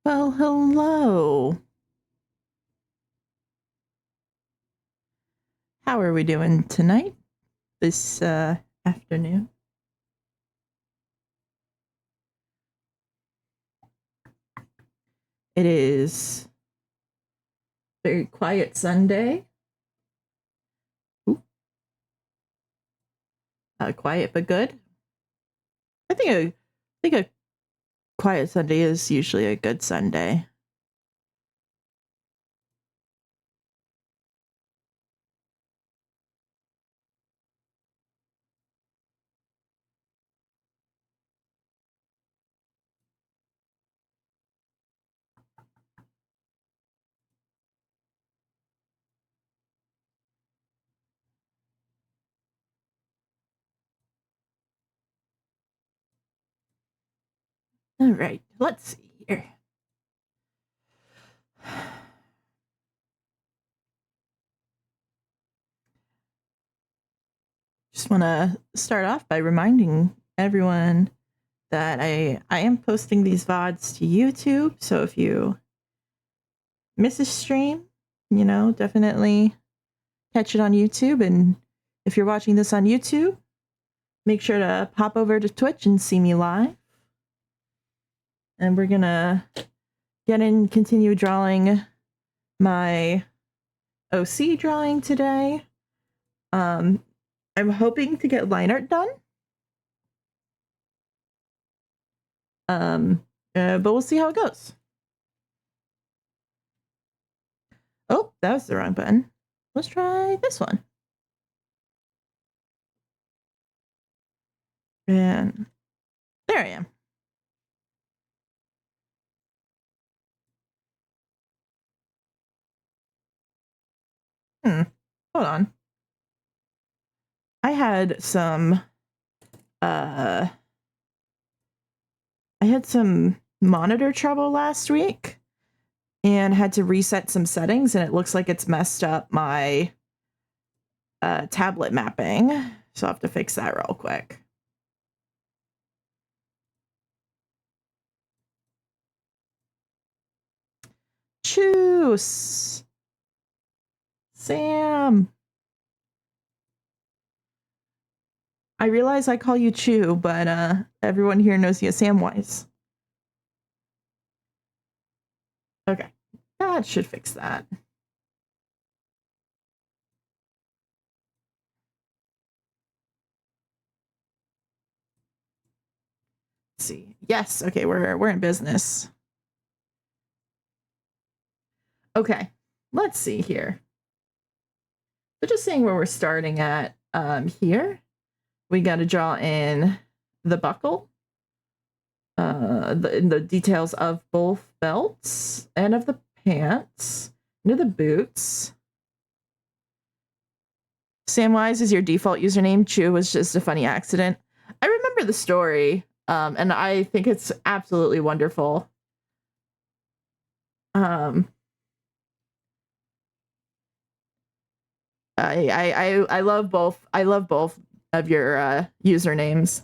Well, hello. How are we doing tonight? This afternoon? It is very quiet Sunday. Ooh, quiet but good. I think a quiet Sunday is usually a good Sunday. All right, let's see here. Just want to start off by reminding everyone that I am posting these VODs to YouTube. So if you miss a stream, definitely catch it on YouTube. And if you're watching this on YouTube, make sure to pop over to Twitch and see me live. And we're gonna continue drawing my OC drawing today. I'm hoping to get line art done. But we'll see how it goes. Oh, that was the wrong button. Let's try this one. And there I am. Hold on. I had some monitor trouble last week and had to reset some settings, and it looks like it's messed up my tablet mapping. So I'll have to fix that real quick. Choose Sam. I realize I call you Chew, but everyone here knows you as Samwise. Okay, that should fix that. Let's see. Yes, okay, we're in business. Okay, let's see here. So just saying where we're starting at here. We got to draw in the buckle, the details of both belts and of the pants, into the boots. Samwise is your default username. Chew was just a funny accident. I remember the story, and I think it's absolutely wonderful. I love both. I love both of your usernames.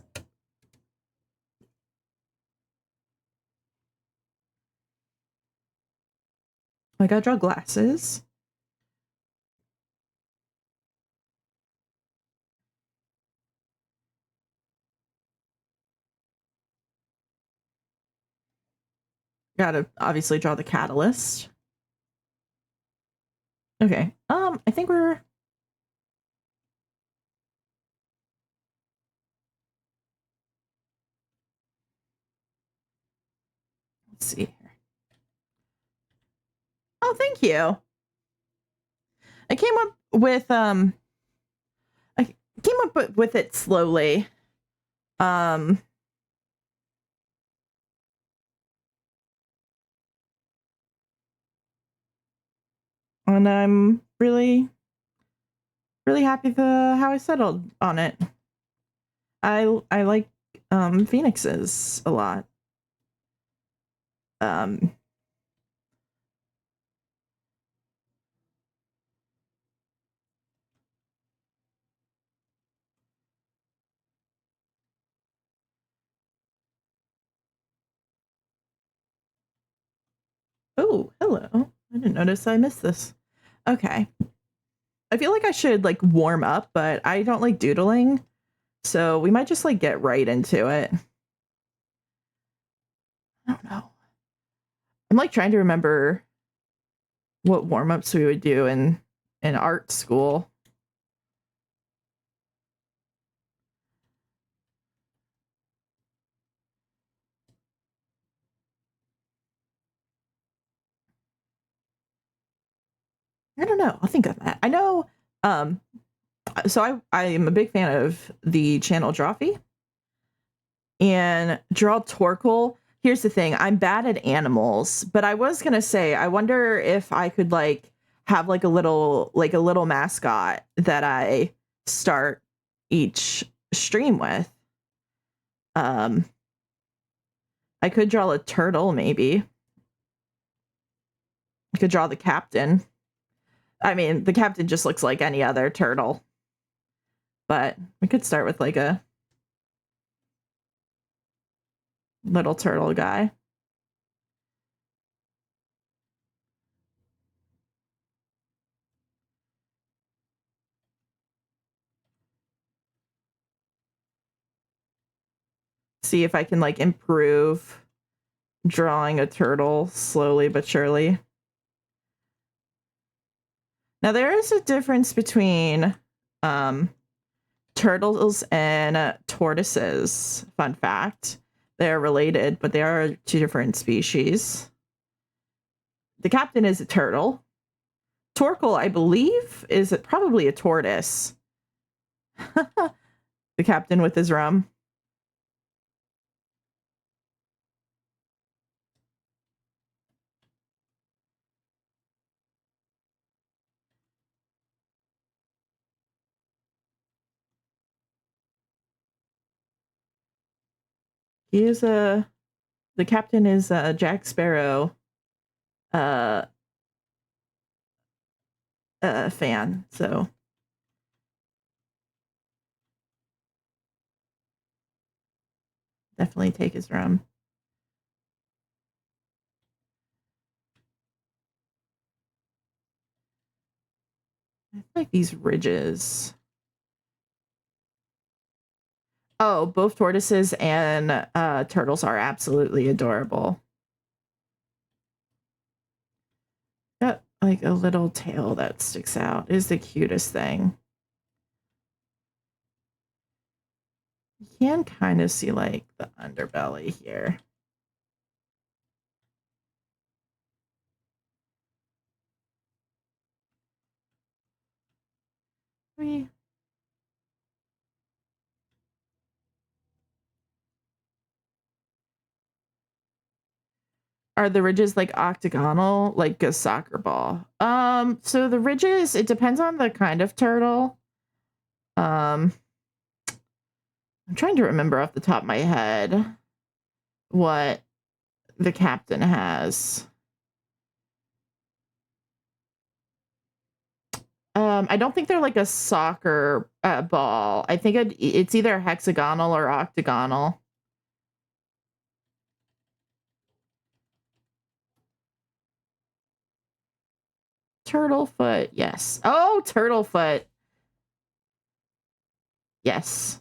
I gotta draw glasses. Gotta obviously draw the catalyst. Okay. I think we're. Let's see here. Oh, thank you. I came up with it slowly. And I'm really happy how I settled on it. I like phoenixes a lot. Oh, hello. I didn't notice I missed this. Okay. I feel like I should like warm up, but I don't like doodling. So we might just like get right into it. I don't know. I'm like trying to remember what warm-ups we would do in art school. I don't know. I'll think of that. I know so I am a big fan of the channel Drawfee and Draw Torkoal. Here's the thing, I'm bad at animals, but I was gonna say I wonder if I could like have like a little mascot that I start each stream with. Um I could draw a turtle, maybe. I could draw the captain. I mean, the captain just looks like any other turtle. But we could start with like a little turtle guy. See if I can like improve drawing a turtle slowly but surely. Now there is a difference between turtles and tortoises. Fun fact. They're related, but they are two different species. The captain is a turtle. Torkoal, I believe, is probably a tortoise. The captain with his rum. He is the captain is Jack Sparrow uh fan, so definitely take his rum. I like these ridges. Oh, both tortoises and turtles are absolutely adorable. Got like a little tail that sticks out. It is the cutest thing. You can kind of see like the underbelly here. Are the ridges like octagonal, like a soccer ball? So the ridges, it depends on the kind of turtle. I'm trying to remember off the top of my head what the captain has. I don't think they're like a soccer ball. I think it's either hexagonal or octagonal. Turtlefoot, yes. Oh, Turtlefoot. Yes.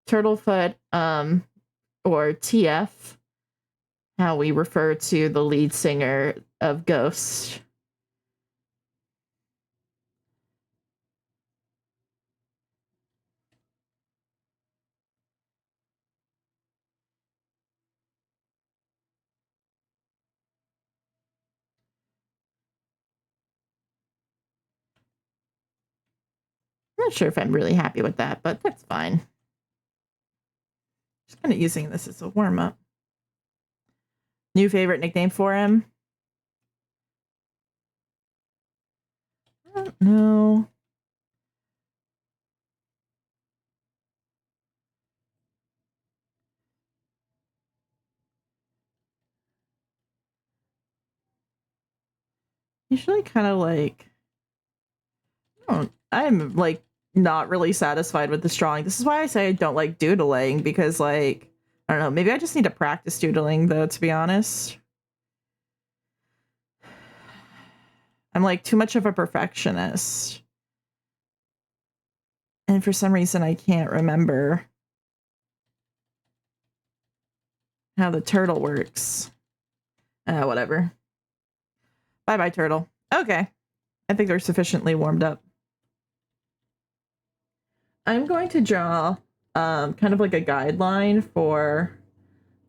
Turtlefoot, or TF, how we refer to the lead singer of Ghost. I'm not sure if I'm really happy with that, but that's fine. Just kind of using this as a warm-up. New favorite nickname for him? I don't know. Usually kind of like, I'm like not really satisfied with this drawing. This is why I say I don't like doodling, because like, I don't know, maybe I just need to practice doodling though, to be honest. I'm like too much of a perfectionist. And for some reason, I can't remember how the turtle works. Whatever. Bye-bye, turtle. Okay. I think they're sufficiently warmed up. I'm going to draw kind of like a guideline for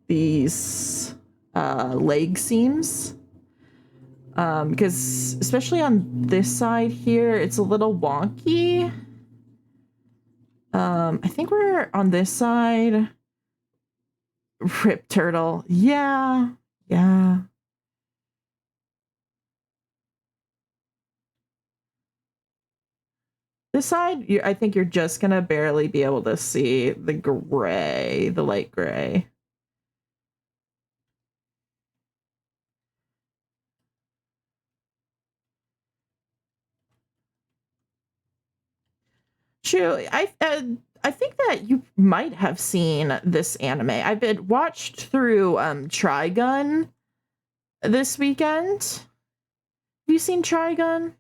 these leg seams. Because especially on this side here, it's a little wonky. I think we're on this side. Rip turtle. Yeah. Yeah. This side, I think you're just gonna barely be able to see the gray, the light gray. True. I think that you might have seen this anime. I've been watched through Trigun this weekend. Have you seen Trigun?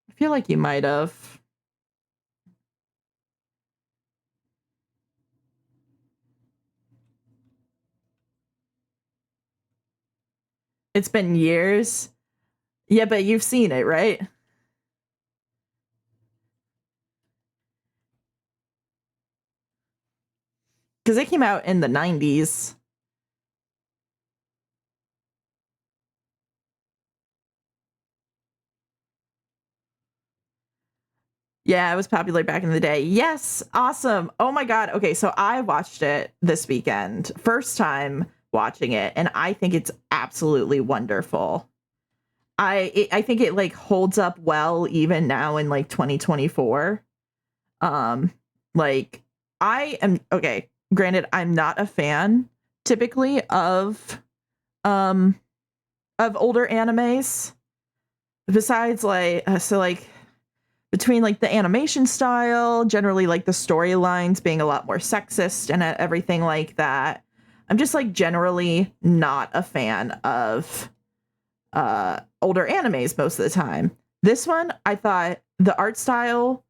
I feel like you might have. It's been years. Yeah, but you've seen it, right? Because it came out in the 90s. Yeah, it was popular back in the day. Yes, awesome. Oh my god. Okay, so I watched it this weekend. First time watching it, and I think it's absolutely wonderful. I think it like holds up well even now in like 2024. Um like I am okay, granted I'm not a fan typically um of older animes. Besides like so like between like the animation style, generally like the storylines being a lot more sexist and everything like that. I'm just like generally not a fan of older animes most of the time. This one, I thought the art style,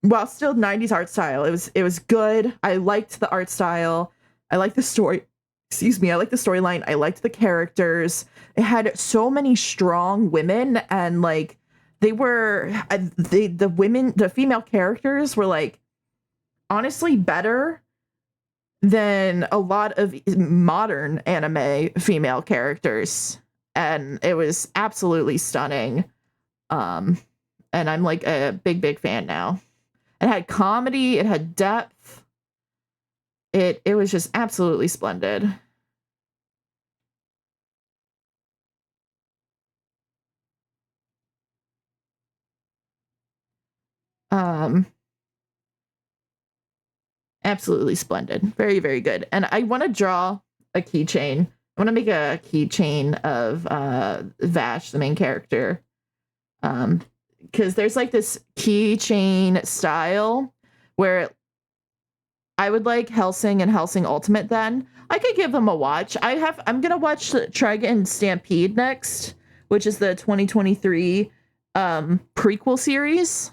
while still 90s art style, it was good. I liked the art style. I liked the story. Excuse me. I liked the storyline. I liked the characters. It had so many strong women, and like they were the women, the female characters were like honestly better than a lot of modern anime female characters, and it was absolutely stunning. Um, and I'm like a big fan now. It had comedy, it had depth. It was just absolutely splendid. Um, Absolutely splendid. Very good. And I want to draw a keychain. I want to make a keychain of Vash, the main character. Because there's like this keychain style where I would like Helsing and Helsing Ultimate then. I could give them a watch. I'm gonna watch Trigun Stampede next, which is the 2023 prequel series.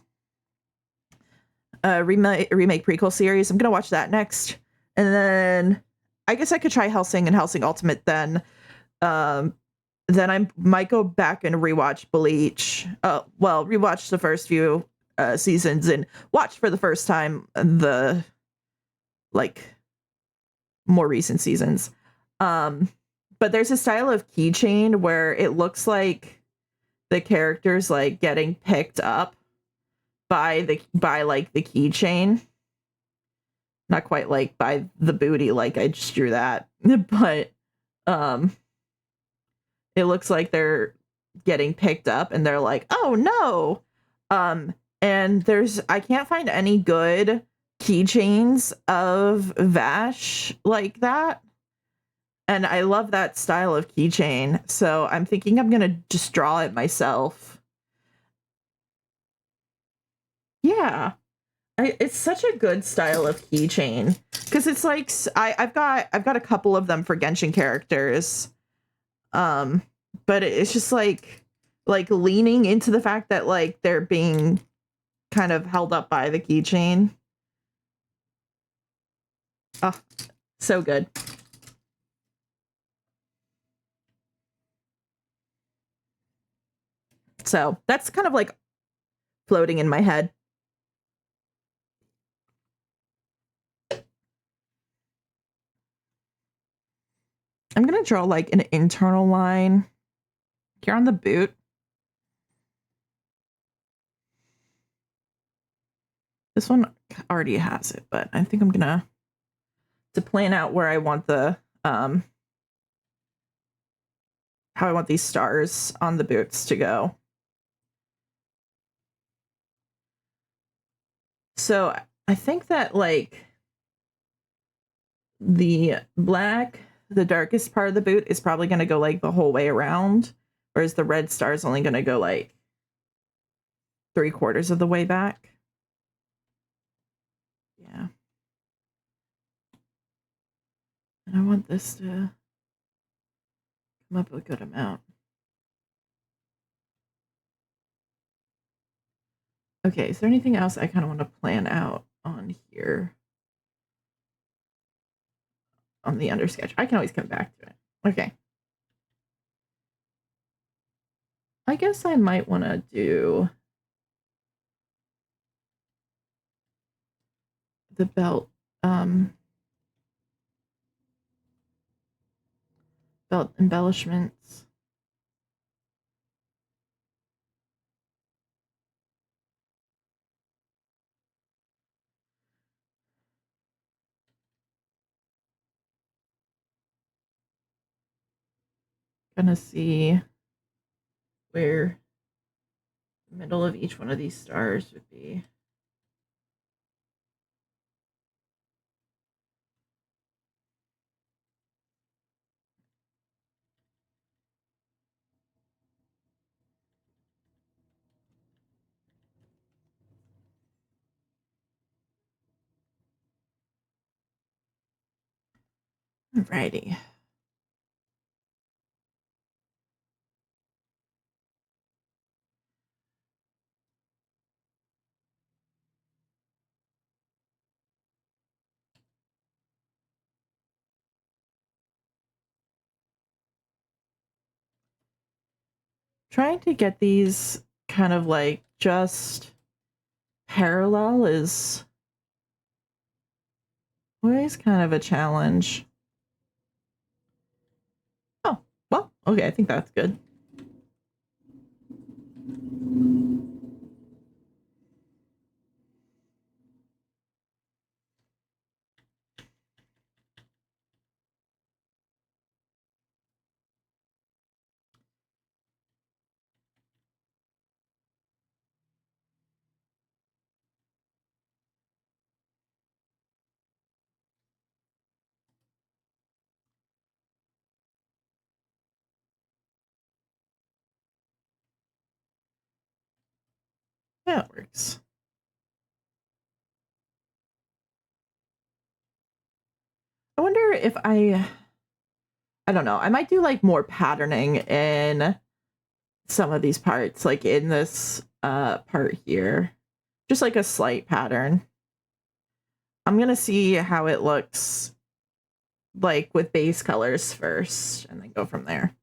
Remake prequel series. I'm gonna watch that next. And then I guess I could try Helsing and Helsing Ultimate then. Um then I might go back and rewatch Bleach. Well, rewatch the first few seasons and watch for the first time the like more recent seasons. Um, but there's a style of keychain where it looks like the characters like getting picked up by like the keychain. Not quite like by the booty, like I just drew that, but um, it looks like they're getting picked up and they're like, oh no. And I can't find any good keychains of Vash like that. And I love that style of keychain. So I'm thinking I'm going to just draw it myself. Yeah. It's such a good style of keychain because it's like I've got a couple of them for Genshin characters, um, but it's just like leaning into the fact that like they're being kind of held up by the keychain. Oh, so good. So that's kind of like floating in my head. I'm gonna draw like an internal line here on the boot. This one already has it, but I think I'm gonna to plan out where I want the how I want these stars on the boots to go. So I think that like the black, the darkest part of the boot is probably going to go like the whole way around, whereas the red star is only going to go like 3/4 of the way back. Yeah. And I want this to come up a good amount. Okay, is there anything else I kind of want to plan out on here? On the undersketch. I can always come back to it. Okay. I guess I might want to do the belt belt embellishments. Gonna see where the middle of each one of these stars would be. Alrighty. Trying to get these kind of like just parallel is always kind of a challenge. Oh, well, okay, I think that's good. Yeah, it works. I wonder if I don't know, I might do like more patterning in some of these parts, like in this part here. Just like a slight pattern. I'm gonna see how it looks like with base colors first and then go from there.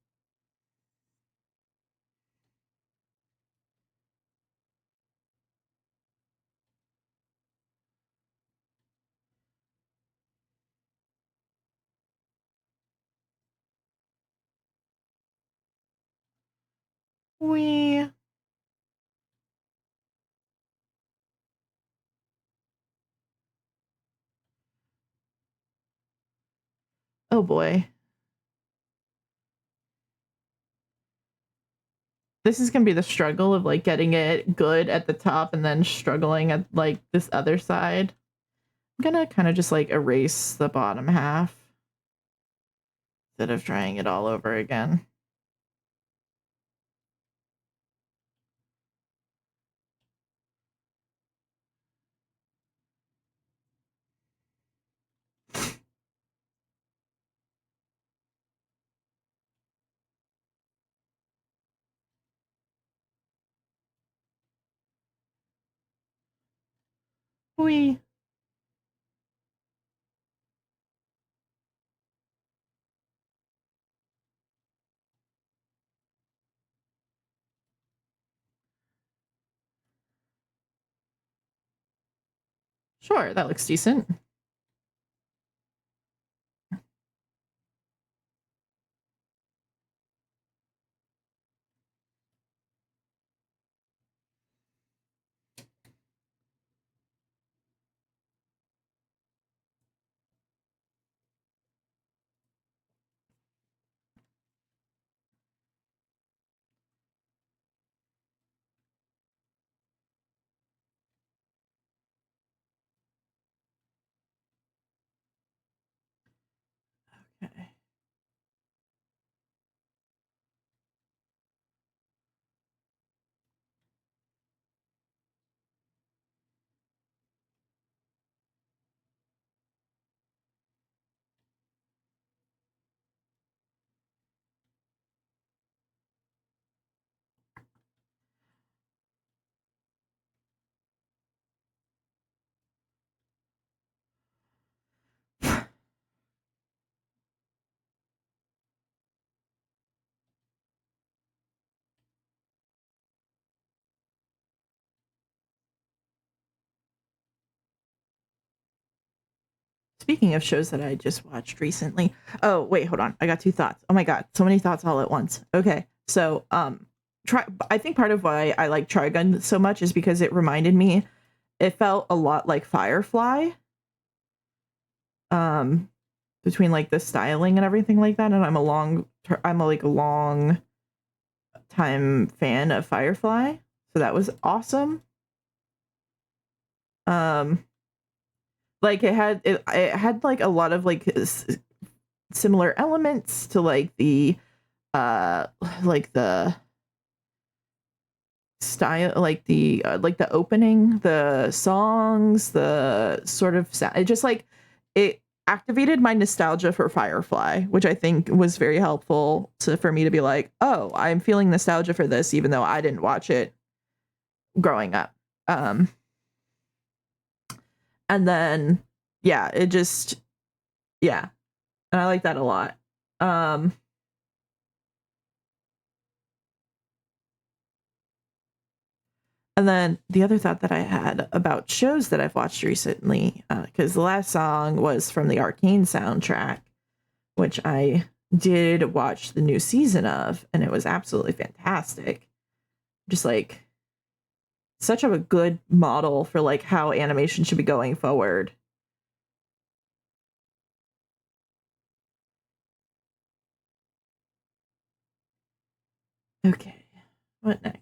We oh boy. This is gonna be the struggle of like getting it good at the top and then struggling at like this other side. I'm gonna kind of just like erase the bottom half instead of trying it all over again. Wee. Sure, that looks decent. Okay. Speaking of shows that I just watched recently. Oh, wait, hold on. I got two thoughts. Oh my god, so many thoughts all at once. Okay. So, I think part of why I like Trigun so much is because it reminded me, it felt a lot like Firefly. Um Between like the styling and everything like that, and I'm a long time fan of Firefly. So that was awesome. Um like it had like a lot of like similar elements to uh like the style, like the opening, the songs, the sort of sound. It just like it activated my nostalgia for Firefly, which I think was very helpful for me to be like, oh, I'm feeling nostalgia for this even though I didn't watch it growing up. um and then yeah, it just, yeah, and I like that a lot. um And then the other thought that I had about shows that I've watched recently, because the last song was from the Arcane soundtrack, which I did watch the new season of, and it was absolutely fantastic. Just like such a good model for like how animation should be going forward. Okay, what next?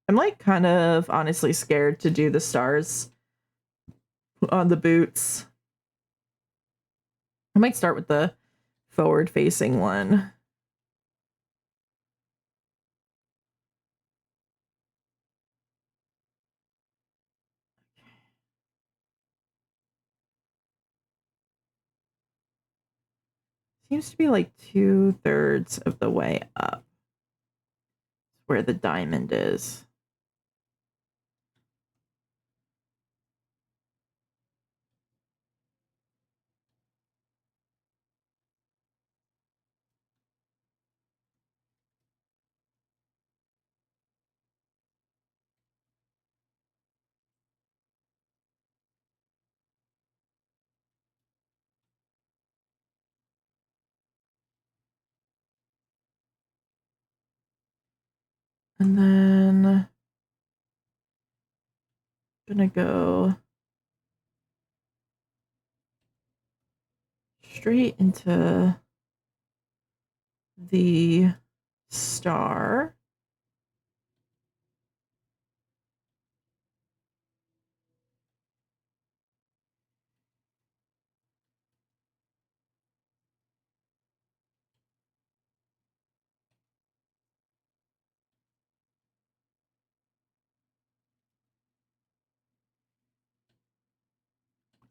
I'm like kind of honestly scared to do the stars on the boots. I might start with the forward facing one. Seems to be like 2/3 of the way up where the diamond is. And then gonna go straight into the star.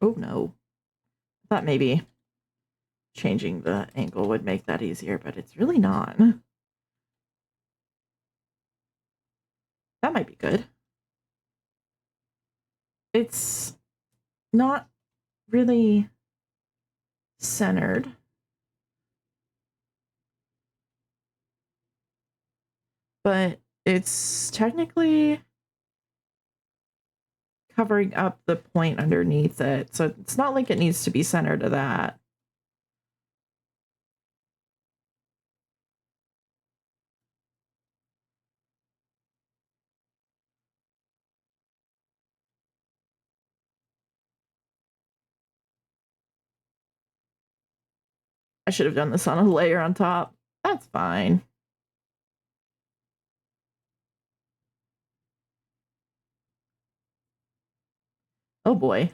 Oh no. I thought maybe changing the angle would make that easier, but it's really not. That might be good. it's not really centered. But it's technically covering up the point underneath it. So it's not like it needs to be centered to that. I should have done this on a layer on top. That's fine. Oh boy.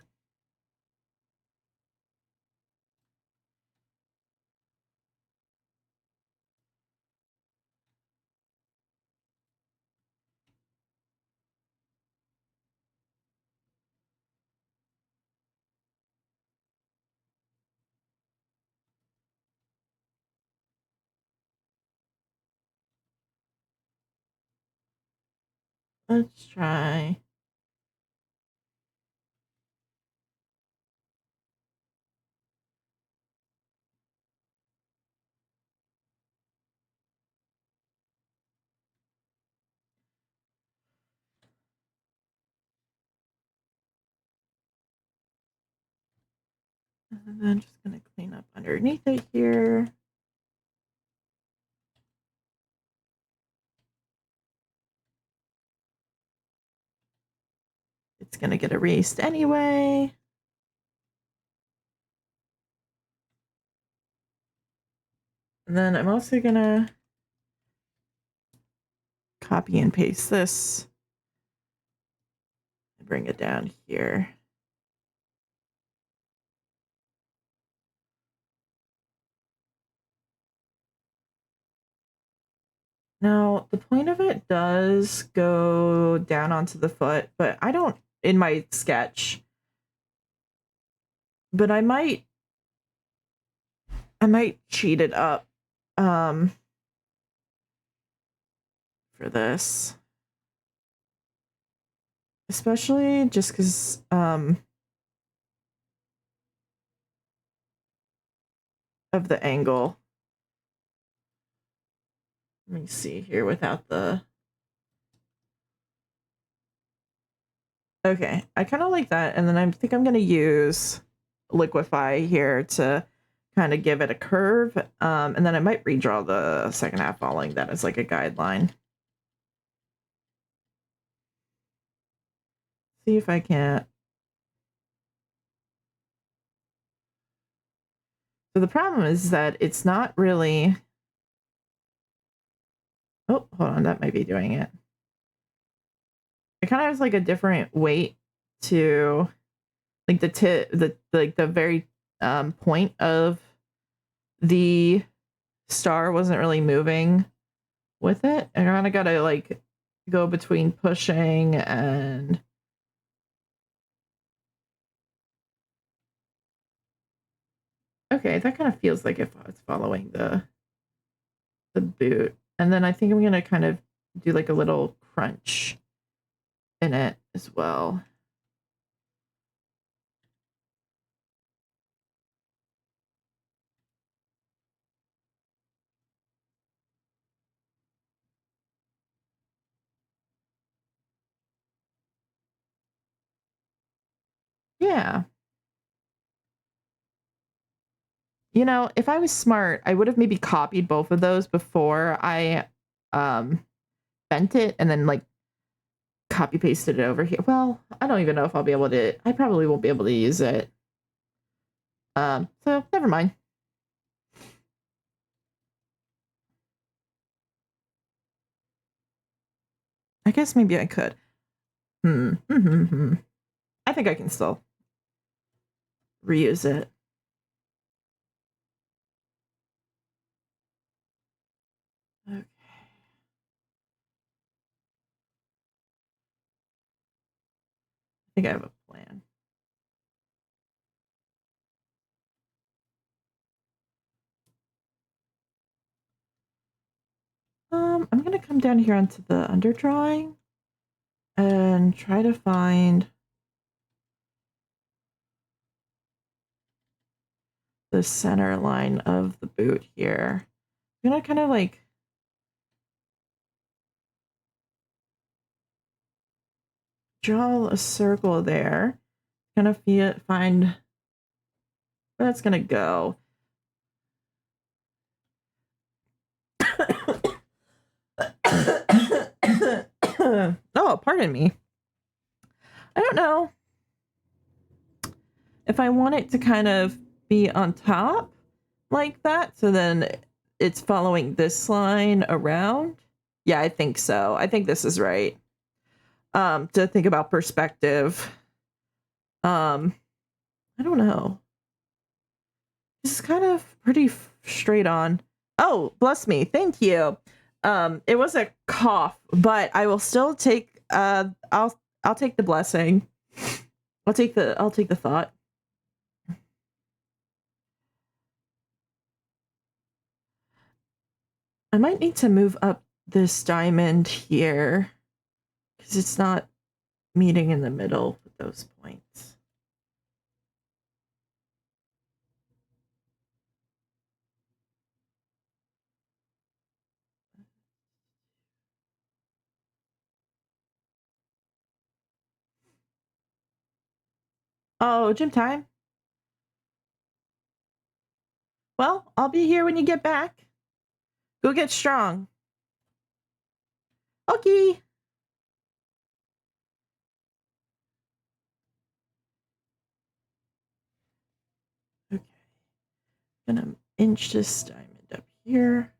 Let's try. And then I'm just going to clean up underneath it here. It's going to get erased anyway. And then I'm also going to copy and paste this and bring it down here. Now, the point of it does go down onto the foot, but I don't in my sketch. But I might cheat it up for this. Especially just because of the angle. Let me see here without the... Okay, I kind of like that. And then I think I'm going to use Liquify here to kind of give it a curve. And then I might redraw the second half following that as like a guideline. See if I can't. So the problem is that it's not really... Oh, hold on, that might be doing it. It kind of has like a different weight to like the very point of the star wasn't really moving with it. And I kind of gotta like go between pushing and okay, that kind of feels like if it's following the boot. And then I think I'm gonna kind of do like a little crunch in it as well. Yeah. You know, if I was smart, I would have maybe copied both of those before I bent it and then like copy pasted it over here. Well, I don't even know if I'll be able to. I probably won't be able to use it. So never mind. I guess maybe I could. I think I can still reuse it. Okay. I think I have a plan. I'm gonna come down here onto the underdrawing and try to find the center line of the boot here. I'm gonna kind of like draw a circle there. Kind of find where that's gonna go. Oh, pardon me. I don't know if I want it to kind of be on top like that, so then it's following this line around. Yeah, I think so. I think this is right. To think about perspective. I don't know. This is kind of pretty straight on. Oh, bless me. Thank you. It was a cough, but I will still take I'll take the blessing. I'll take the thought. I might need to move up this diamond here because it's not meeting in the middle with those points. Oh, gym time. Well, I'll be here when you get back. Go get strong. Okay. Okay. Gonna inch this diamond up here.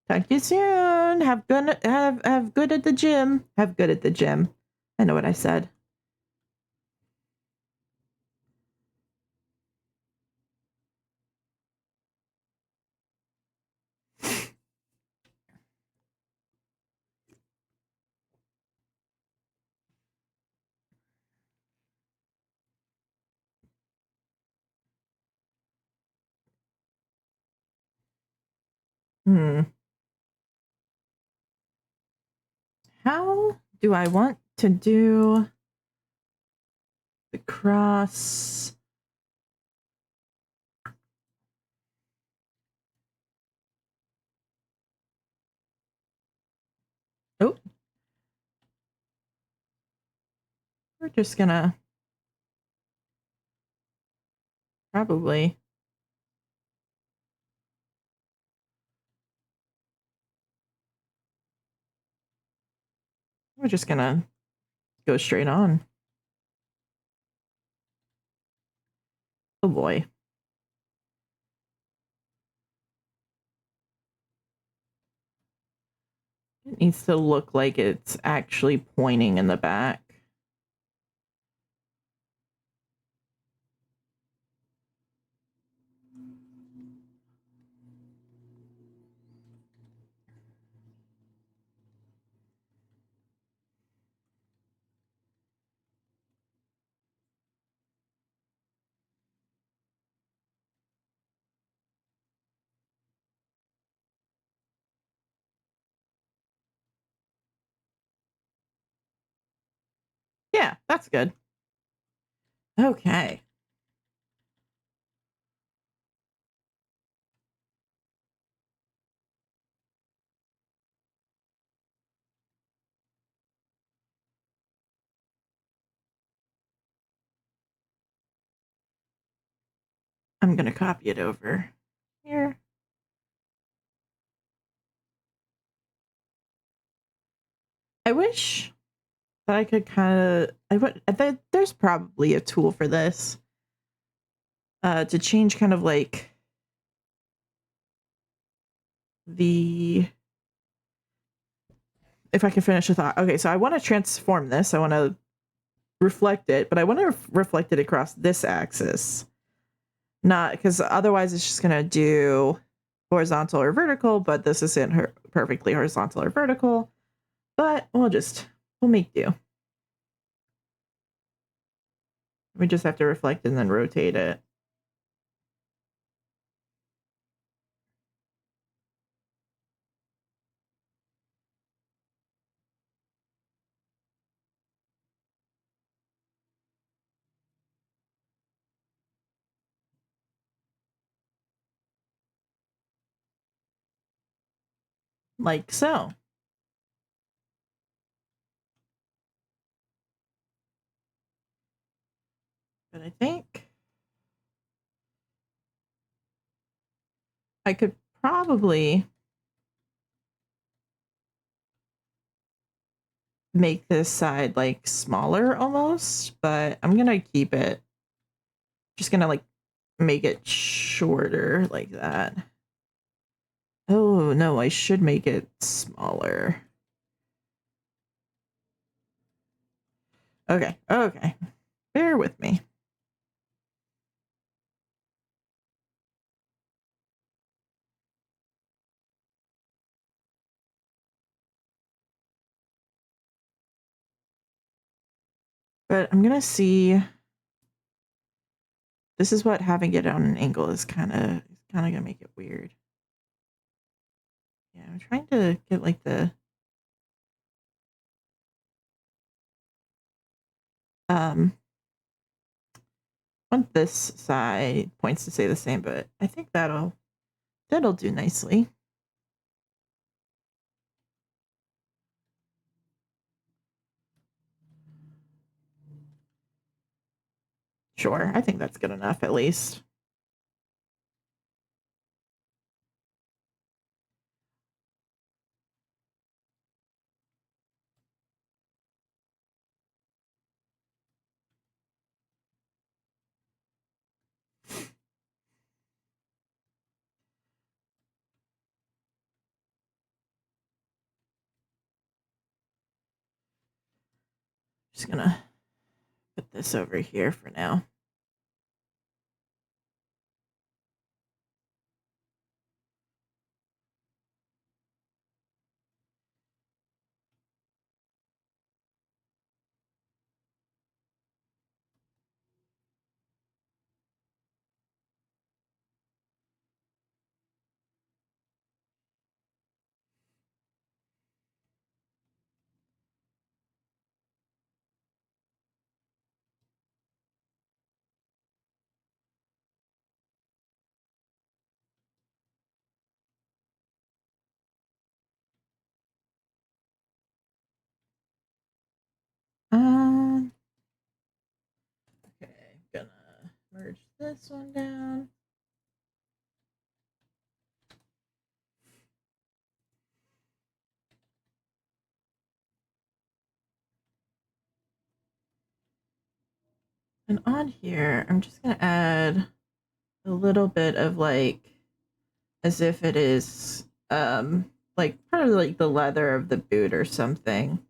Talk to you soon. Have good at the gym. Have good at the gym. I know what I said. How do I want to do the cross? Oh, we're just gonna probably. We're just gonna go straight on. Oh boy. It needs to look like it's actually pointing in the back. Yeah, that's good. Okay. I'm gonna copy it over here. I wish that I could kind of. There's probably a tool for this. To change kind of like the. If I can finish the thought. Okay, so I want to transform this. I want to reflect it, but I want to reflect it across this axis. Not because otherwise it's just gonna do horizontal or vertical, but this isn't perfectly horizontal or vertical. But we'll make do. We just have to reflect and then rotate it. like so. But I think I could probably make this side like smaller almost, but I'm gonna keep it. Just gonna like make it shorter like that. Oh no, I should make it smaller. Okay, okay. Bear with me. But I'm gonna see. This is what having it on an angle is kind of gonna make it weird. Yeah, I'm trying to get like the want this side points to stay the same, but I think that'll do nicely. Sure, I think that's good enough at least. Just gonna put this over here for now. Um, okay, gonna merge this one down. And on here, I'm just gonna add a little bit of like, as if it is like part of like the leather of the boot or something.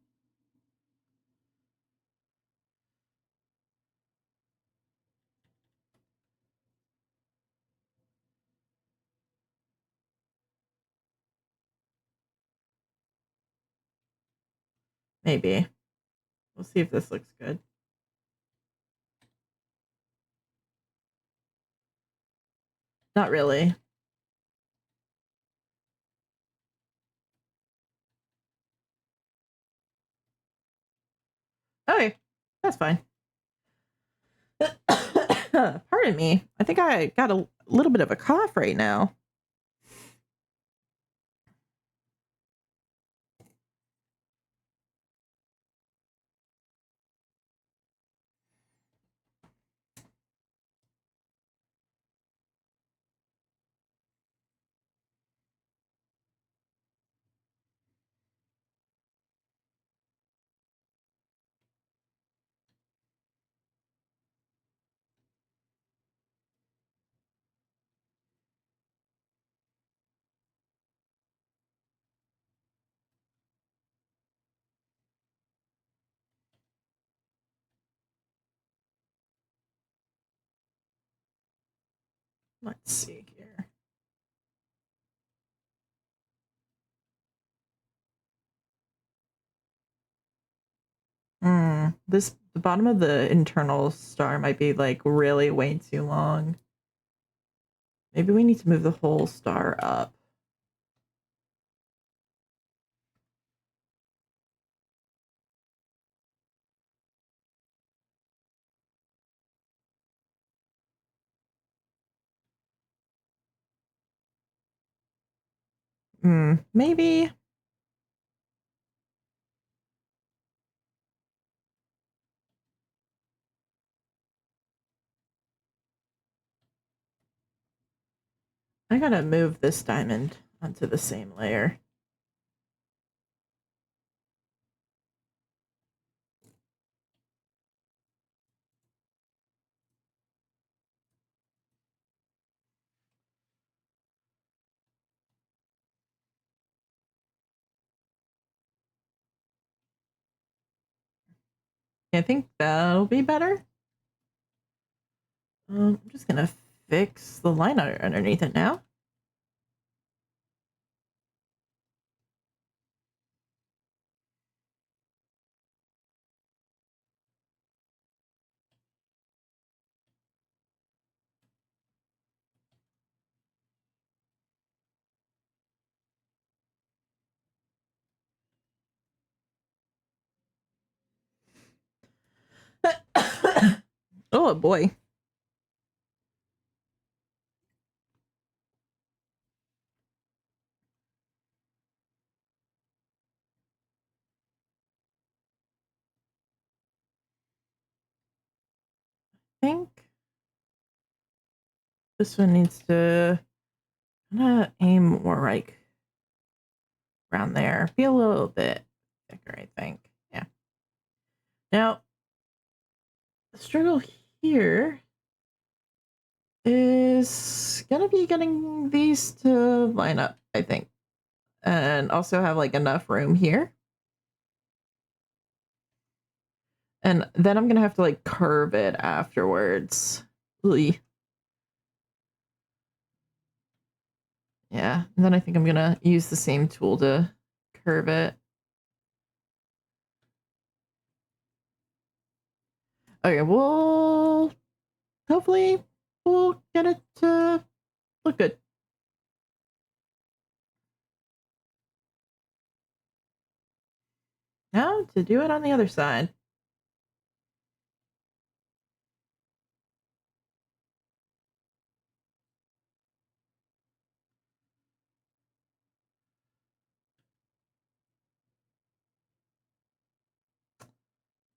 Maybe. We'll see if this looks good. Not really. Okay, that's fine. Pardon me. I think I got a little bit of a cough right now. Let's see here. This the bottom of the internal star might be like really way too long. Maybe we need to move the whole star up. Maybe. I gotta move this diamond onto the same layer. I think that'll be better. I'm just gonna fix the line art underneath it now. Oh boy. I think this one needs to kind of aim more like around there. Be a little bit thicker, I think. Yeah. Now, the struggle here is gonna be getting these to line up, I think. And also have like enough room here. And then I'm gonna have to like curve it afterwards. Ugh. Yeah, and then I think I'm gonna use the same tool to curve it. Okay, well, hopefully we'll get it to look good. Now to do it on the other side.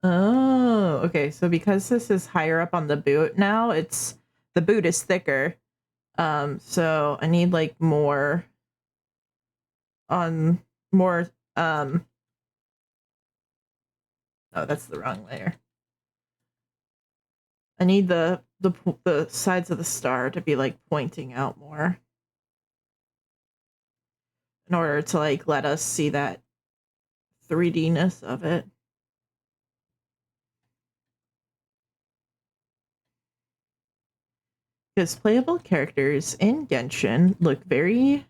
Oh, okay. So because this is higher up on the boot now, the boot is thicker. So I need like more on more oh, that's the wrong layer. I need the sides of the star to be like pointing out more in order to like let us see that 3D-ness of it. Because playable characters in Genshin look very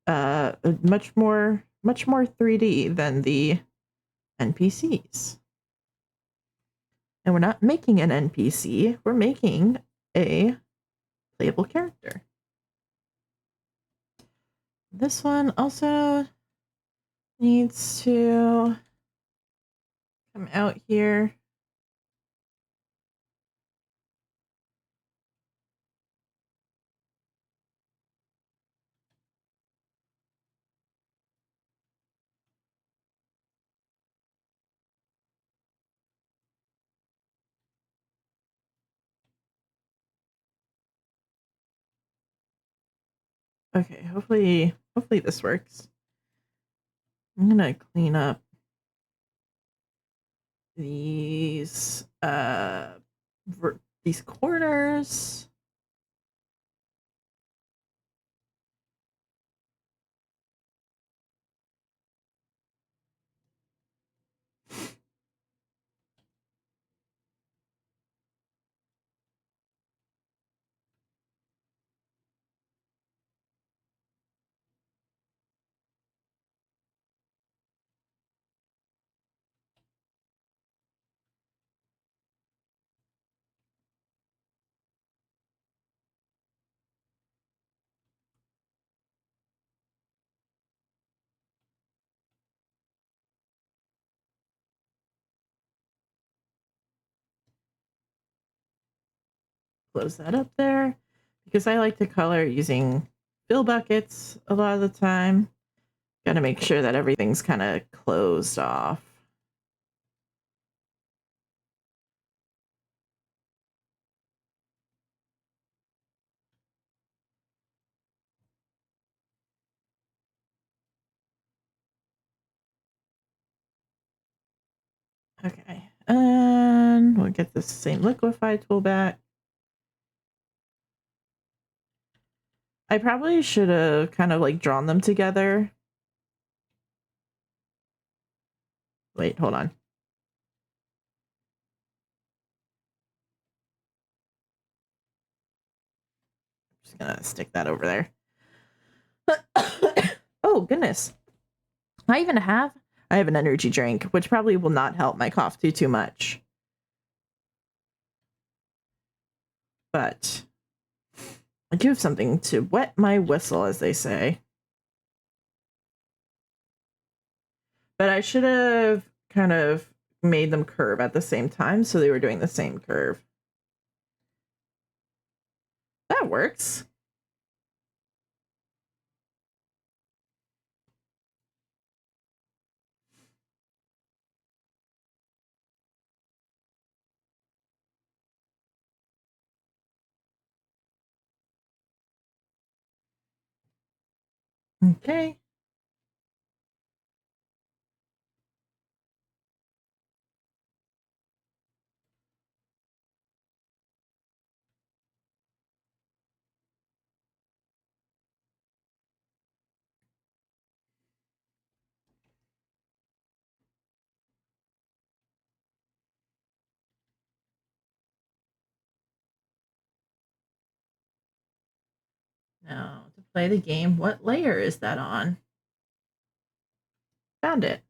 much more 3D than the NPCs. And we're not making an NPC, we're making a playable character. This one also needs to come out here. Okay, hopefully this works. I'm gonna clean up these these corners. Close that up there because I like to color using fill buckets a lot of the time. Gotta make sure that everything's kind of closed off. Okay, and we'll get the same liquefy tool back. I probably should have kind of like drawn them together. Wait, hold on. Just gonna stick that over there. Oh, goodness. I have an energy drink, which probably will not help my cough too much. But I do have something to wet my whistle, as they say. But I should have kind of made them curve at the same time, so they were doing the same curve. That works. Okay. Now, to play the game, what layer is that on? Found it.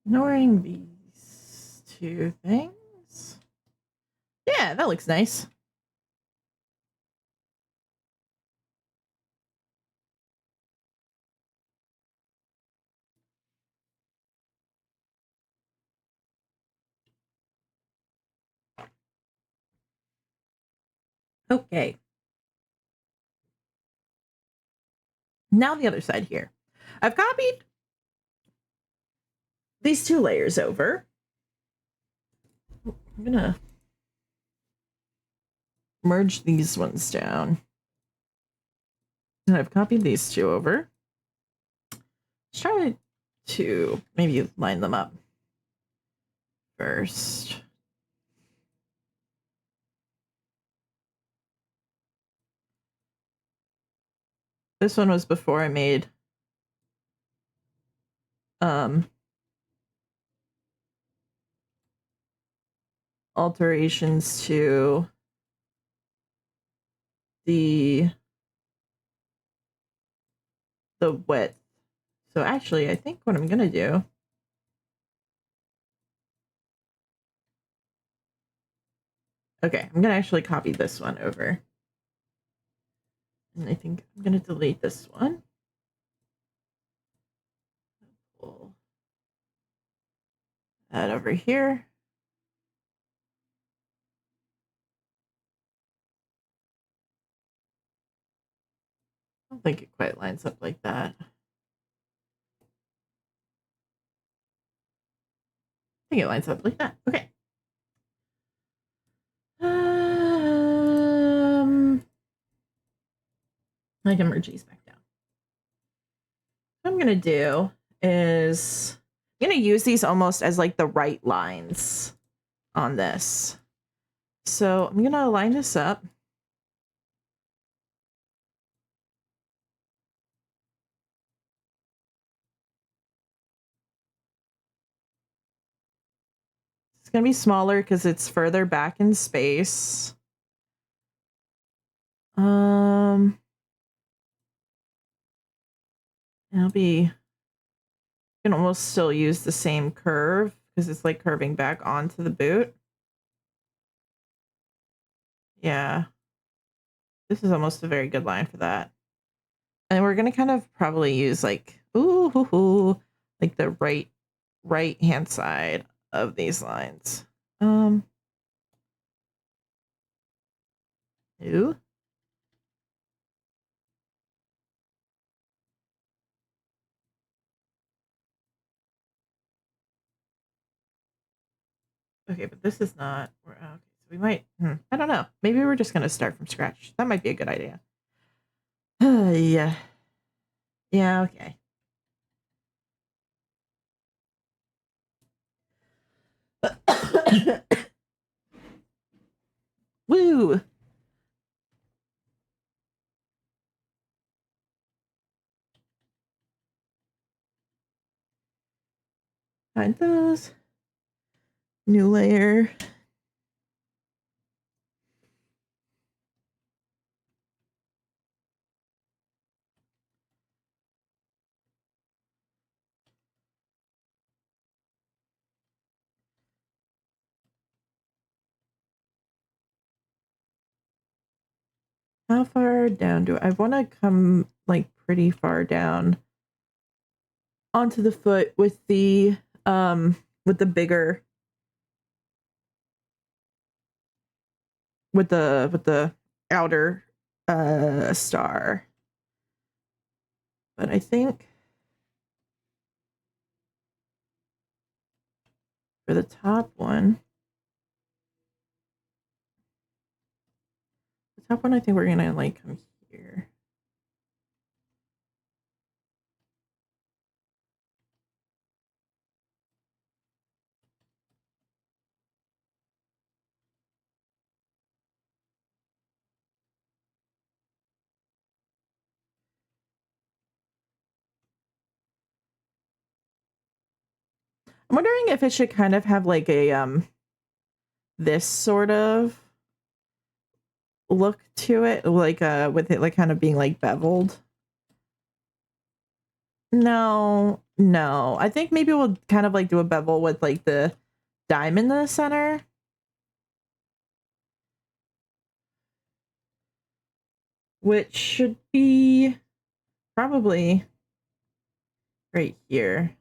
Ignoring these two things. Yeah, that looks nice. Okay. Now the other side here. I've copied these two layers over. I'm gonna merge these ones down. And I've copied these two over. Let's try to maybe line them up first. This one was before I made alterations to the width. So actually, I think what I'm gonna do, okay, I'm gonna actually copy this one over. And I think I'm gonna delete this one. Pull that over here. I don't think it quite lines up like that. I think it lines up like that. Okay. I can merge these back down. What I'm gonna do is I'm gonna use these almost as like the right lines on this. So I'm gonna line this up. It's gonna be smaller because it's further back in space. It'll be, you can almost still use the same curve because it's like curving back onto the boot. Yeah. This is almost a very good line for that. And we're gonna kind of probably use like, like the right right hand side of these lines. Ooh. Okay, but this is not. Okay, so we might. I don't know. Maybe we're just gonna start from scratch. That might be a good idea. Yeah. Yeah. Okay. Woo! Find those. New layer. How far down do I want to come? Like pretty far down onto the foot with the bigger with the outer star. But I think for the top one, I think we're gonna like come here. I'm wondering if it should kind of have like a this sort of look to it, like with it like kind of being like beveled. No, no. I think maybe we'll kind of like do a bevel with like the diamond in the center. Which should be probably right here.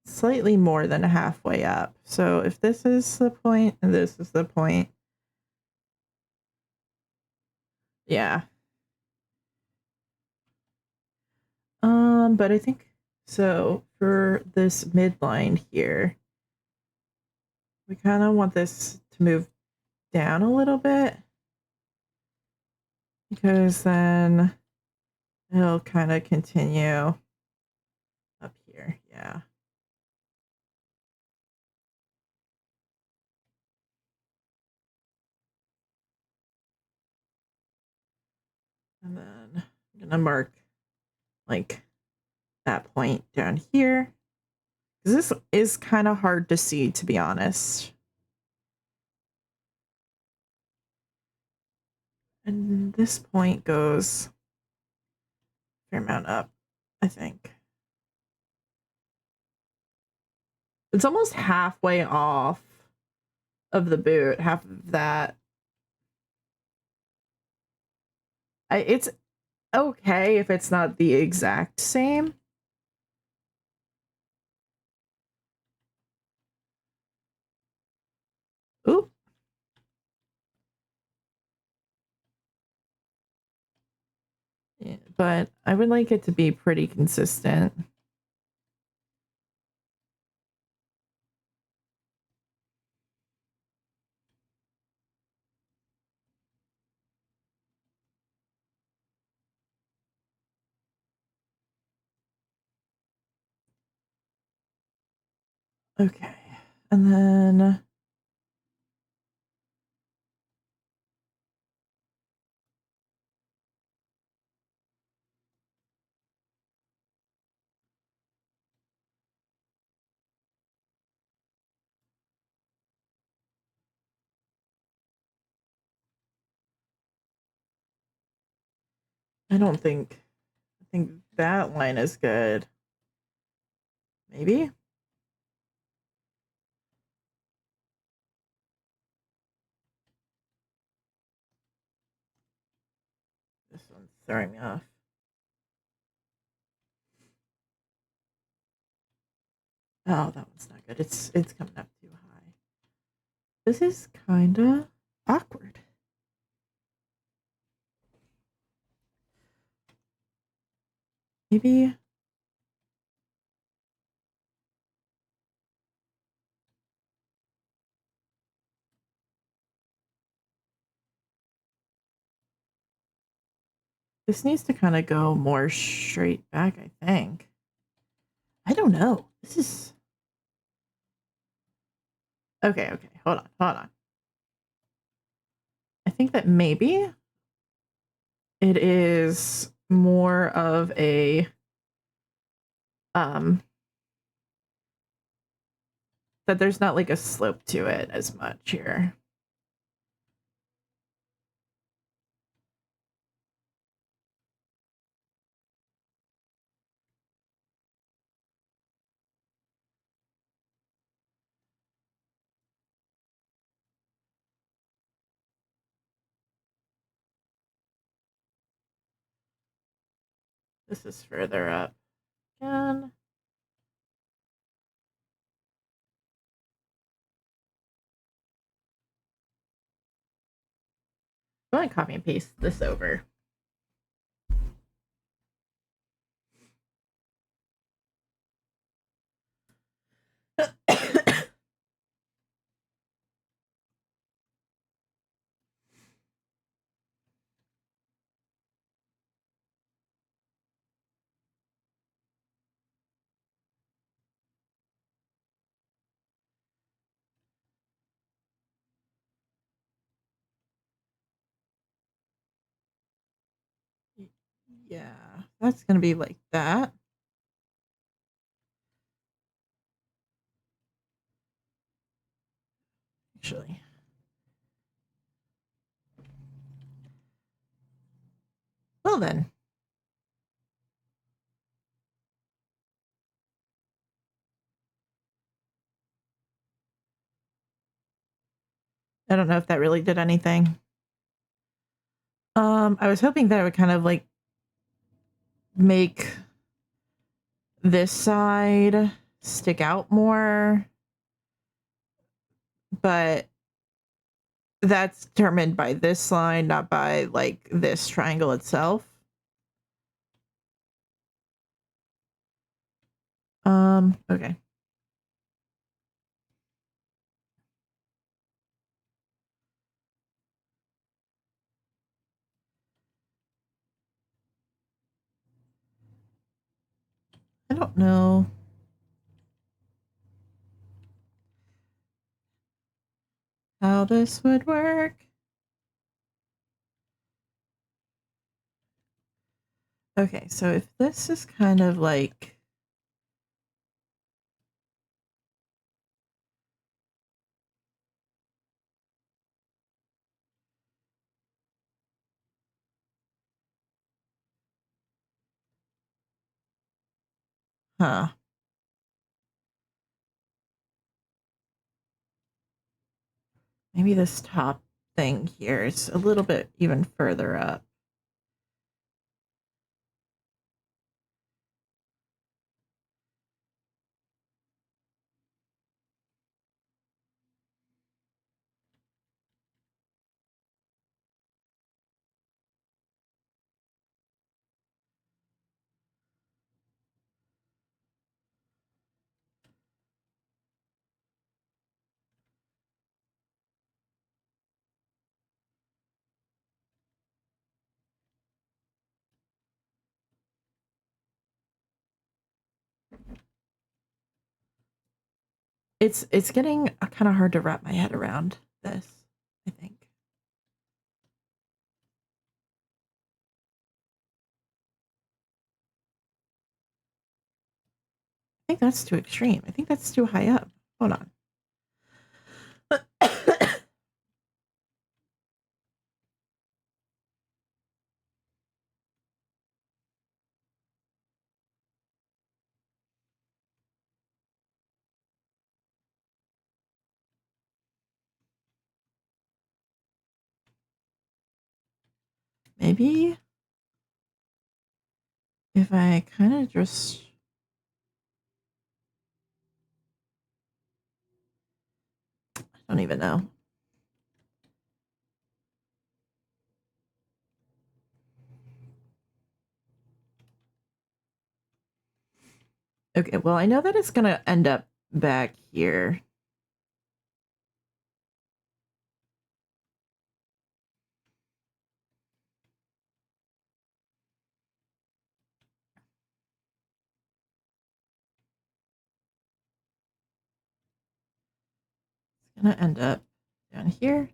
Slightly more than halfway up. So if this is the point and this is the point. Yeah. But I think so for this midline here, we kind of want this to move down a little bit because then it'll kind of continue up here. Yeah. And then I'm gonna mark like that point down here. This is kind of hard to see, to be honest. And this point goes a fair amount up, I think. It's almost halfway off of the boot, half of that. It's okay if it's not the exact same. Oop. Yeah, but I would like it to be pretty consistent. Okay. And then I think that line is good. Maybe? This one's throwing me off. Oh, that one's not good. It's coming up too high. This is kind of awkward. Maybe this needs to kind of go more straight back, I think. I don't know. This is okay. Hold on. I think that maybe it is more of a um that there's not like a slope to it as much here. This is further up again. I'm going to copy and paste this over. Yeah, that's going to be like that. Actually. Well then. I don't know if that really did anything. I was hoping that it would kind of like make this side stick out more, but that's determined by this line, not by like this triangle itself. Okay. I don't know how this would work. Okay, so if this is kind of like huh. Maybe this top thing here is a little bit even further up. It's getting kind of hard to wrap my head around this, I think. I think that's too extreme. I think that's too high up. Hold on. Maybe if I kind of just Don't even know. Okay, well, I know that it's gonna end up back here. It's gonna end up down here.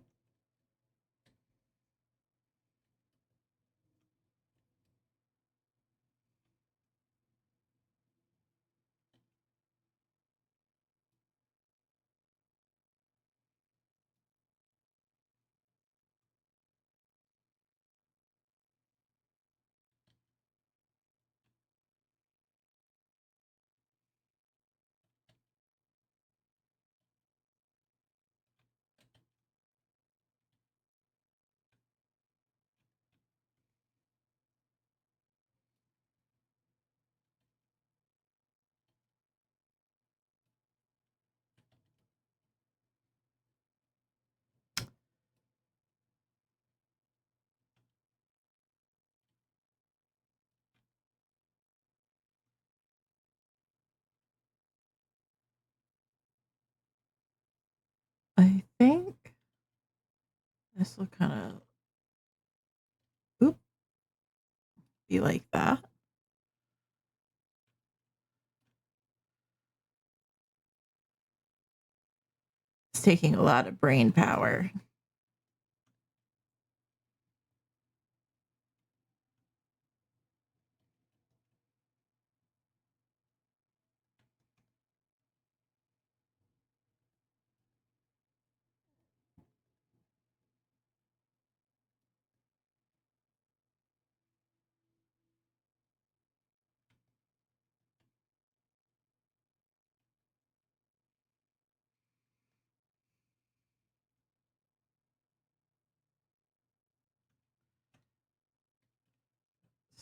I think this will kind of be like that. It's taking a lot of brain power.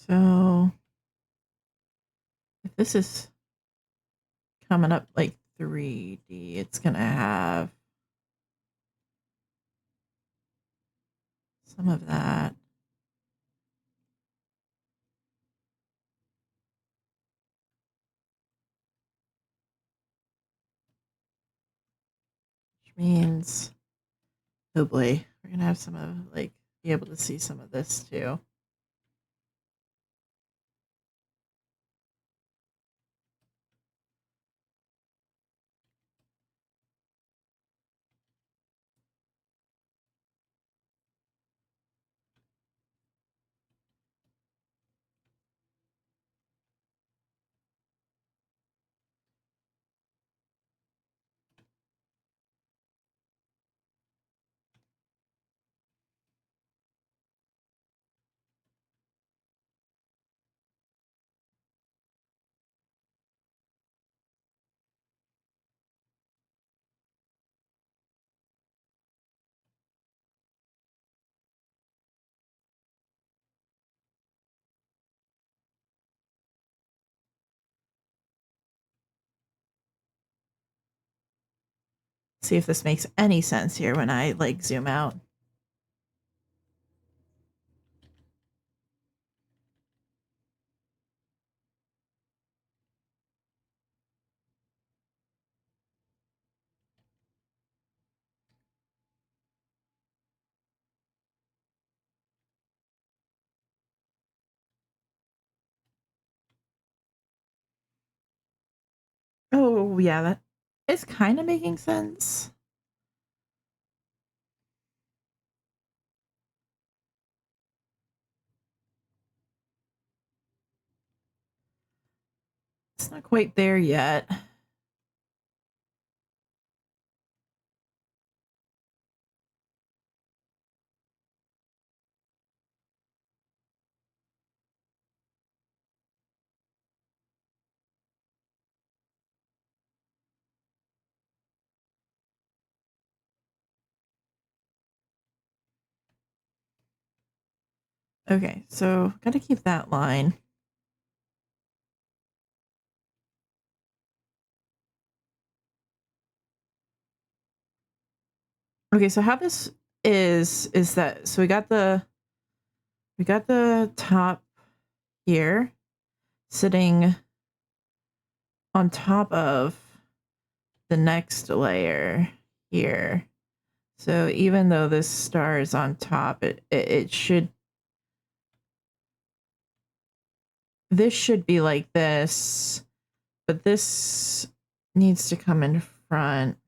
So if this is coming up like 3D, it's gonna have some of that. Which means, oh boy, we're gonna have some of like be able to see some of this too. See if this makes any sense here when I like zoom out. Oh yeah, that is kind of making sense. It's not quite there yet. Okay, so gotta keep that line. Okay, so how this is that so we got the top here sitting on top of the next layer here. So even though this star is on top, it should, this should be like this, but this needs to come in front.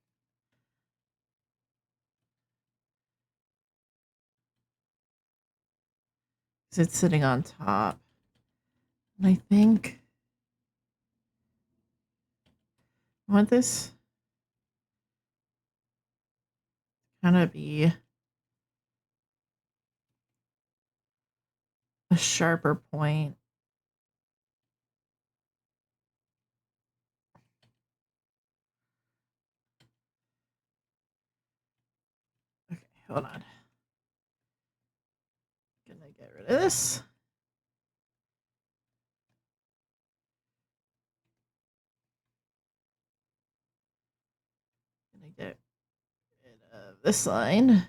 Because it's sitting on top. And I think I want this kind of be a sharper point. Okay, hold on. Gonna get rid of this. Gonna get rid of this line.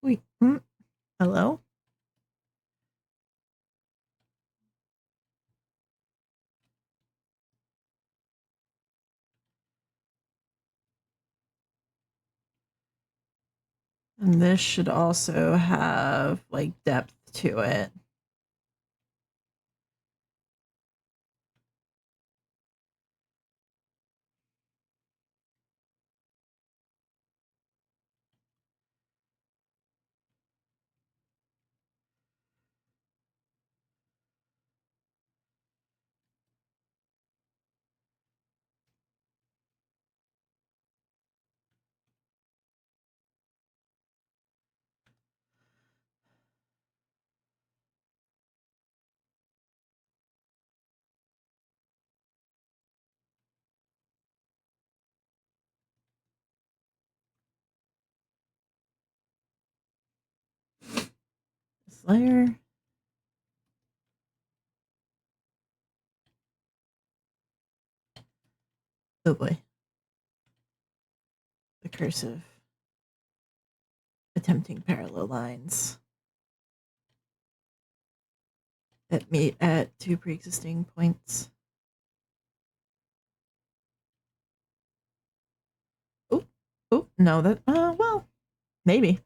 Wait, hello? And this should also have like depth to it. This layer. Oh boy. The cursive. Attempting parallel lines that meet at two pre-existing points. Oh, oh, no, that, well, maybe.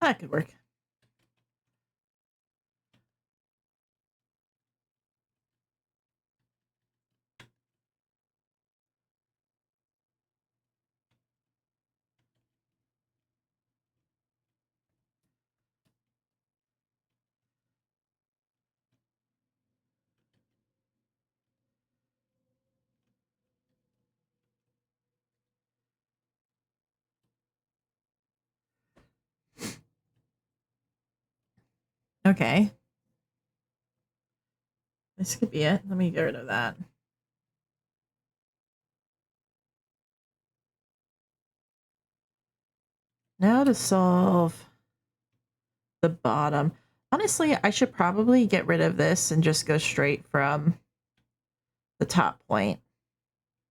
That could work. Okay. This could be it. Let me get rid of that. Now to solve the bottom. Honestly, I should probably get rid of this and just go straight from the top point.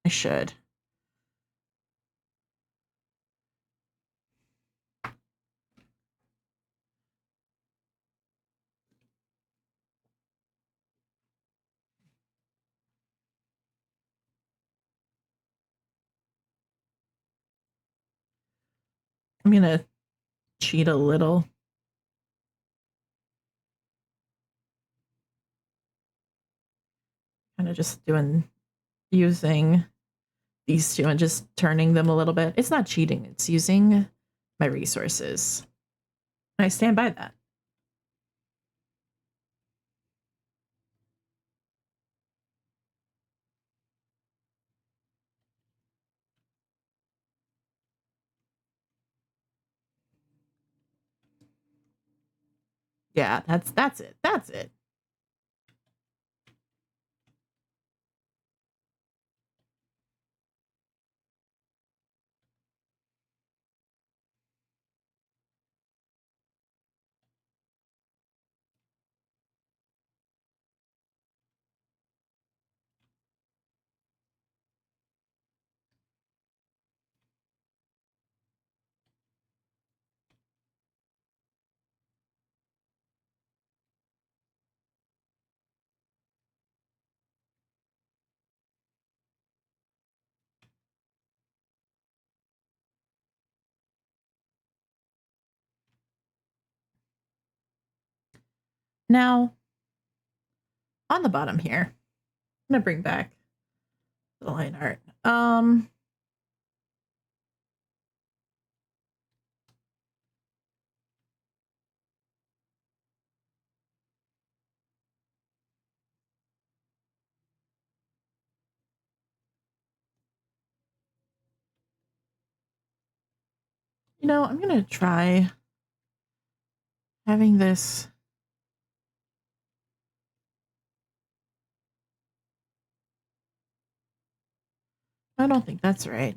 I should. I'm gonna cheat a little. Kind of just using these two and just turning them a little bit. It's not cheating, it's using my resources. And I stand by that. Yeah, that's it. That's it. Now, on the bottom here, I'm gonna bring back the line art. I'm gonna try having this. I don't think that's right.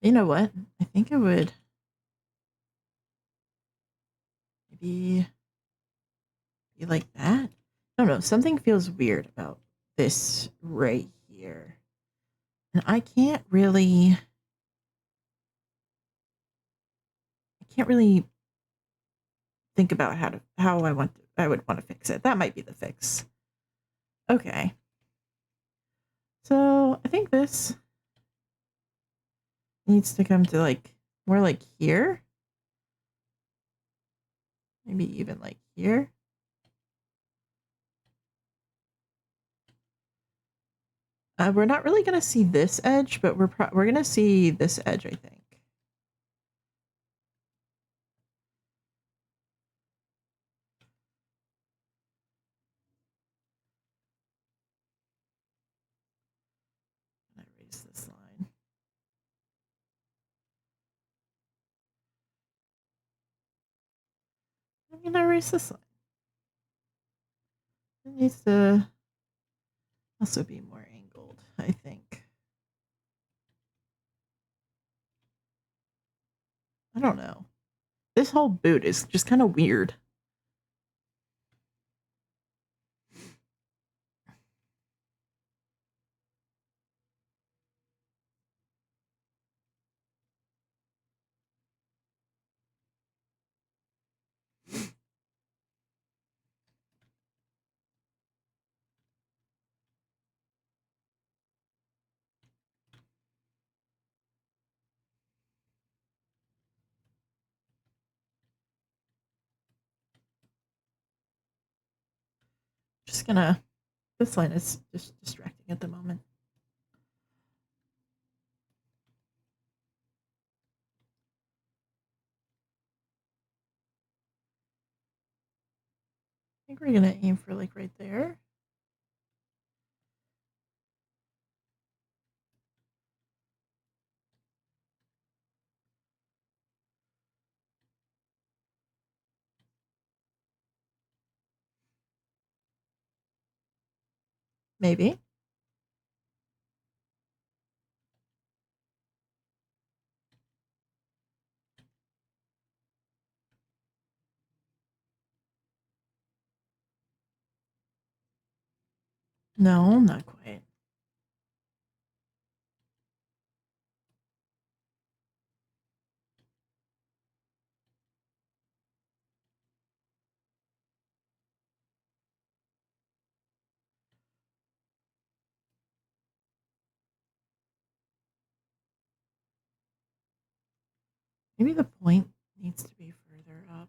You know what? I think it would maybe be like that. I don't know. Something feels weird about this right here. And I can't really think about how I would want to fix it. That might be the fix. Okay. So I think this needs to come to like more like here. Maybe even like here. We're not really gonna see this edge, but we're gonna see this edge, I think. I'm gonna erase this line. I'm gonna erase this line. It needs to also be more angled, I think. I don't know. This whole boot is just kind of weird. Just gonna. This line is just distracting at the moment. I think we're gonna aim for like right there. Maybe. No, not quite. Maybe the point needs to be further up.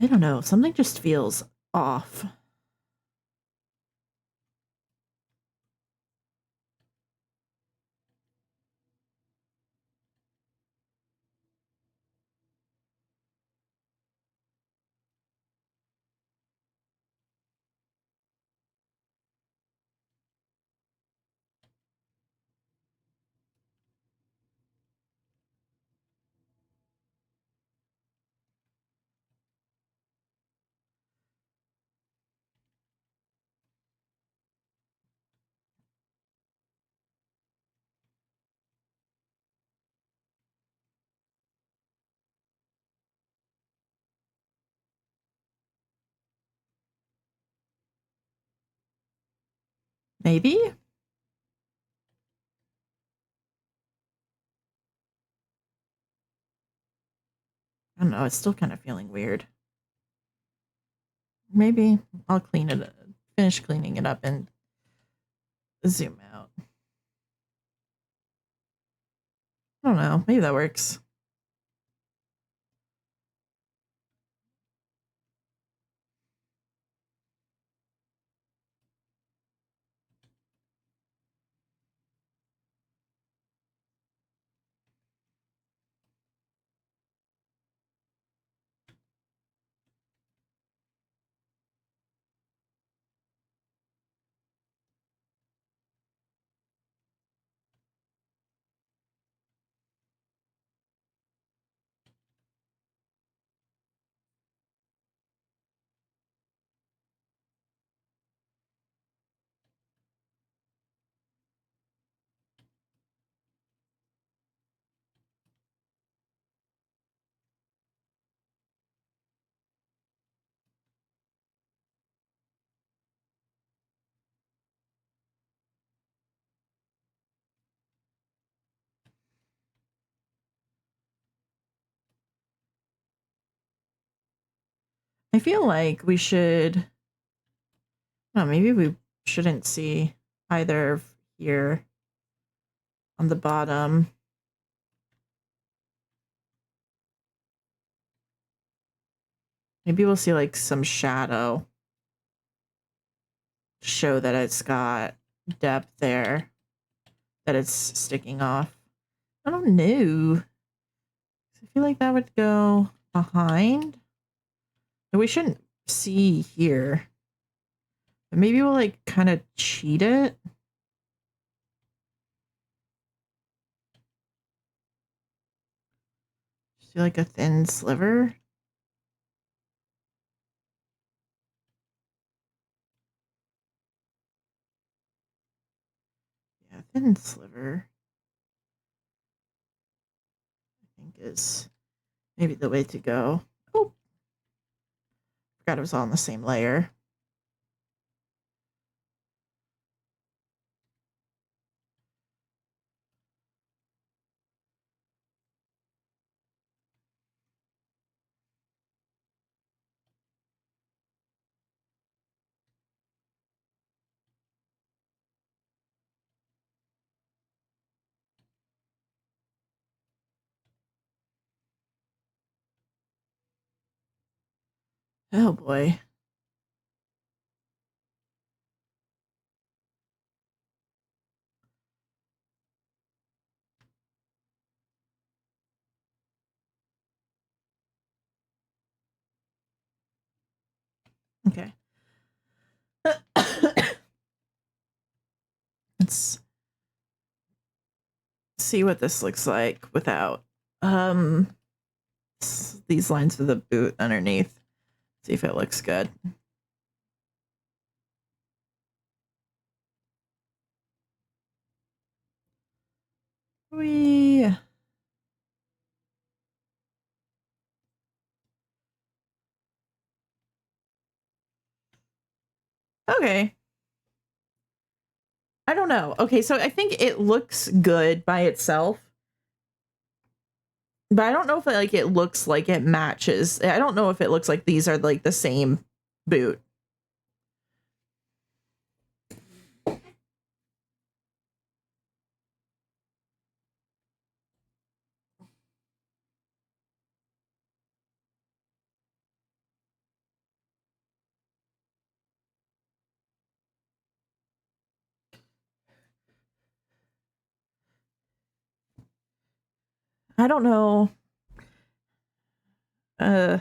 I don't know. Something just feels off. Maybe? I don't know. It's still kind of feeling weird. Maybe I'll finish cleaning it up and zoom out. I don't know. Maybe that works. I feel like we should. No, maybe we shouldn't see either here on the bottom. Maybe we'll see like some shadow to show that it's got depth there, that it's sticking off. I don't know. I feel like that would go behind. We shouldn't see here. But maybe we'll like kind of cheat it. See like a thin sliver. Yeah, thin sliver. I think is maybe the way to go. Oh, forgot it was all on the same layer. Oh boy. Okay. Let's see what this looks like without these lines for the boot underneath. See if it looks good. We okay. I don't know. Okay, so I think it looks good by itself. But I don't know if it looks like it matches. I don't know if it looks like these are like the same boot. I don't know. I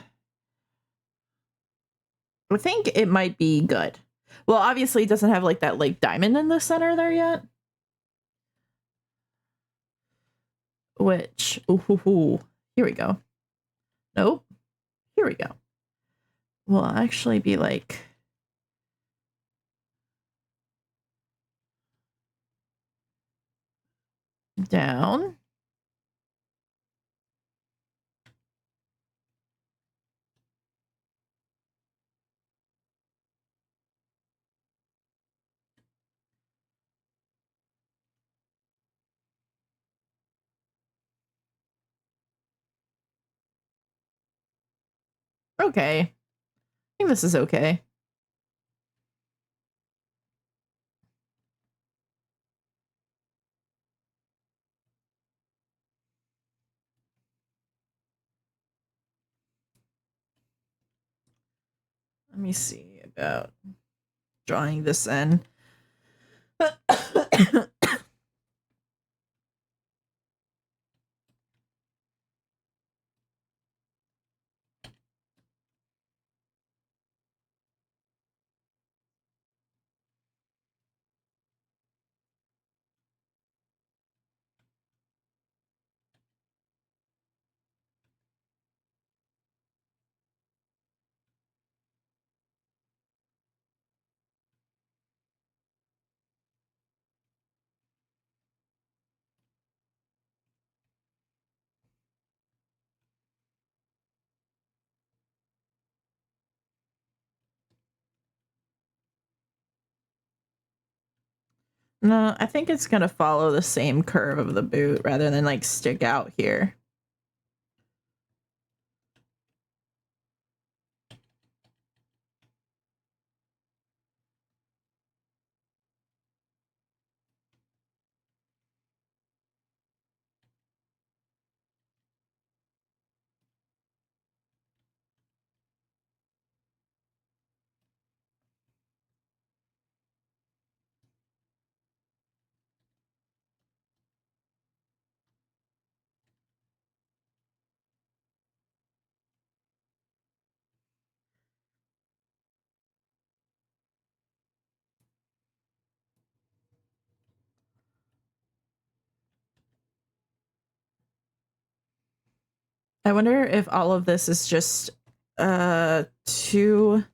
think it might be good. Well, obviously it doesn't have like that like diamond in the center there yet. Which ooh, here we go. Nope. Here we go. Will actually be like down. okay. I think this is okay. Let me see about drawing this in. No, I think it's gonna follow the same curve of the boot rather than like stick out here. I wonder if all of this is just too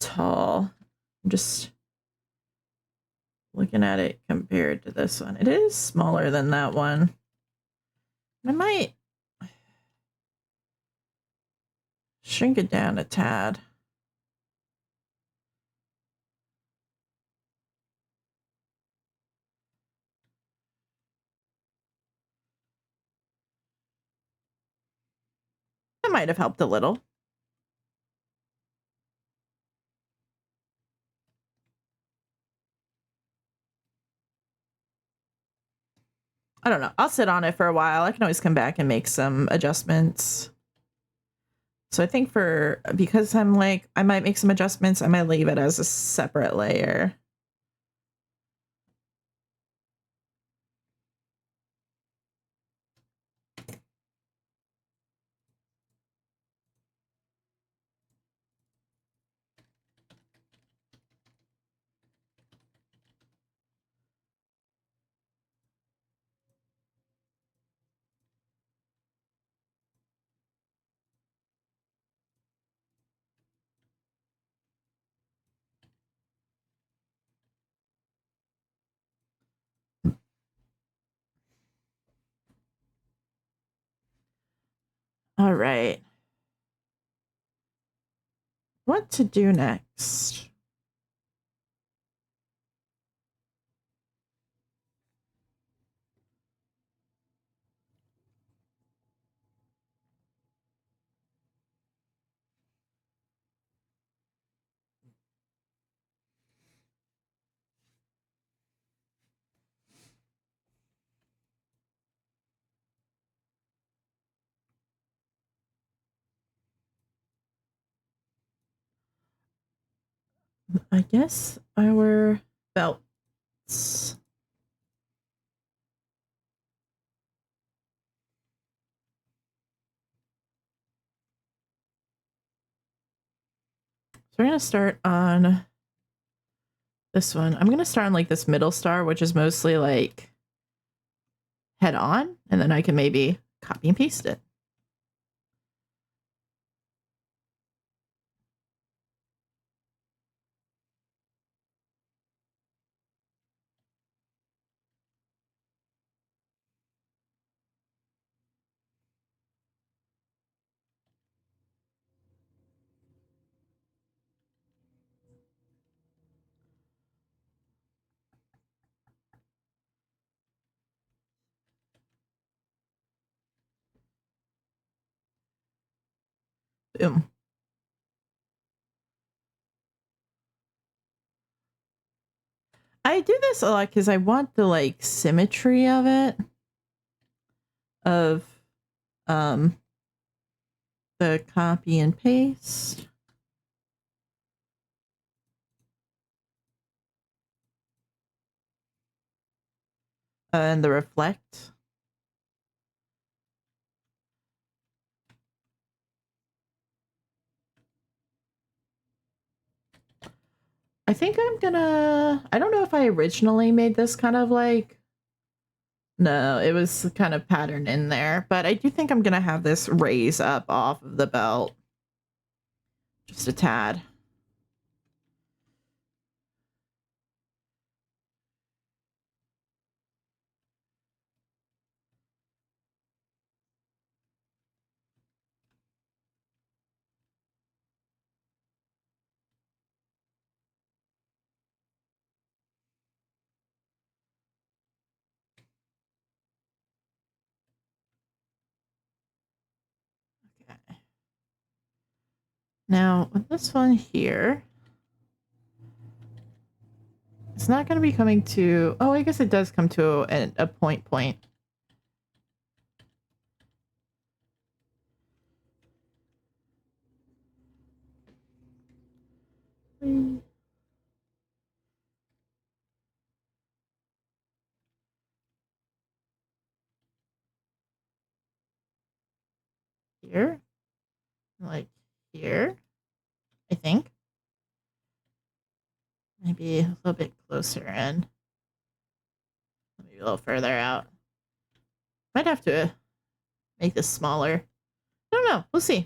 tall. I'm just looking at it compared to this one. It is smaller than that one. I might shrink it down a tad. That might have helped a little. I don't know. I'll sit on it for a while. I can always come back and make some adjustments. So I think because I'm like, I might make some adjustments, I might leave it as a separate layer. All right. What to do next? I guess our belts. So we're going to start on this one. I'm going to start on like this middle star, which is mostly like head on, and then I can maybe copy and paste it. Boom. I do this a lot because I want the like symmetry of it, of the copy and paste. And the reflect. I think I'm gonna, I don't know if I originally made this kind of like, no, it was kind of patterned in there, but I do think I'm gonna have this raise up off of the belt. Just a tad. Okay. Now, with this one here, it's not going to be coming to, oh, I guess it does come to a point. Here, like here, I think. Maybe a little bit closer in. Maybe a little further out. Might have to make this smaller. I don't know. We'll see.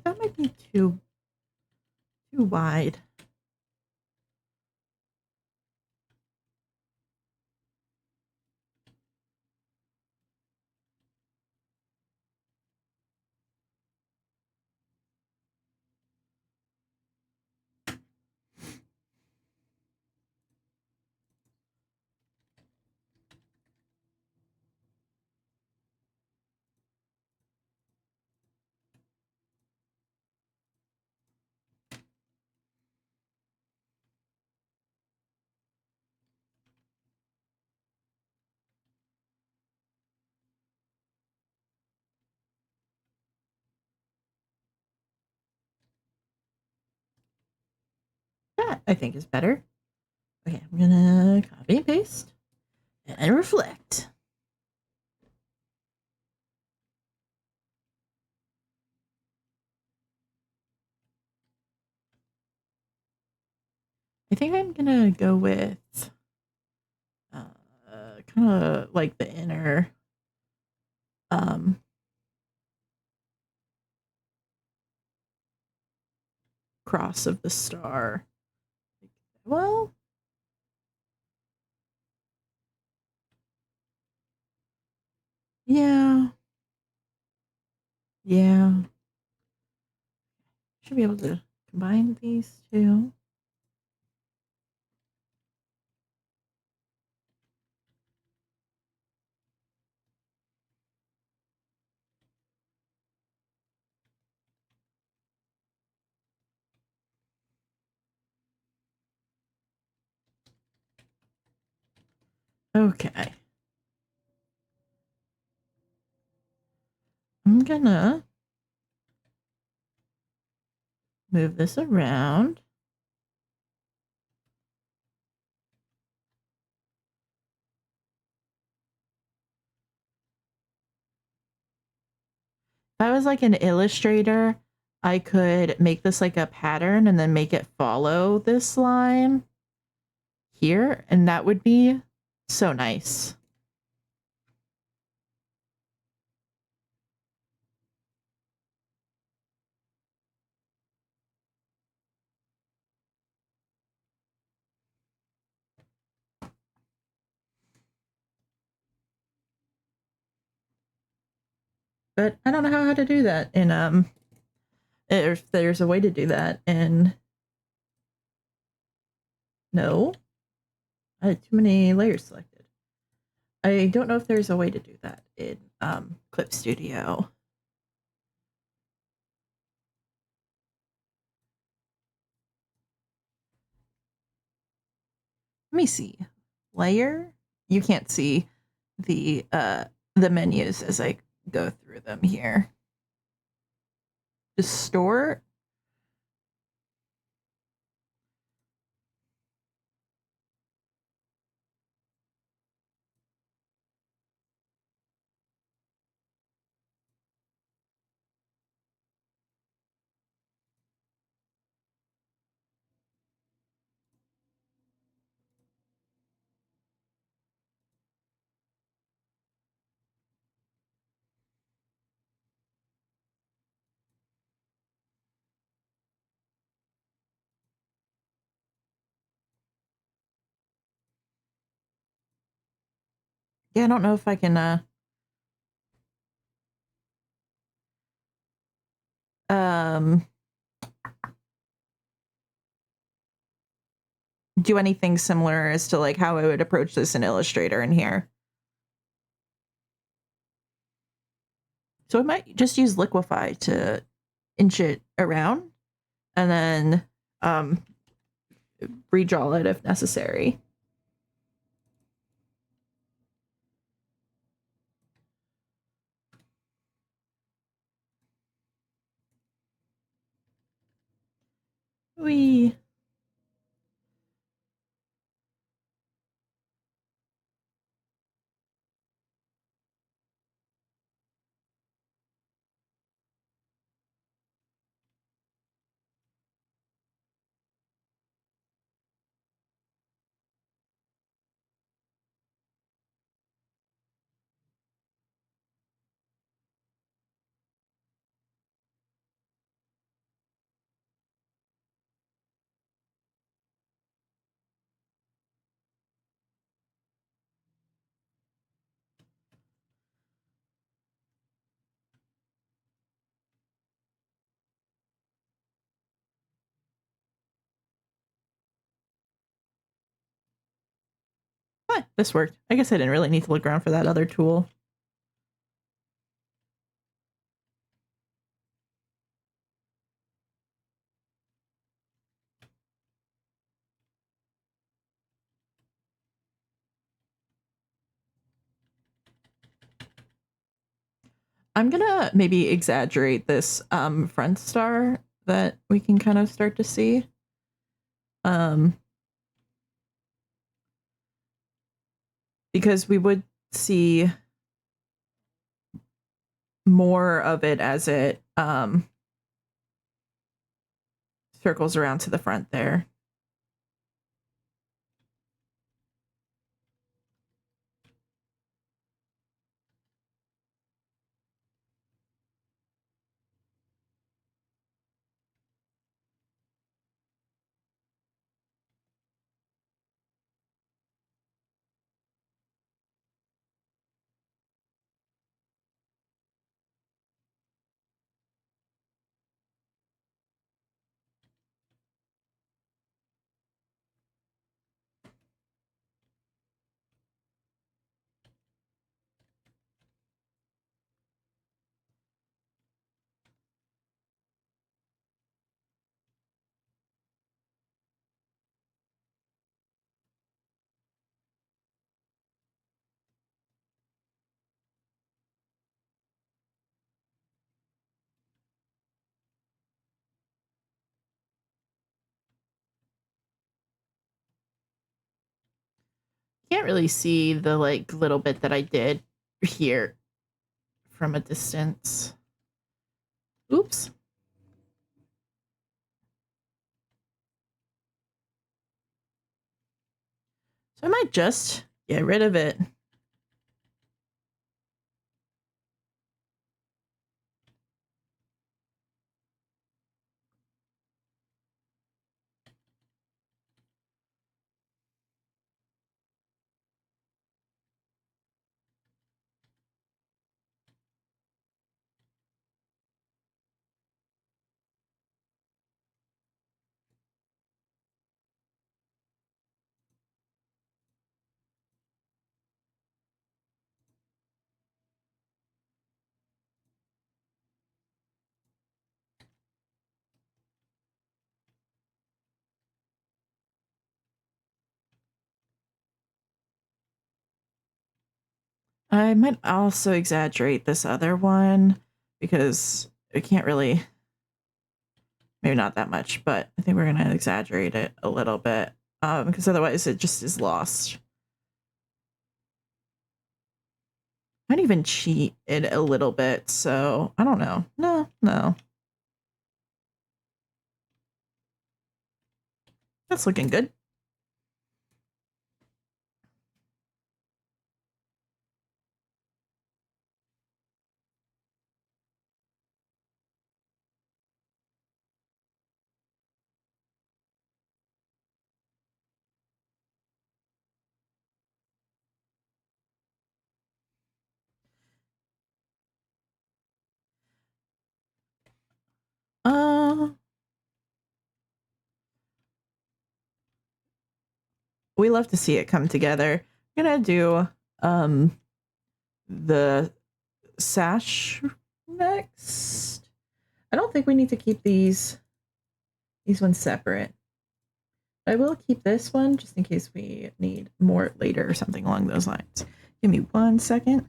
That might be too wide. That I think is better. Okay, I'm gonna copy and paste and reflect. I think I'm gonna go with kind of like the inner cross of the star. Well, yeah. Yeah. Should be able to combine these two. Okay. I'm gonna move this around. If I was like an illustrator, I could make this like a pattern and then make it follow this line here, and that would be so nice. but I don't know how to do that. And if there's a way to do that, and no, I had too many layers selected. I don't know if there's a way to do that in Clip Studio. Let me see. Layer. You can't see the menus as I go through them here. Distort. Yeah, I don't know if I can um do anything similar as to like how I would approach this in Illustrator in here. So I might just use Liquify to inch it around and then redraw it if necessary. We this worked. I guess I didn't really need to look around for that other tool. I'm gonna maybe exaggerate this front star that we can kind of start to see. Because we would see more of it as it circles around to the front there. Can't really see the like little bit that I did here from a distance. Oops. So I might just get rid of it. I might also exaggerate this other one because it can't really, maybe not that much, but I think we're going to exaggerate it a little bit because otherwise it just is lost. Might even cheat it a little bit, so I don't know. No. That's looking good. We love to see it come together. I'm gonna do the sash next. I don't think we need to keep these ones separate. I will keep this one just in case we need more later or something along those lines. Give me 1 second.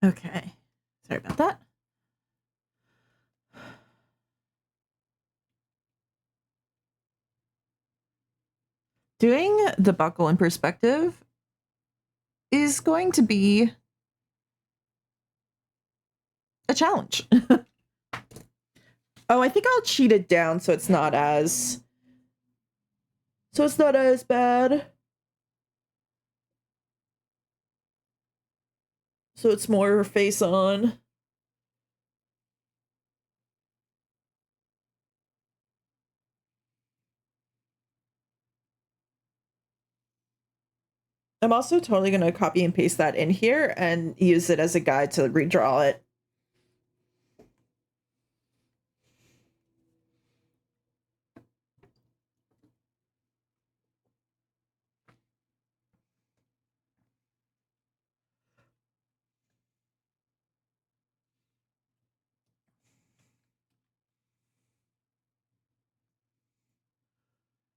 Okay. Sorry about that. Doing the buckle in perspective is going to be a challenge. Oh, I think I'll cheat it down so it's not as bad. So it's more face on. I'm also totally going to copy and paste that in here and use it as a guide to redraw it.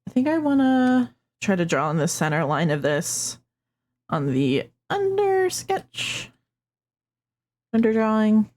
I think I want to try to draw in the center line of this on the under sketch, under drawing.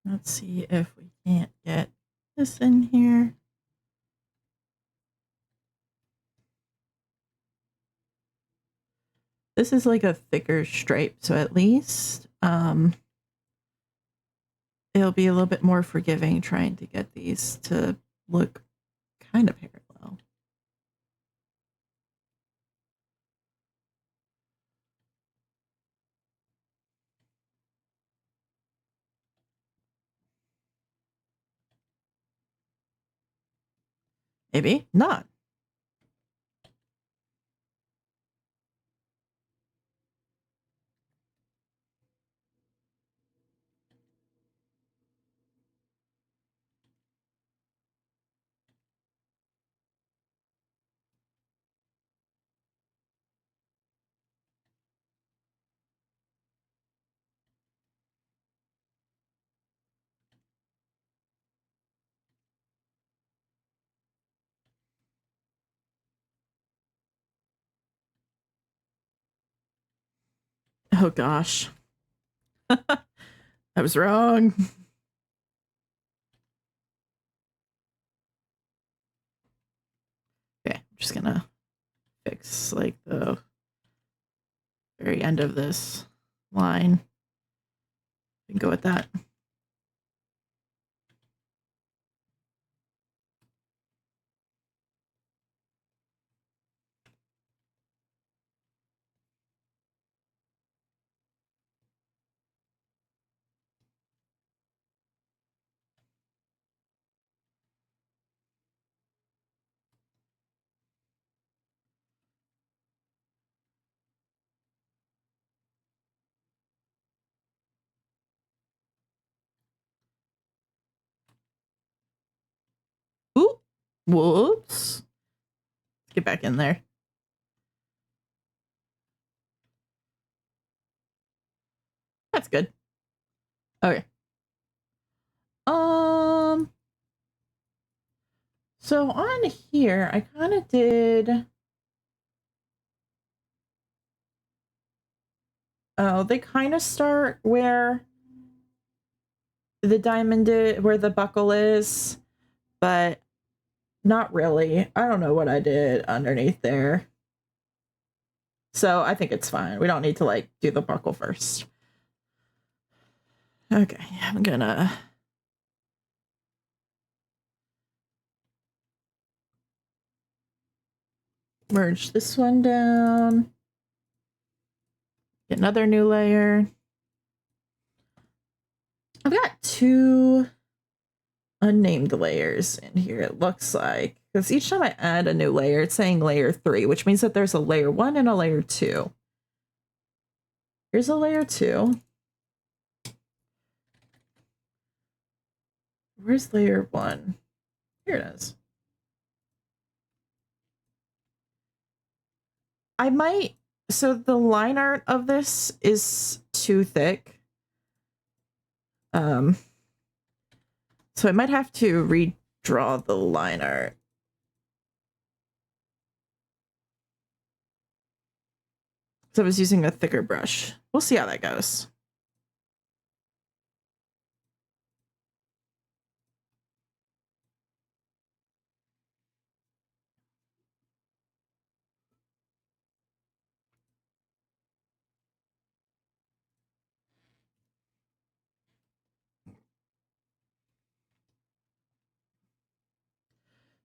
Let's see if we can't get this in here. This is like a thicker stripe, so at least it'll be a little bit more forgiving trying to get these to look kind of parallel. Maybe not. Oh gosh. I was wrong. Okay, I'm just gonna fix like the very end of this line. We can go with that. Ooh, whoops. Get back in there. That's good. Okay. So on here, I kind of did. Oh, they kind of start where the diamond where the buckle is, but not really. I don't know what I did underneath there. So I think it's fine. We don't need to like do the buckle first. Okay, I'm gonna merge this one down. Get another new layer. I've got 2 unnamed layers in here, it looks like. Because each time I add a new layer, it's saying layer 3, which means that there's a layer 1 and a layer 2. Here's a layer 2. Where's layer 1? Here it is. I might... So the line art of this is too thick. So I might have to redraw the line art. So I was using a thicker brush. We'll see how that goes.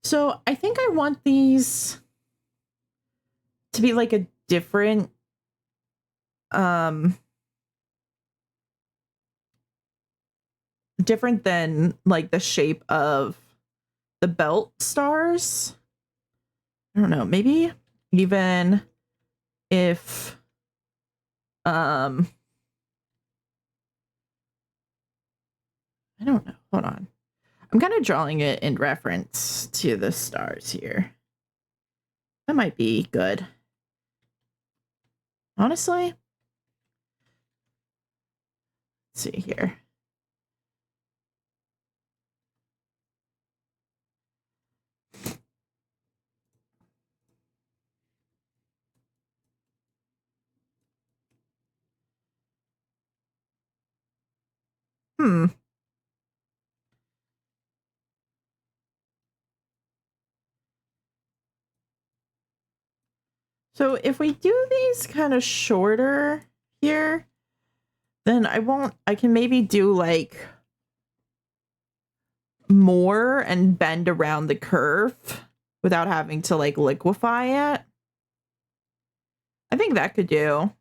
So I think I want these to be like a different different than like the shape of the belt stars. I don't know, maybe even if I don't know. Hold on. I'm kind of drawing it in reference to the stars here. That might be good. Honestly. Let's see here. So if we do these kind of shorter here, then I can maybe do like more and bend around the curve without having to like liquefy it. I think that could do.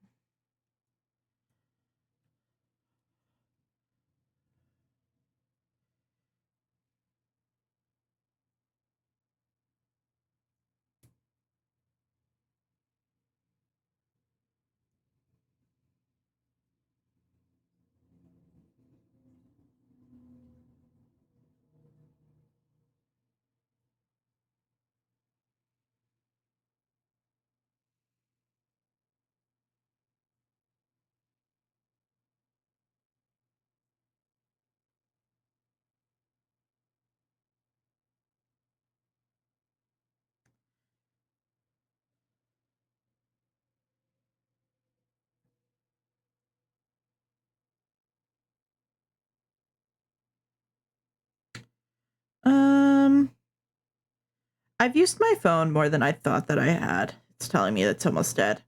I've used my phone more than I thought that I had. It's telling me it's almost dead.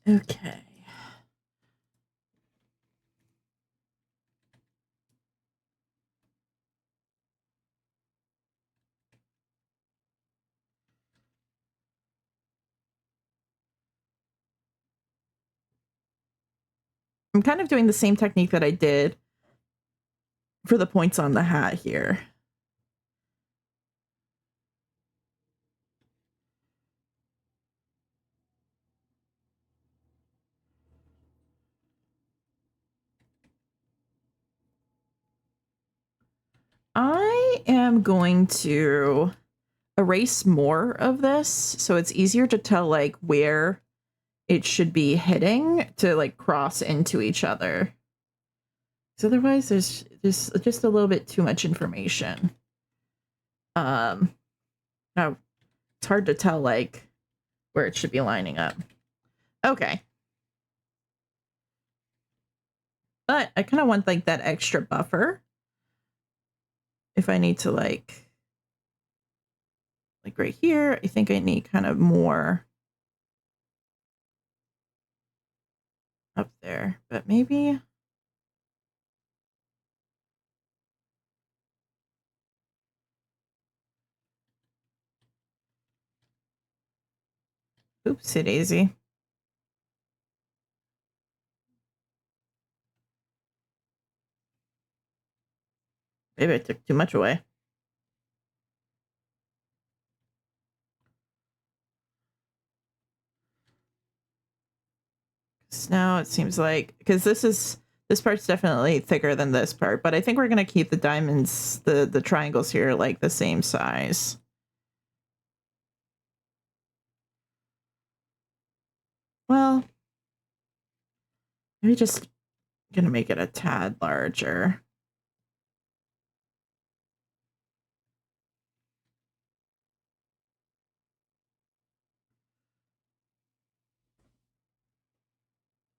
Okay. I'm kind of doing the same technique that I did for the points on the hat here. I am going to erase more of this so it's easier to tell like where it should be hitting to like cross into each other. Because otherwise there's just a little bit too much information. Now it's hard to tell like where it should be lining up. Okay. But I kind of want like that extra buffer if I need to like right here, I think I need kind of more up there, but maybe oopsie daisy. Maybe I took too much away. So now it seems like, because this part's definitely thicker than this part, but I think we're gonna keep the diamonds, the triangles here like the same size. Well, maybe just gonna make it a tad larger.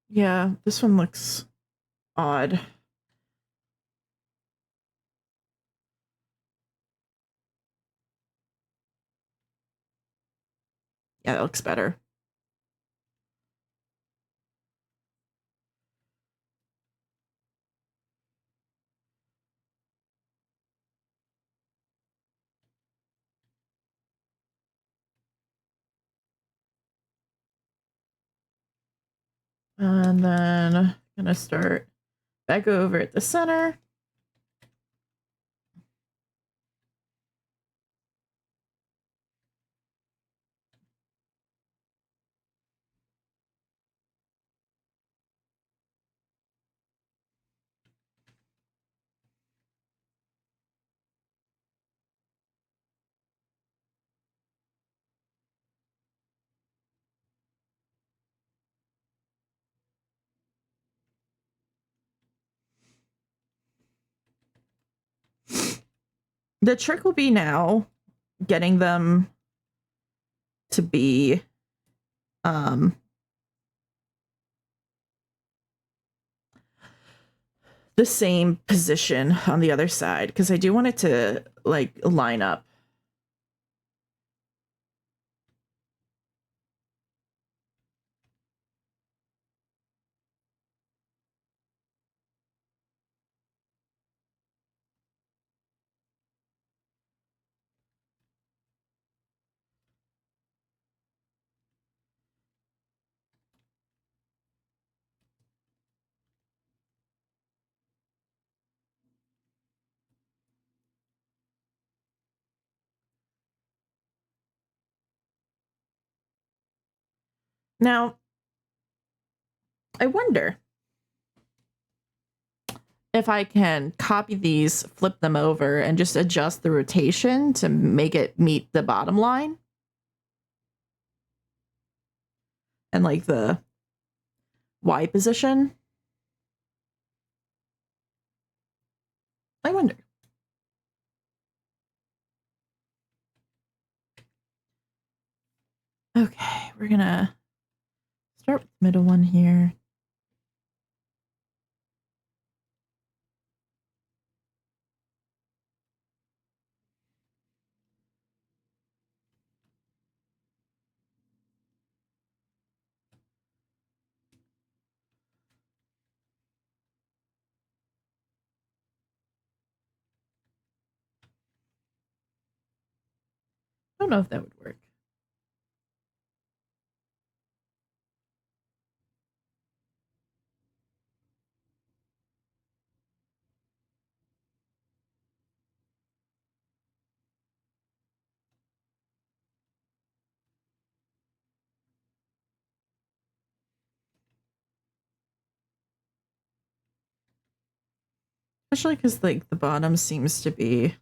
Yeah, this one looks odd. Yeah, that looks better. And then I'm gonna start back over at the center. The trick will be now getting them to be the same position on the other side, because I do want it to like line up. Now, I wonder if I can copy these, flip them over, and just adjust the rotation to make it meet the bottom line. And like the Y position. I wonder. Okay, we're gonna start with the middle one here. I don't know if that would work. Especially because like the bottom seems to be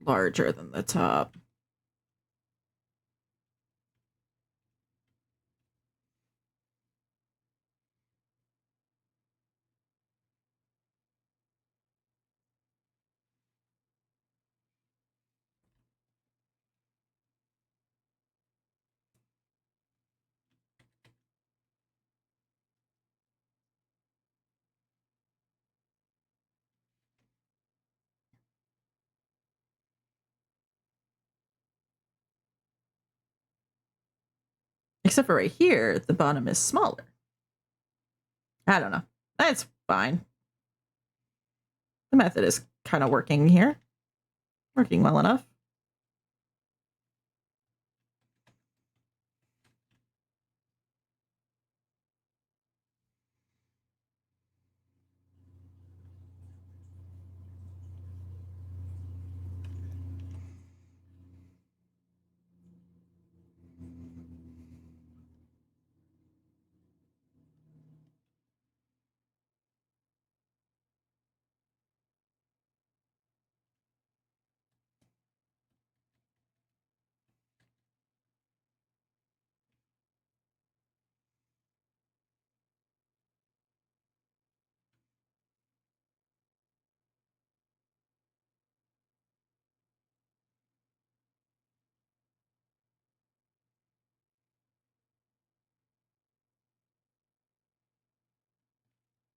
larger than the top. Except for right here, the bottom is smaller. I don't know. That's fine. The method is kind of working here. Working well enough.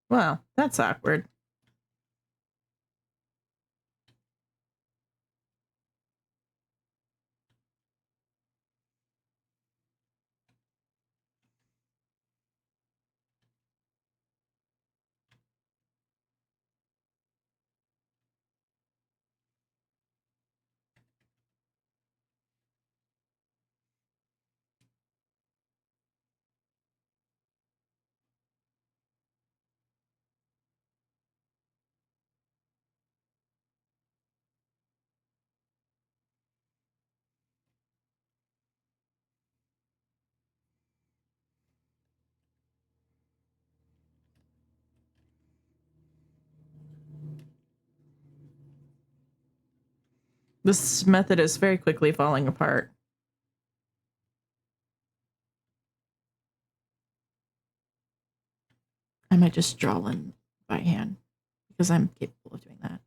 Well, that's awkward. This method is very quickly falling apart. I might just draw one by hand because I'm capable of doing that.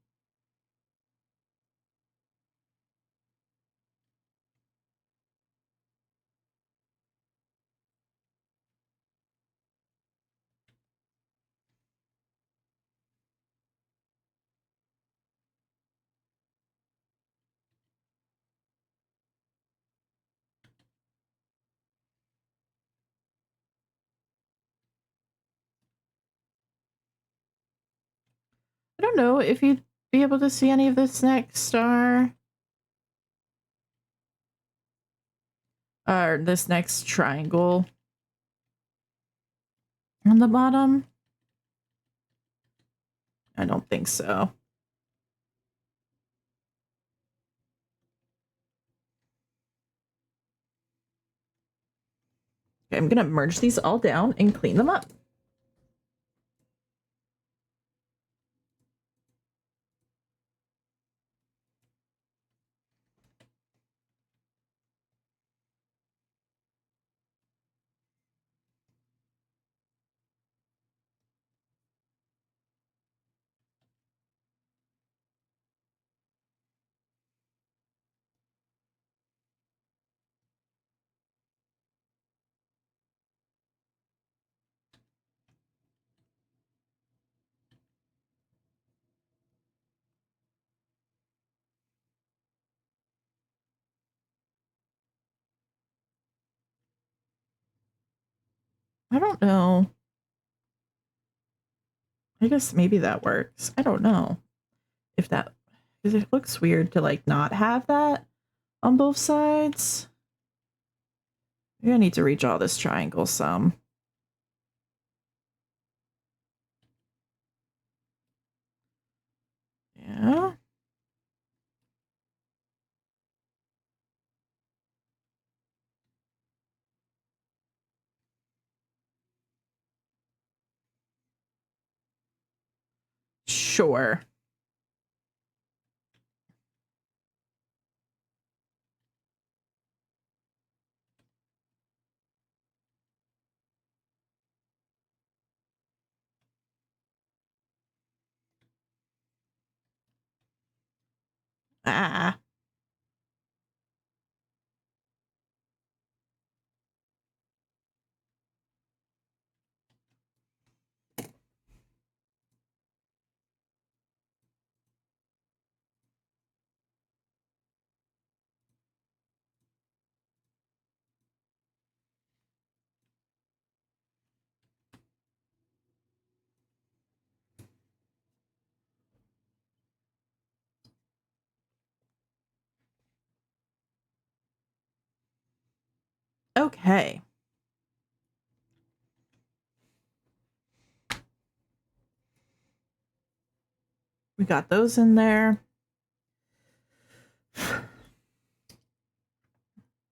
I don't know if you'd be able to see any of this next star. Or this next triangle on the bottom. I don't think so. Okay, I'm gonna merge these all down and clean them up. I don't know. I guess maybe that works. I don't know if that, because it looks weird to like not have that on both sides. Maybe I need to redraw this triangle some. Yeah. Sure. Ah. Okay. We got those in there.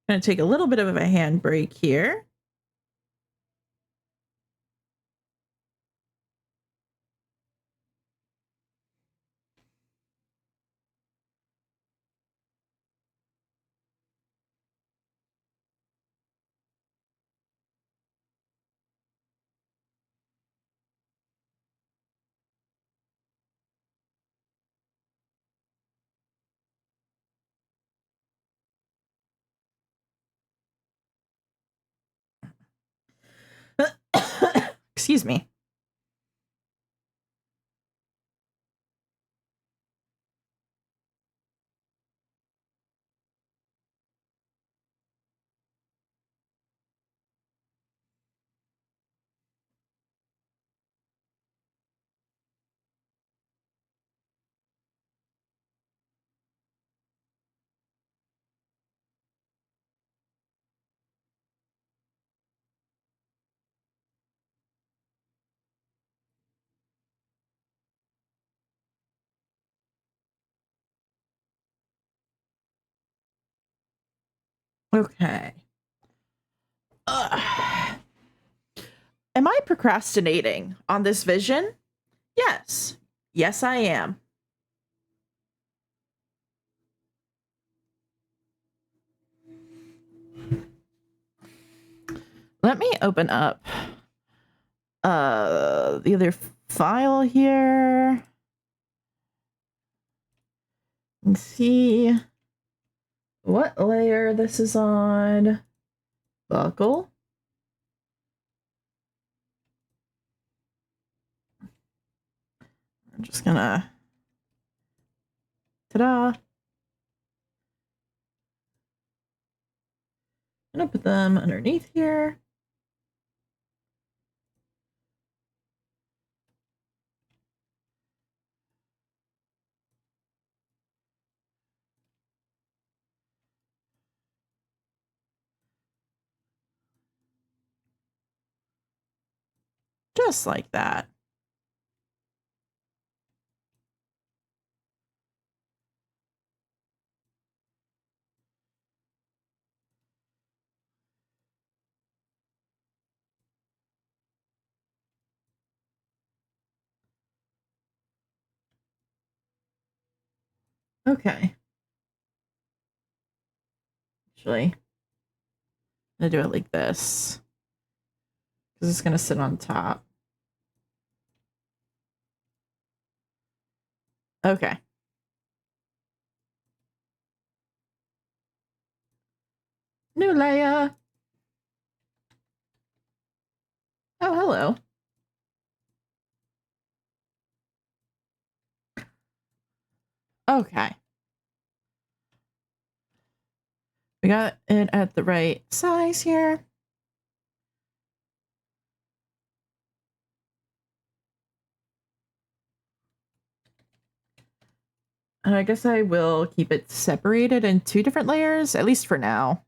Gonna take a little bit of a handbrake here. Excuse me. Okay. Ugh. Am I procrastinating on this vision? Yes. Yes, I am. Let me open up the other file here. and see what layer this is on. Buckle. I'm just gonna, ta-da. I'm gonna put them underneath here. Just like that. Okay. Actually, I'm gonna do it like this because it's gonna sit on top. Okay. New layer. Oh, hello. Okay. We got it at the right size here. And I guess I will keep it separated in 2 different layers, at least for now.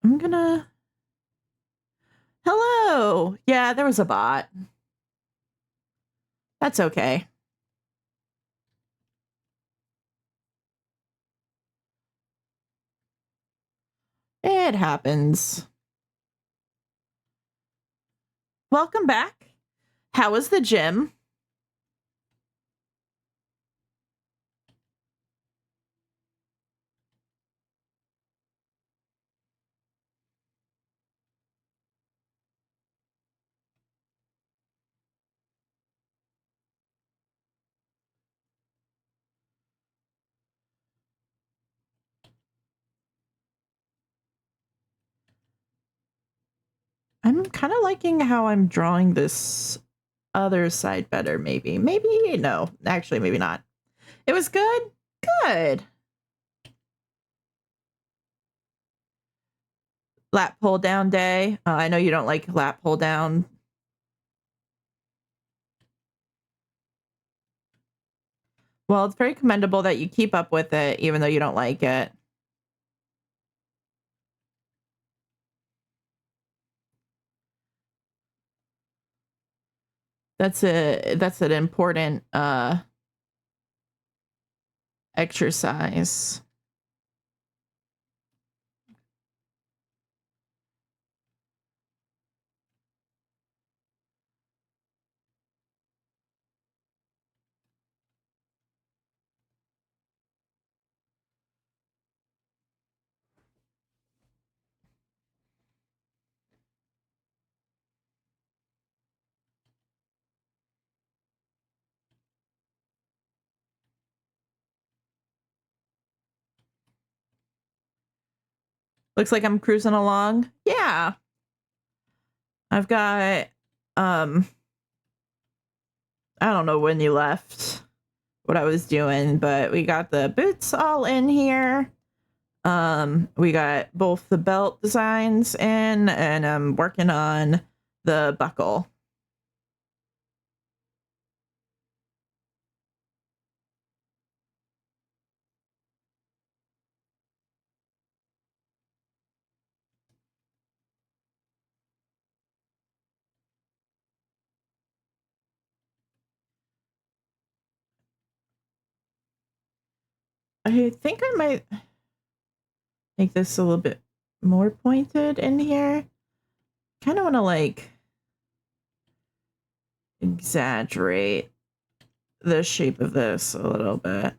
I'm gonna... Hello! Yeah, there was a bot. That's okay. It happens. Welcome back. How was the gym? I'm kind of liking how I'm drawing this other side better, maybe. Maybe, no. Actually, maybe not. It was good? Good. Lap pull down day. I know you don't like lap pull down. Well, it's very commendable that you keep up with it, even though you don't like it. That's an important exercise. Looks like I'm cruising along. Yeah. I've got I don't know when you left what I was doing, but we got the boots all in here. We got both the belt designs in, and I'm working on the buckle. I think I might make this a little bit more pointed in here. Kind of want to like exaggerate the shape of this a little bit.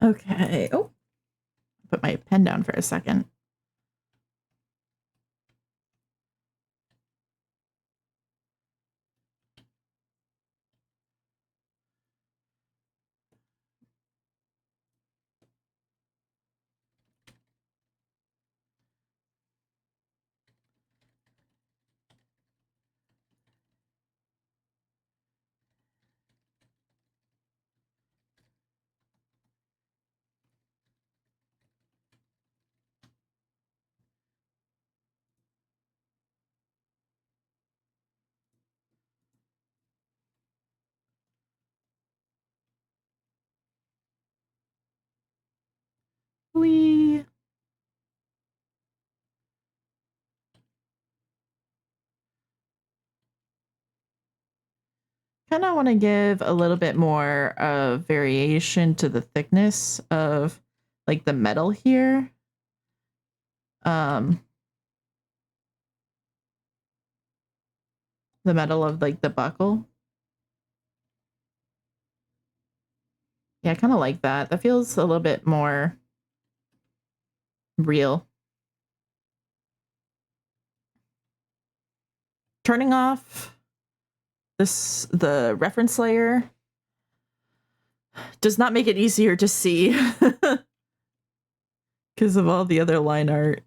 Okay. Oh, put my pen down for a second. We kind of want to give a little bit more of variation to the thickness of like the metal here. The metal of like the buckle. Yeah, I kind of like that. That feels a little bit more real. Turning off the reference layer does not make it easier to see because of all the other line art.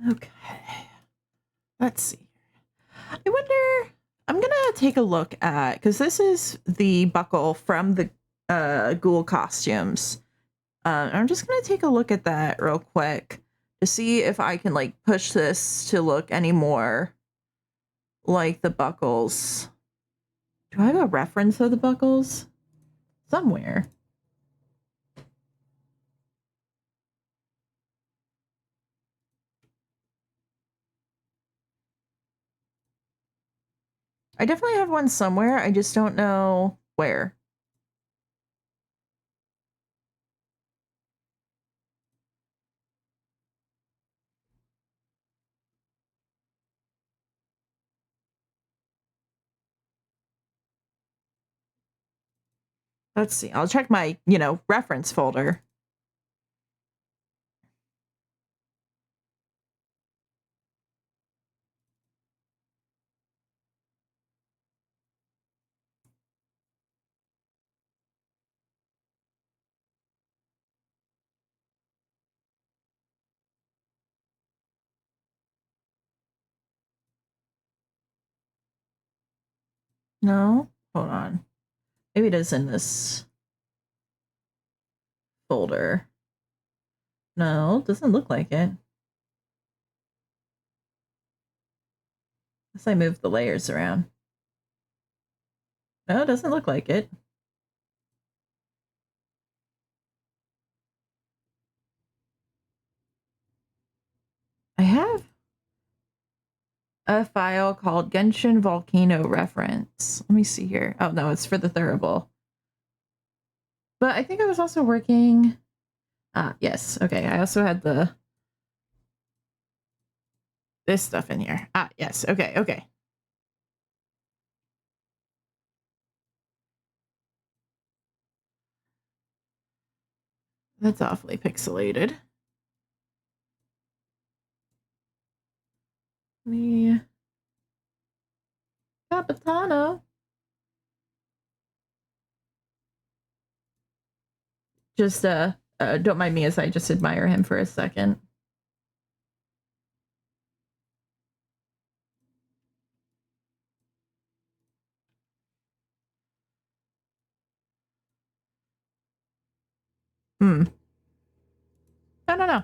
Okay. Let's see. I wonder, I'm gonna take a look at, because this is the buckle from the ghoul costumes. I'm just gonna take a look at that real quick to see if I can like push this to look any more like the buckles. Do I have a reference of the buckles? Somewhere. I definitely have one somewhere. I just don't know where. Let's see. I'll check my, reference folder. No? Hold on. Maybe it is in this folder. No, doesn't look like it. Unless I move the layers around. No, it doesn't look like it. I have a file called Genshin Volcano Reference. Let me see here. Oh, no, it's for the Thurible. But I think I was also working... Ah, yes. Okay, I also had this stuff in here. Ah, yes. Okay, okay. That's awfully pixelated. The Capitano. Just don't mind me as I just admire him for a second. No, no, no.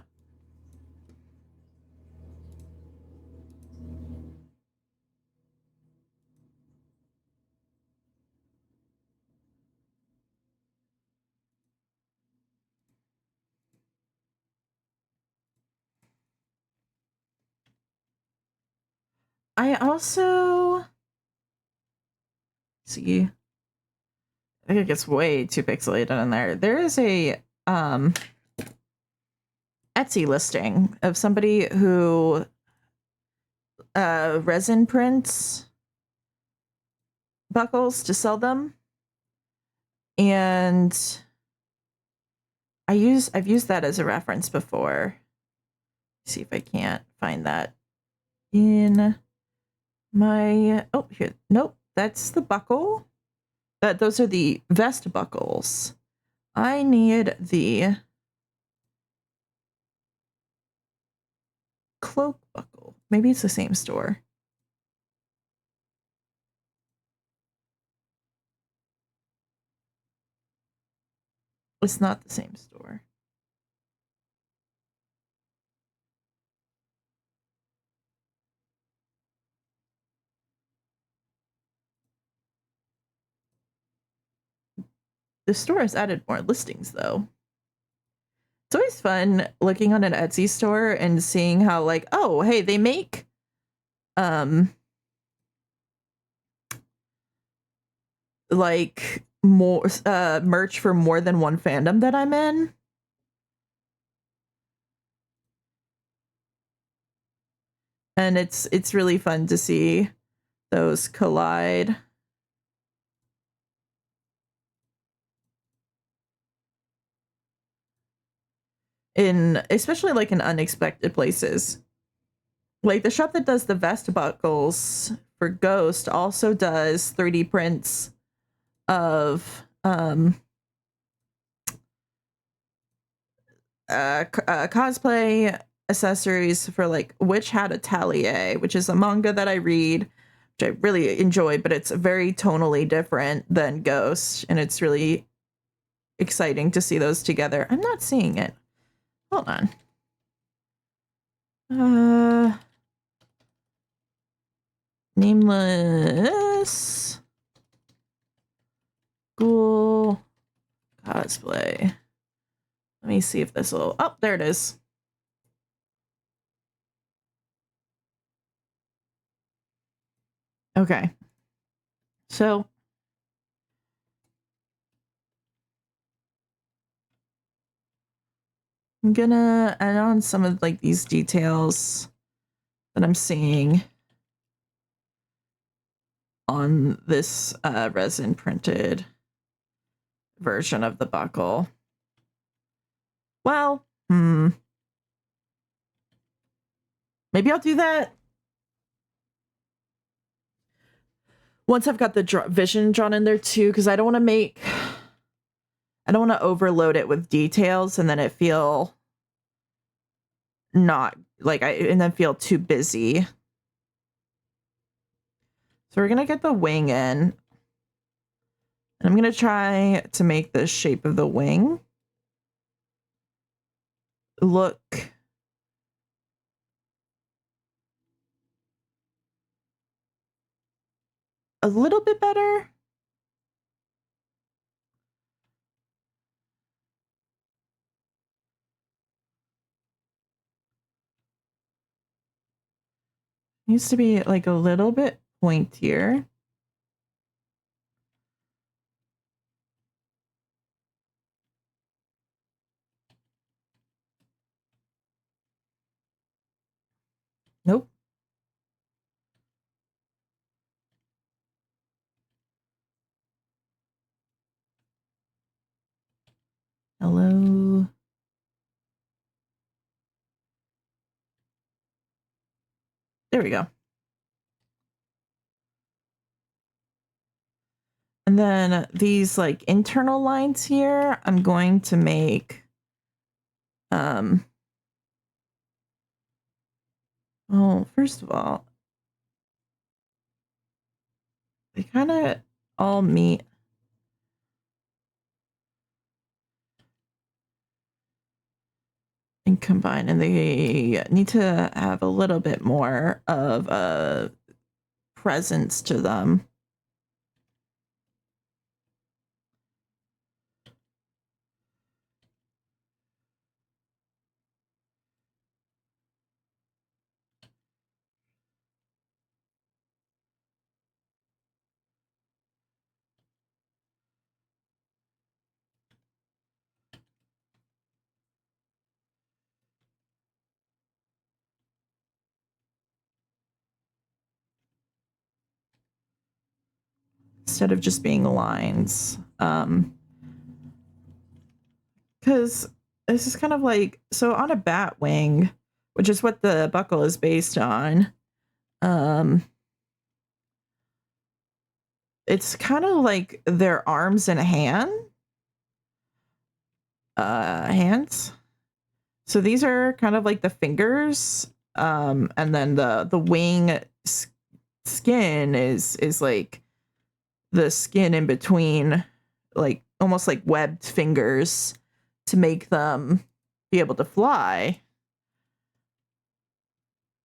I also see. I think it gets way too pixelated in there. There is a Etsy listing of somebody who resin prints buckles to sell them, and I've used that as a reference before. Let's see if I can't find that in my here. Nope, that's the buckle. Those are the vest buckles. I need the cloak buckle. Maybe it's the same store. It's not the same store. The store has added more listings, though. It's always fun looking on an Etsy store and seeing how, like, oh, hey, they make like more merch for more than one fandom that I'm in. And it's really fun to see those collide. In especially like in unexpected places. Like the shop that does the vest buckles for Ghost also does 3D prints of cosplay accessories for like Witch Hat Atelier, which is a manga that I read, which I really enjoy, but it's very tonally different than Ghost, and it's really exciting to see those together. I'm not seeing it. Hold on. Nameless school cosplay. Let me see if this will... Oh, there it is. Okay. So I'm gonna add on some of like these details that I'm seeing on this resin printed version of the buckle. Well, maybe I'll do that once I've got the vision drawn in there too, because I don't want to overload it with details and then it feel not like and then feel too busy. So we're gonna get the wing in. And I'm going to try to make the shape of the wing look a little bit better. Needs to be like a little bit pointier. Nope. Hello. There we go. And then these like internal lines here, I'm going to make, well, first of all, they kind of all meet. And combine, and they need to have a little bit more of a presence to them. Instead of just being lines. Because this is kind of like, so on a bat wing, which is what the buckle is based on, it's kind of like their arms and hands. So these are kind of like the fingers, and then the wing skin is like the skin in between, like almost like webbed fingers to make them be able to fly.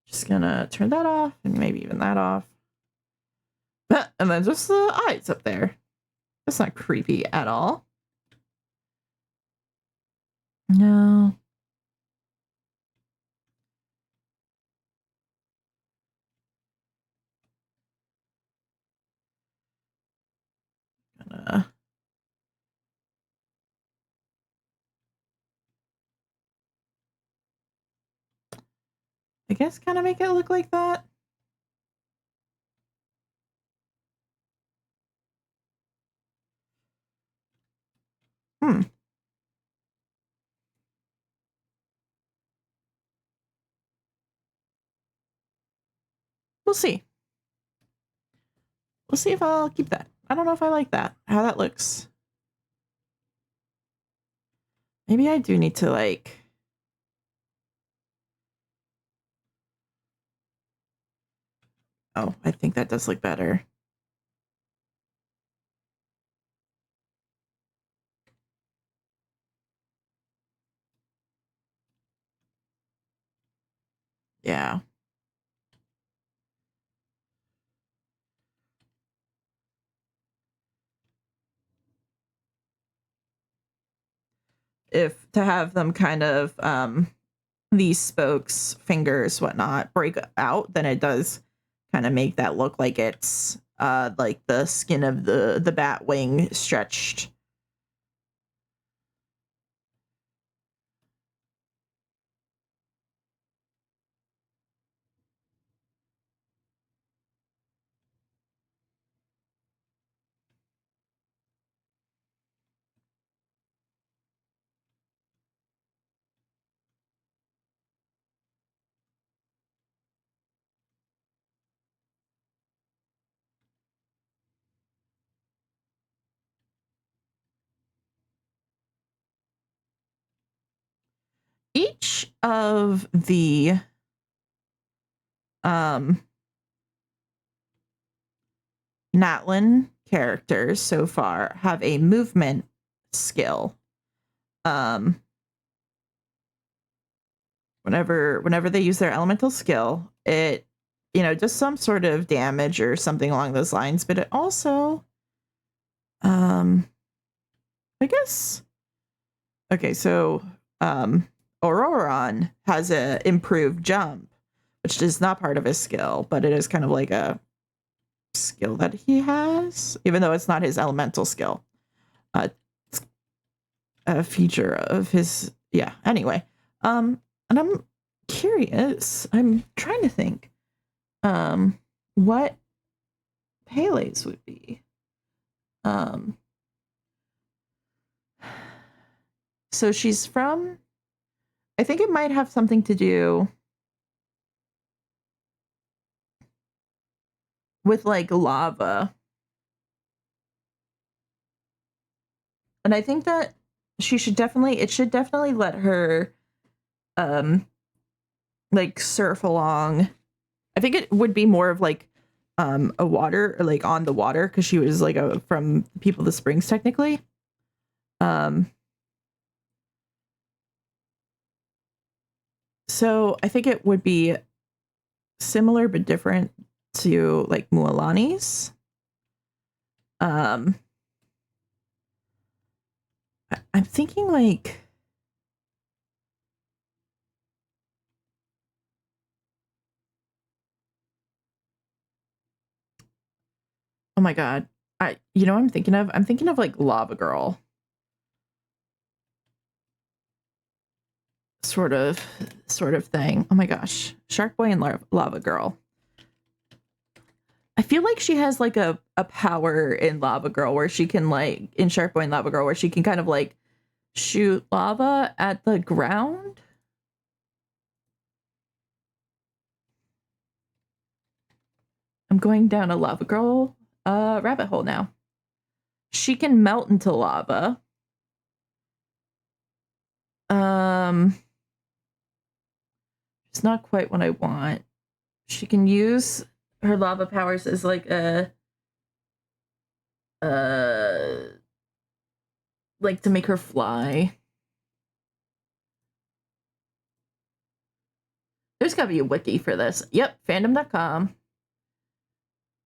Just gonna turn that off and maybe even that off. And then just the eyes up there. That's not creepy at all. No. Gonna I guess kind of make it look like that. Hmm. We'll see. We'll see if I'll keep that. I don't know if I like that, how that looks. Maybe I do need to like... Oh, I think that does look better. Yeah. If to have them kind of these spokes, fingers, whatnot, break out, then it does kind of make that look like it's like the skin of the bat wing stretched. Each of the Natlin characters so far have a movement skill. Whenever they use their elemental skill, it does some sort of damage or something along those lines, but it also I guess okay, so Auroron has a improved jump, which is not part of his skill, but it is kind of like a skill that he has, even though it's not his elemental skill. It's a feature of his, yeah. Anyway, and I'm curious. I'm trying to think, what Pele's would be. So she's from. I think it might have something to do with like lava. And I think that it should definitely let her like surf along. I think it would be more of like a water, or like on the water, because she was like from People of the Springs technically. So I think it would be similar but different to like Mualani's. I'm thinking like oh my god. You know what I'm thinking of? I'm thinking of like Lava Girl. Sort of thing. Oh my gosh. Shark Boy and Lava Girl. I feel like she has like a power in Lava Girl where she can like in Shark Boy and Lava Girl where she can kind of like shoot lava at the ground. I'm going down a Lava Girl rabbit hole now. She can melt into lava. It's not quite what I want. She can use her lava powers as like a like to make her fly. There's gotta be a wiki for this. Yep, fandom.com.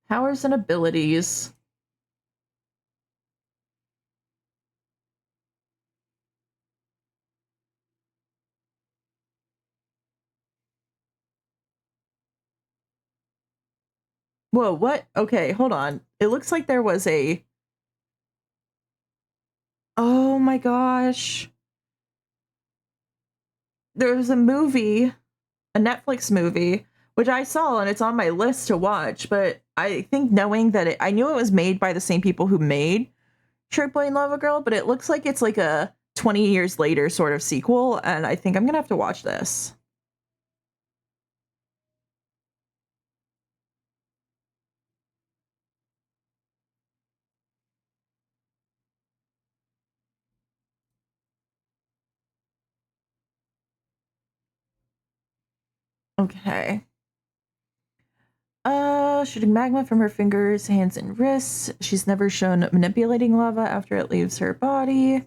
Powers and abilities. Whoa, what? Okay, hold on. It looks like there was a... Oh my gosh. There was a movie, a Netflix movie, which I saw and it's on my list to watch, but I think knowing that I knew it was made by the same people who made Shark Boy and Lava Girl, but it looks like it's like a 20 years later sort of sequel, and I think I'm gonna have to watch this. Okay. Shooting magma from her fingers, hands, and wrists. She's never shown manipulating lava after it leaves her body.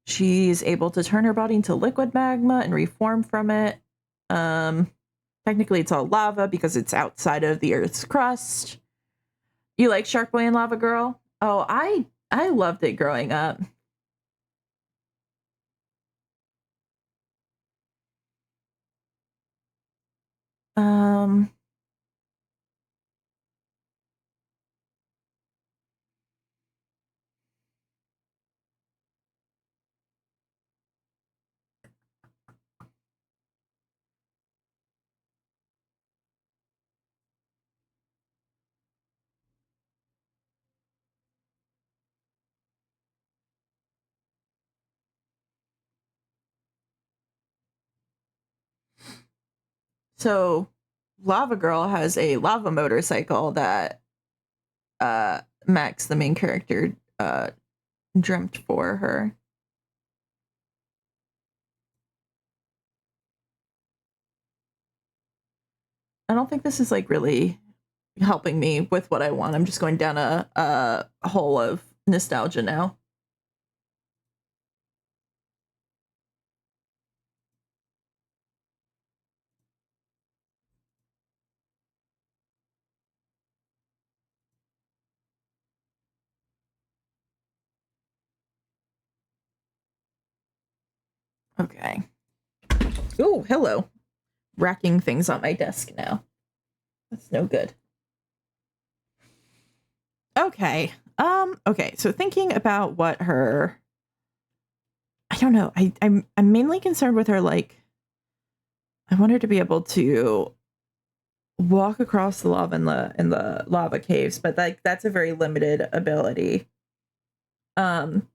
She's able to turn her body into liquid magma and reform from it. Technically it's all lava because it's outside of the Earth's crust. You like Shark Boy and Lava Girl? Oh, I loved it growing up. Um so Lava Girl has a lava motorcycle that Max, the main character, dreamt for her. I don't think this is like really helping me with what I want. I'm just going down a hole of nostalgia now. Okay. Oh, hello. Racking things on my desk now. That's no good. Okay. Okay, so thinking about what her I don't know. I'm mainly concerned with her, like, I want her to be able to walk across the lava in the lava caves, but like that's a very limited ability. Um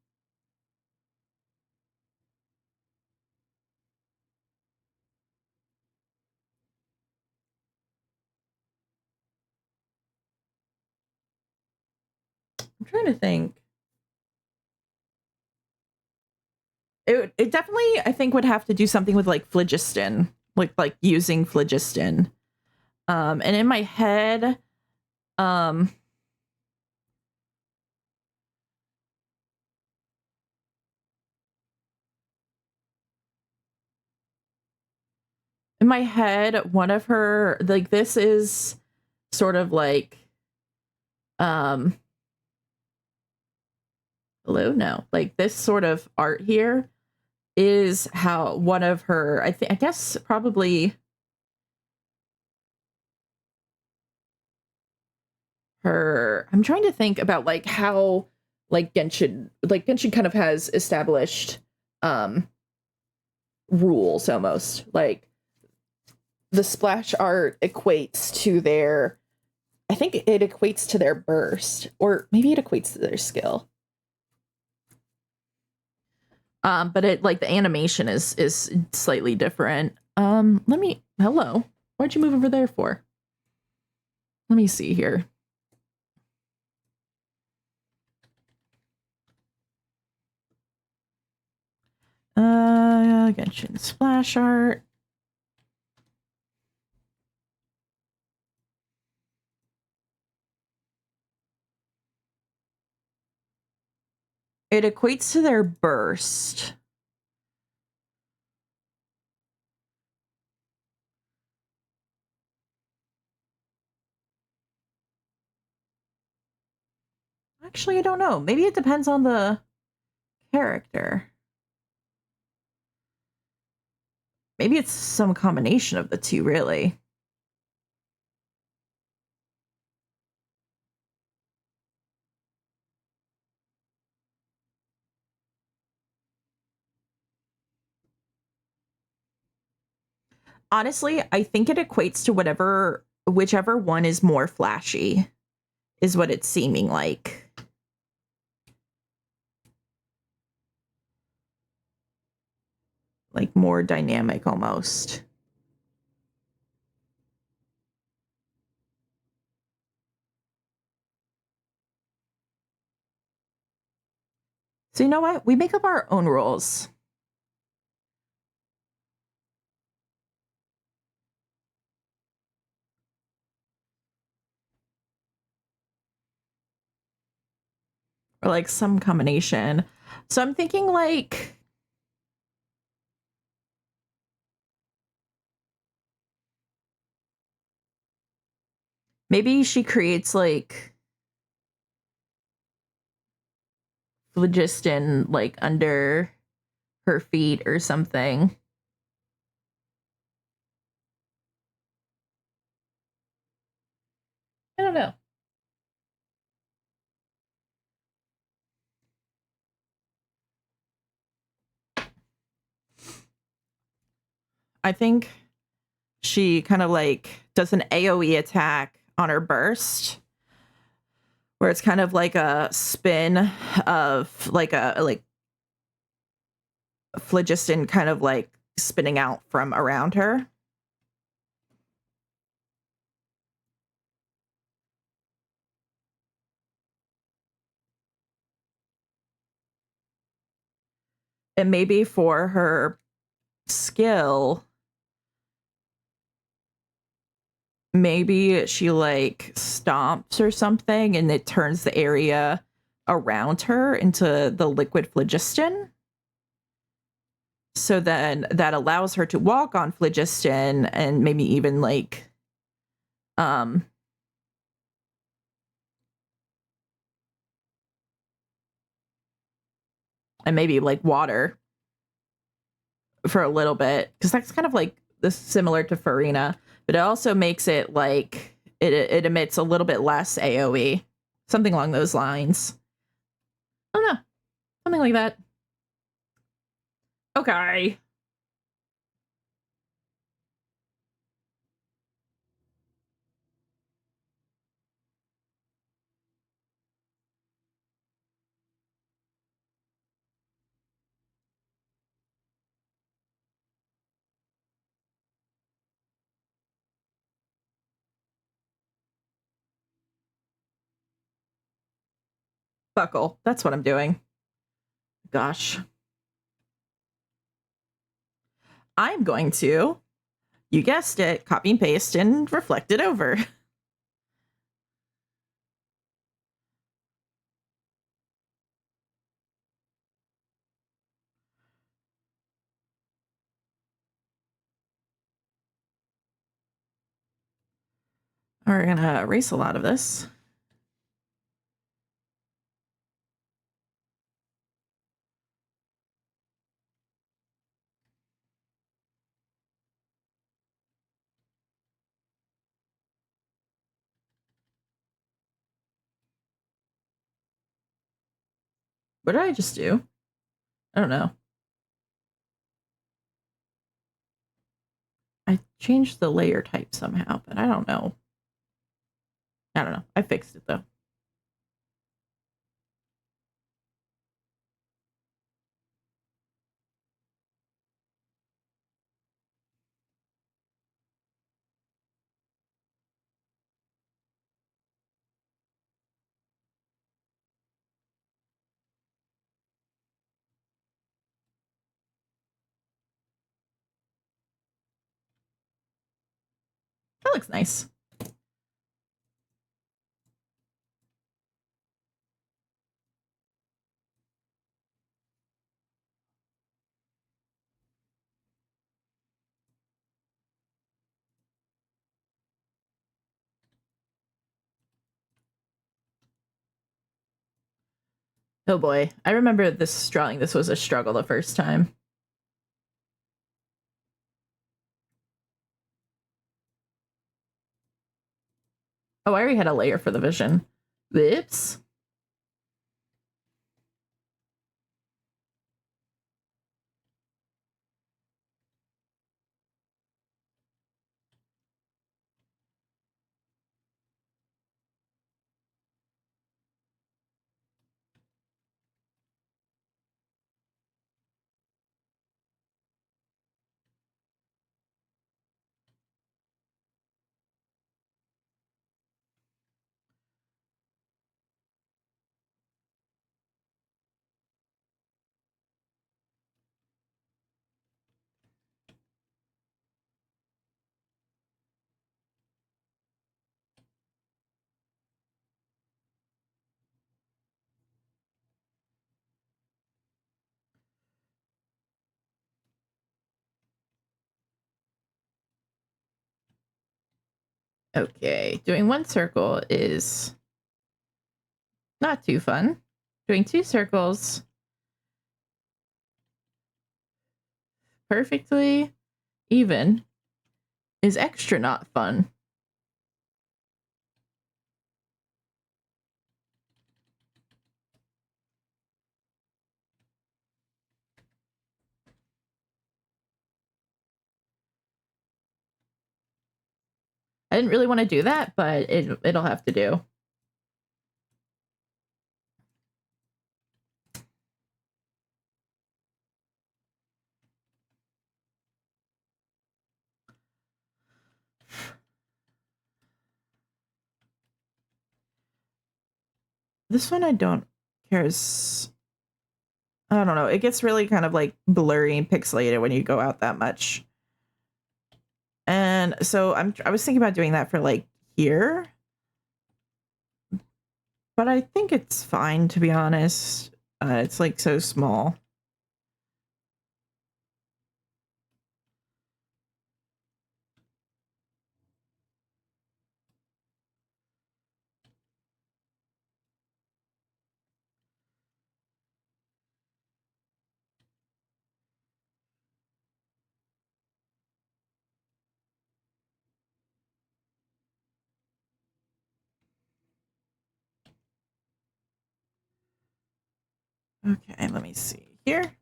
I'm trying to think. It definitely I think would have to do something with like phlogiston, like using phlogiston. And in my head, um in my head, one of her like this is sort of like um hello no like this sort of art here is how one of her I guess probably her I'm trying to think about like how Genshin kind of has established um rules almost like the splash art equates to their I think it equates to their burst or maybe it equates to their skill. But it like the animation is slightly different. Let me hello. Why'd you move over there for? Let me see here. Genshin splash art. It equates to their burst. Actually, I don't know. Maybe it depends on the character. Maybe it's some combination of the two, really. Honestly, I think it equates to whichever one is more flashy, is what it's seeming like. Like more dynamic almost. So, you know what? We make up our own rules. Or like some combination. So, I'm thinking like maybe she creates like phlogiston like under her feet or something. I don't know. I think she kind of like does an AoE attack on her burst where it's kind of like a spin of like a like phlogiston kind of like spinning out from around her. And maybe for her skill maybe she like stomps or something and it turns the area around her into the liquid phlogiston. So then that allows her to walk on phlogiston and maybe even like um and maybe like water for a little bit, because that's kind of like this similar to Farina, but it also makes it like it emits a little bit less AoE, something along those lines. Oh no, something like that. Okay. Buckle. That's what I'm doing. Gosh. I'm going to, you guessed it, copy and paste and reflect it over. We're gonna erase a lot of this. What did I just do? I don't know. I changed the layer type somehow, but I don't know. I don't know. I fixed it though. That looks nice. Oh boy. I remember this drawing. This was a struggle the first time. Oh, I already had a layer for the vision. Whoops. Okay, doing one circle is not too fun. Doing two circles perfectly even is extra not fun. I didn't really want to do that, but it'll have to do. This one I don't care as, I don't know. It gets really kind of like blurry and pixelated when you go out that much. And And so I was thinking about doing that for like here, but I think it's fine, to be honest. It's like so small. Okay, let me see here.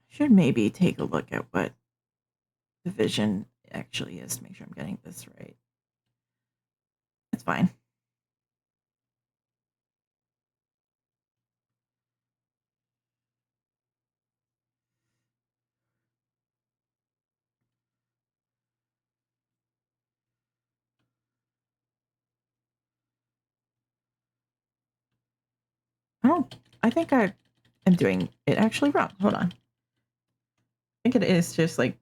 Should maybe take a look at what the vision actually is to make sure I'm getting this right. It's fine. I think I am doing it actually wrong. Hold on. I think it is just like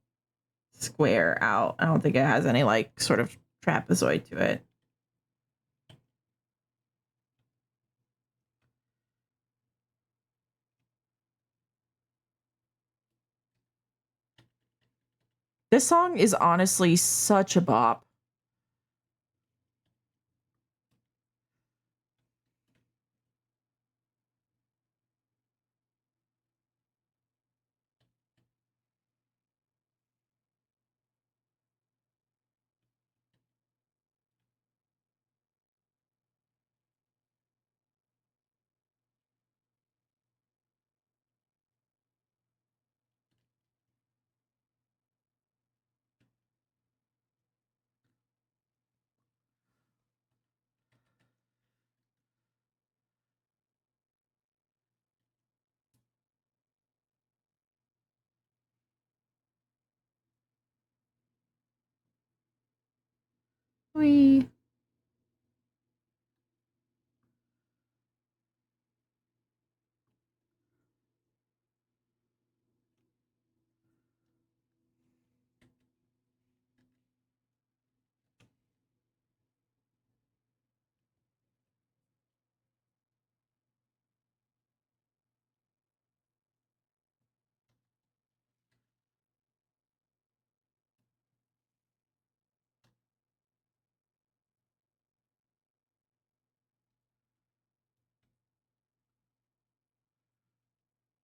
square out. I don't think it has any like sort of trapezoid to it. This song is honestly such a bop. We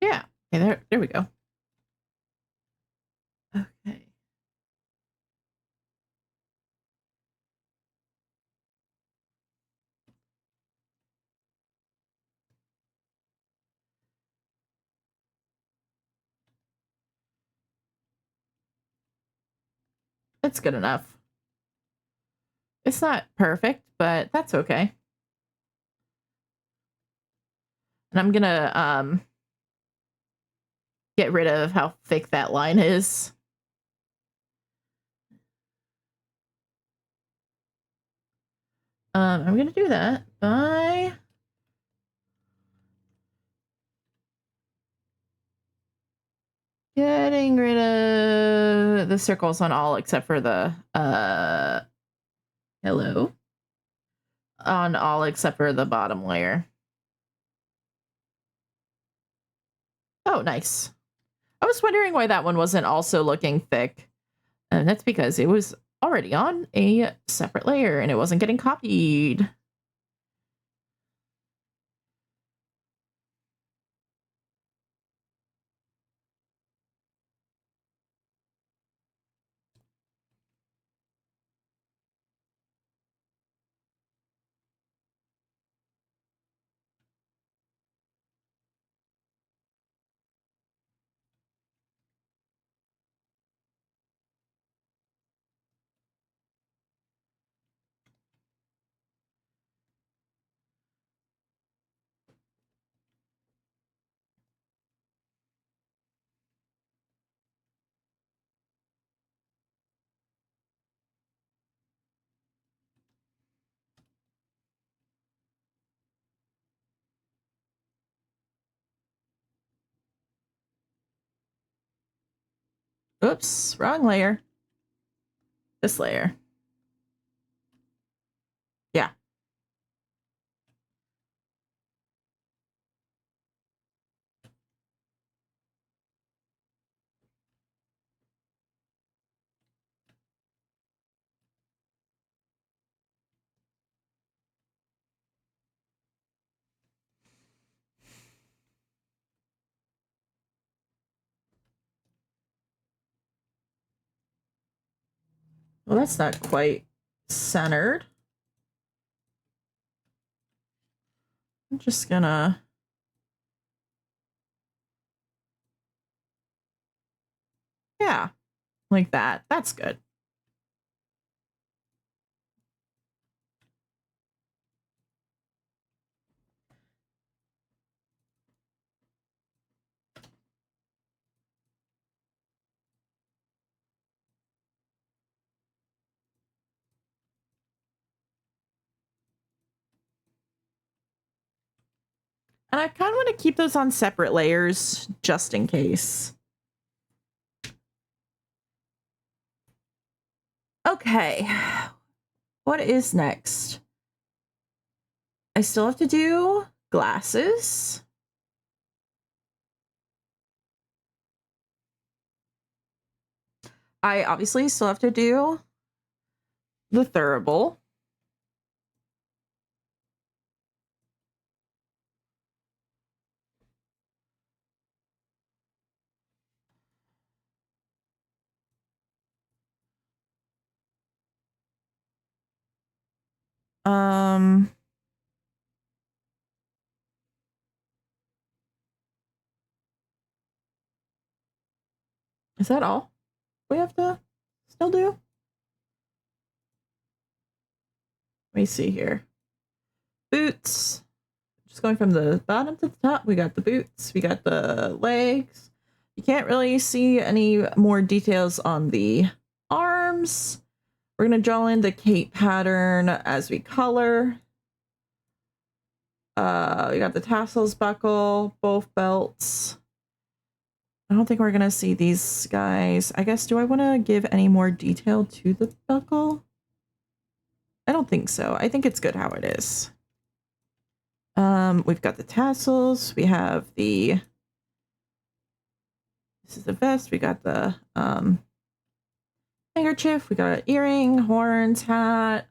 yeah. Okay, there we go. Okay. It's good enough. It's not perfect, but that's okay. And I'm gonna get rid of how thick that line is. I'm gonna do that by getting rid of the circles on all except for the hello. On all except for the bottom layer. Oh, nice. I was wondering why that one wasn't also looking thick. And that's because it was already on a separate layer and it wasn't getting copied. Oops, wrong layer. This layer. Yeah. Well, that's not quite centered. I'm just gonna... Yeah, like that. That's good. And I kind of want to keep those on separate layers just in case. Okay. What is next? I still have to do glasses. I obviously still have to do the thurible. Is that all we have to still do? Let me see here. Boots. Just going from the bottom to the top, we got the boots, we got the legs. You can't really see any more details on the arms. We're going to draw in the cape pattern as we color. We got the tassels, buckle, both belts. I don't think we're going to see these guys. I guess, do I want to give any more detail to the buckle? I don't think so. I think it's good how it is. We've got the tassels. We have the... This is the vest. We got the handkerchief. We got earring, horns, hat.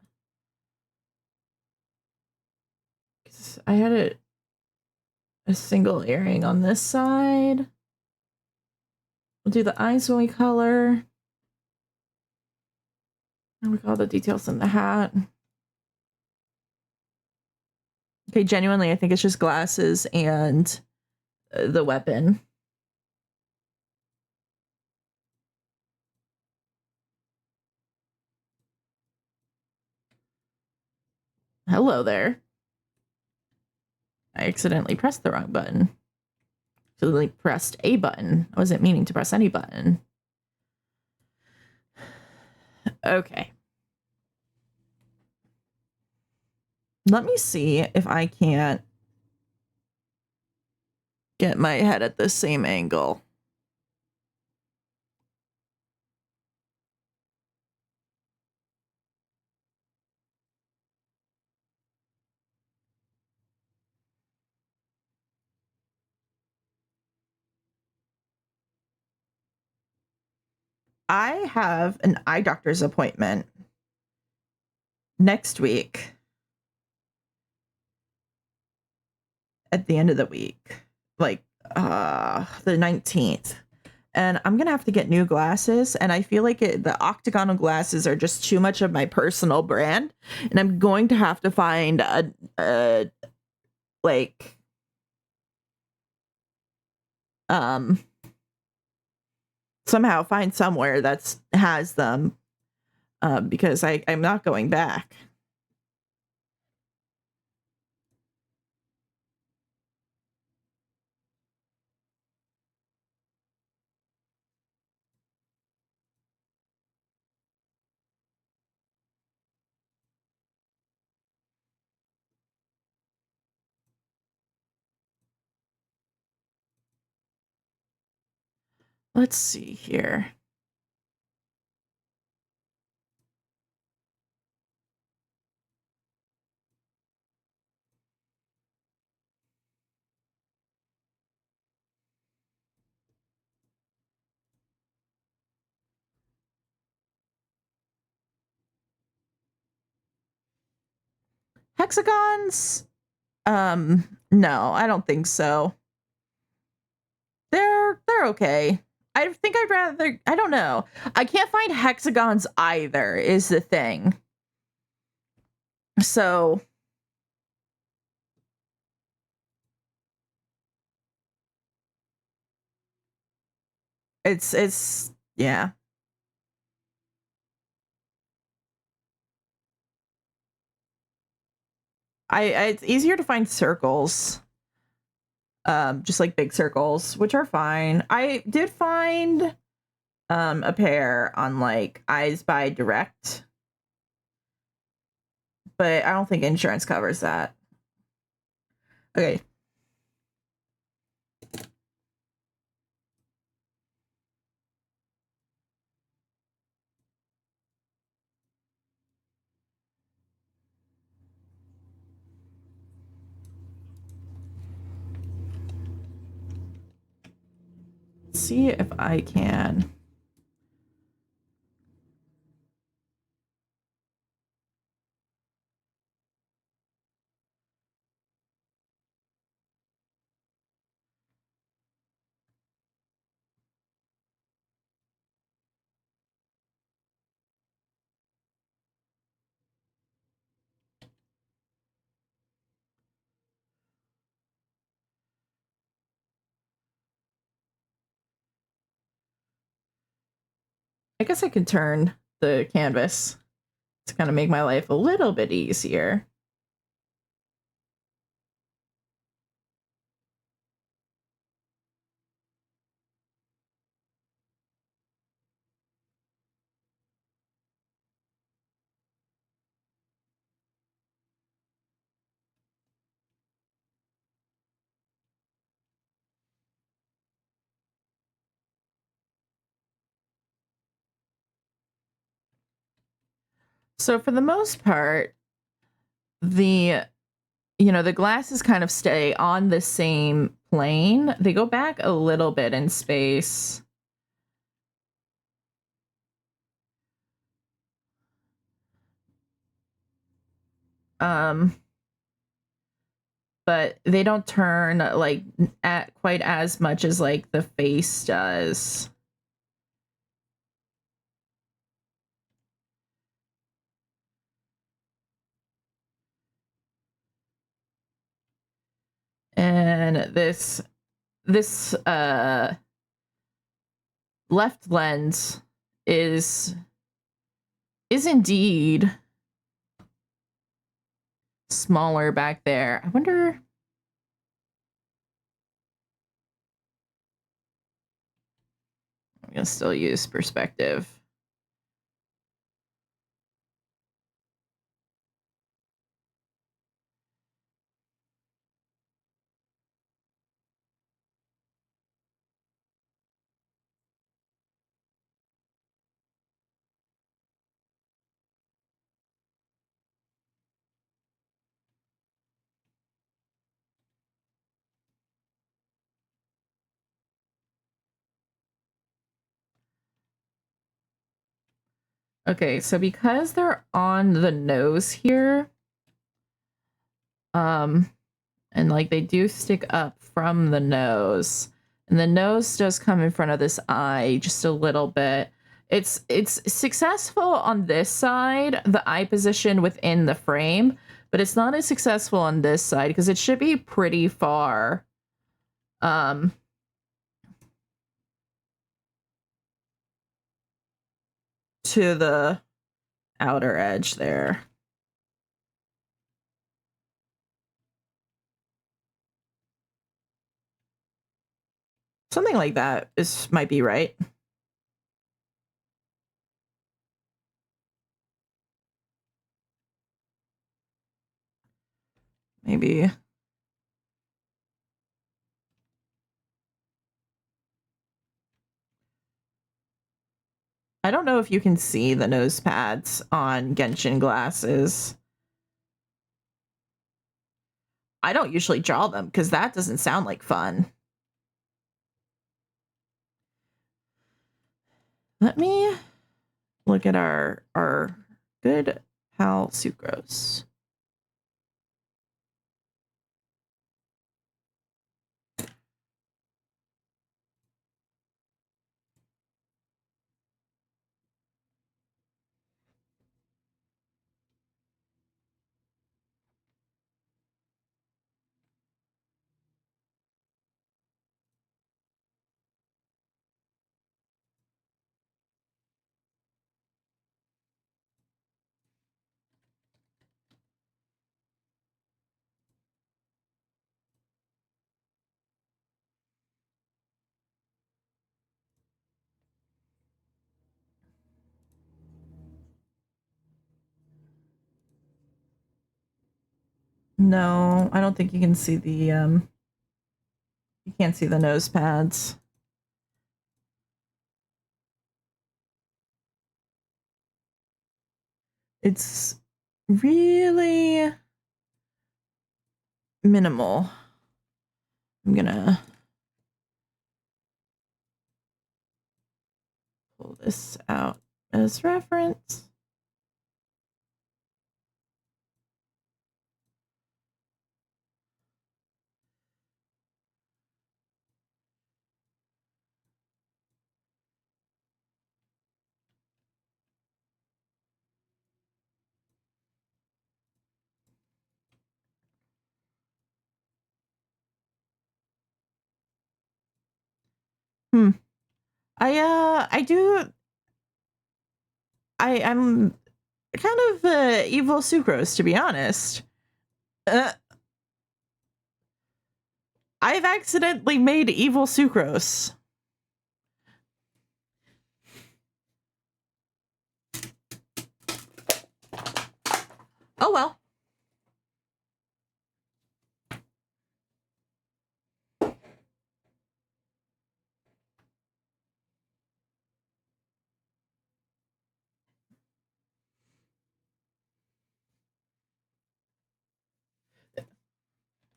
I had a single earring on this side. We'll do the eyes when we color. And we got all the details in the hat. Okay, genuinely, I think it's just glasses and the weapon. Hello there. I accidentally pressed the wrong button. Accidentally pressed a button. I wasn't meaning to press any button. Okay. Let me see if I can't get my head at the same angle. I have an eye doctor's appointment next week at the end of the week, like the 19th. And I'm going to have to get new glasses. And I feel like the octagonal glasses are just too much of my personal brand. And I'm going to have to find like, somehow find somewhere that's has them because I'm not going back. Let's see here. Hexagons, no, I don't think so. They're okay. I think I'd rather, I don't know. I can't find hexagons either, is the thing. So it's yeah. It's easier to find circles. Just like big circles, which are fine. I did find a pair on like Eyes by Direct, but I don't think insurance covers that. Okay. Let's see if I can. I guess I can turn the canvas to kind of make my life a little bit easier. So for the most part, the the glasses kind of stay on the same plane. They go back a little bit in space. But they don't turn like at quite as much as like the face does. And this left lens is indeed smaller back there. I wonder. I'm gonna still use perspective. Okay, so because they're on the nose here, and like they do stick up from the nose, and the nose does come in front of this eye just a little bit. It's successful on this side, the eye position within the frame, but it's not as successful on this side because it should be pretty far. To the outer edge there. Something like that might be right. Maybe. I don't know if you can see the nose pads on Genshin glasses. I don't usually draw them because that doesn't sound like fun. Let me look at our good pal Sucrose. No, I don't think you can see the you can't see the nose pads. It's really minimal. I'm gonna pull this out as reference. I do I'm kind of evil sucrose, to be honest. I've accidentally made evil sucrose. Oh well.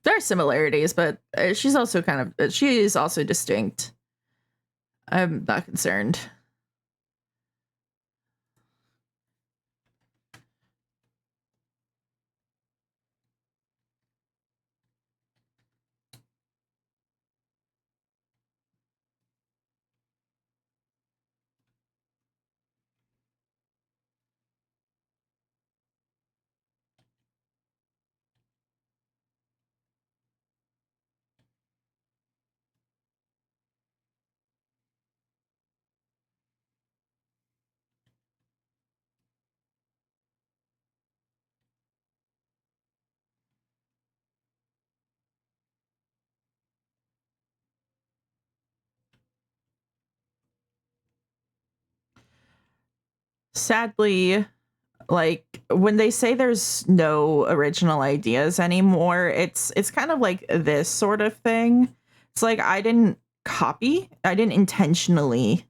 There are similarities, but she's also she is also distinct. I'm not concerned. Sadly, like when they say there's no original ideas anymore, it's kind of like this sort of thing. It's like I didn't intentionally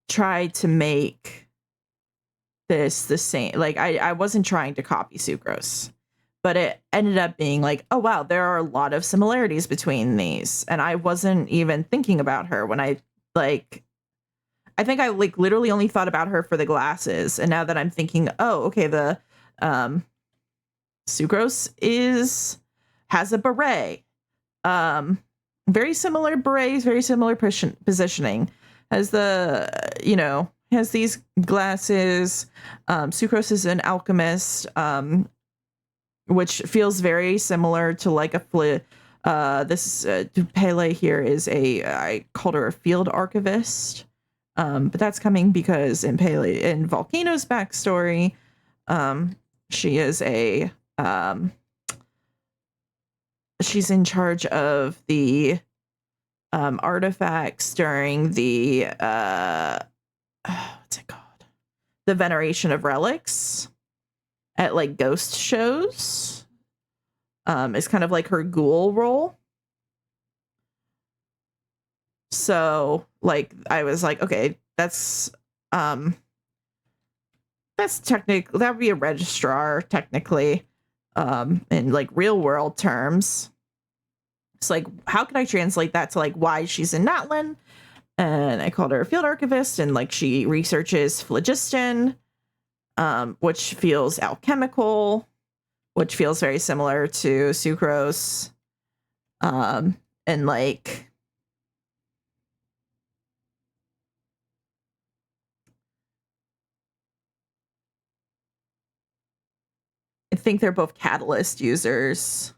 try to make this the same. Like I wasn't trying to copy Sucrose, but it ended up being like, oh wow, there are a lot of similarities between these, and I wasn't even thinking about her when I think I like literally only thought about her for the glasses, and now that I'm thinking, oh okay, the Sucrose has a beret, very similar berets, very similar positioning, has has these glasses. Sucrose is an alchemist, which feels very similar to like this Pele here is I called her a field archivist, but that's coming because in Volcano's backstory, she is she's in charge of the artifacts during the what's it called? The veneration of relics at like ghost shows. Is kind of like her ghoul role. So like I was like, okay, that's technically that would be a registrar technically, in like real world terms. It's like, how can I translate that to like why she's in Natlan? And I called her a field archivist, and like she researches phlogiston, which feels alchemical, which feels very similar to sucrose, and like I think they're both catalyst users.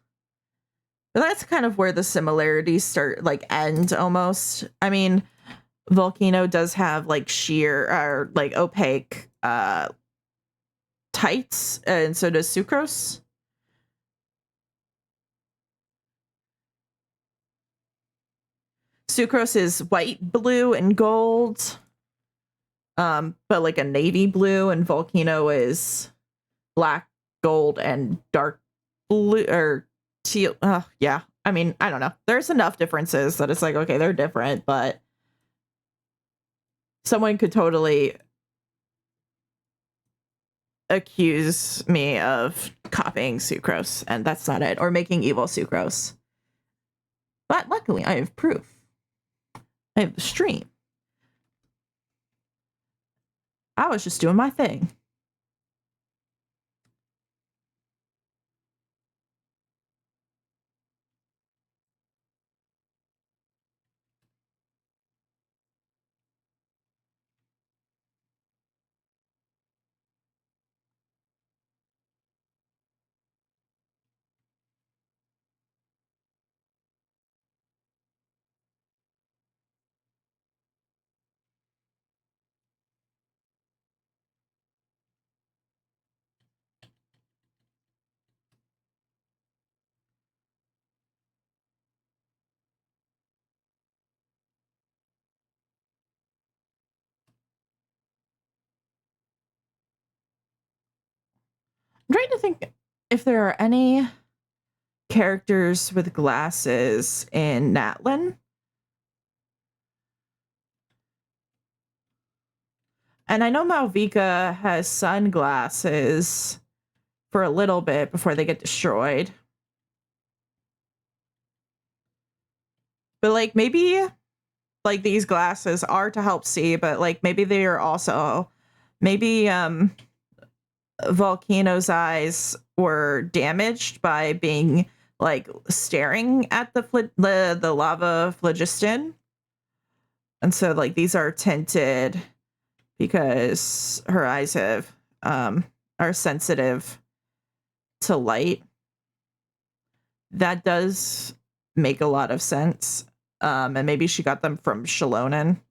But that's kind of where the similarities start, like end almost. I mean, Volcano does have like sheer or like opaque tights, and so does Sucrose. Sucrose is white, blue, and gold, but like a navy blue, and Volcano is black, gold, and dark blue or teal. Yeah. I mean, I don't know. There's enough differences that it's like, okay, they're different, but someone could totally accuse me of copying sucrose, and that's not it, or making evil sucrose. But luckily, I have proof. I have the stream. I was just doing my thing. I'm trying to think if there are any characters with glasses in Natlin. And I know Malvika has sunglasses for a little bit before they get destroyed. But like maybe like these glasses are to help see, but like maybe they are also maybe Volcano's eyes were damaged by being like staring at the lava phlogiston. And so like these are tinted because her eyes have are sensitive to light. That does make a lot of sense. And maybe she got them from Shalonen.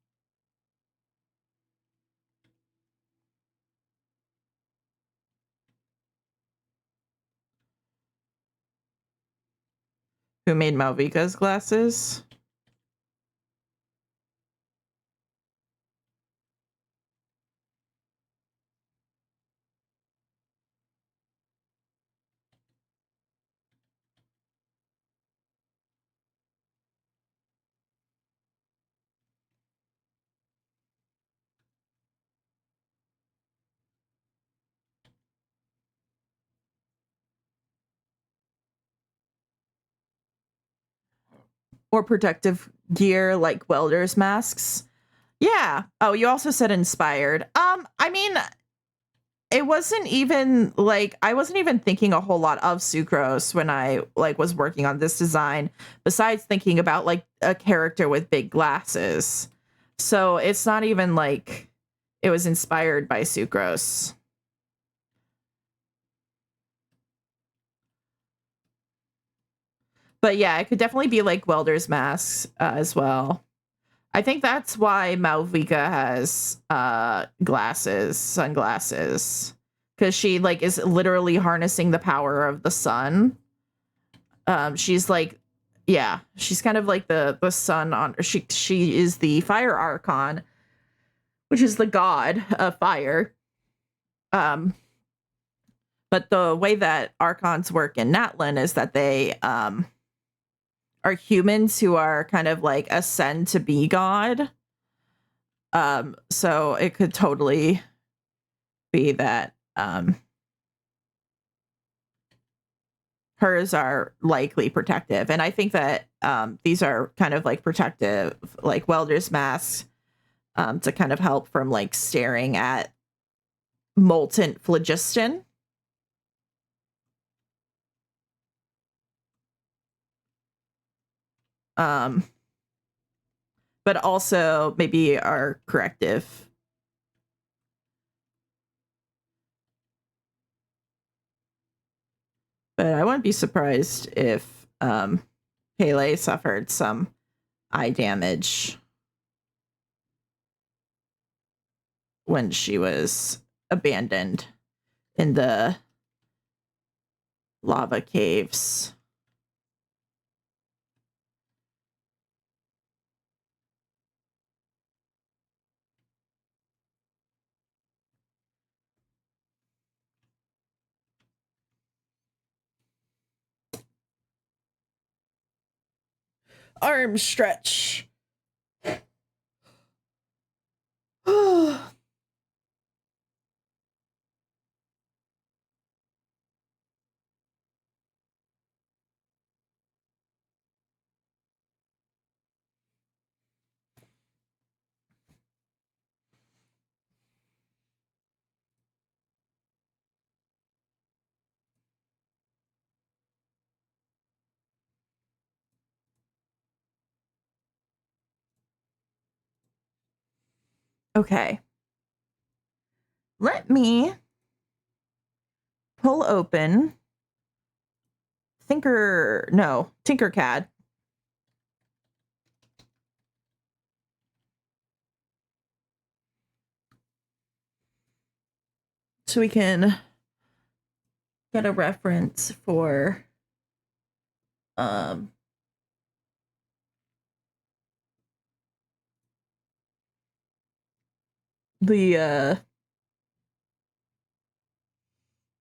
Who made Malvika's glasses? Or protective gear like welders masks? Yeah. Oh, you also said inspired. I mean, it wasn't even like I wasn't even thinking a whole lot of sucrose when I like was working on this design, besides thinking about like a character with big glasses. So it's not even like it was inspired by sucrose. But yeah, it could definitely be like welder's masks as well. I think that's why Malvika has sunglasses, because she like is literally harnessing the power of the sun. She's like, yeah, she's kind of like the sun on. She is the fire archon, which is the god of fire. Um, but the way that archons work in Natlin is that they are humans who are kind of like ascend to be god. So it could totally be that hers are likely protective. And I think that these are kind of like protective, like welder's masks, to kind of help from like staring at molten phlogiston. Um, but also maybe are corrective. But I wouldn't be surprised if Pele suffered some eye damage when she was abandoned in the lava caves. arm stretch. Okay. Let me pull open Tinkercad. So we can get a reference for the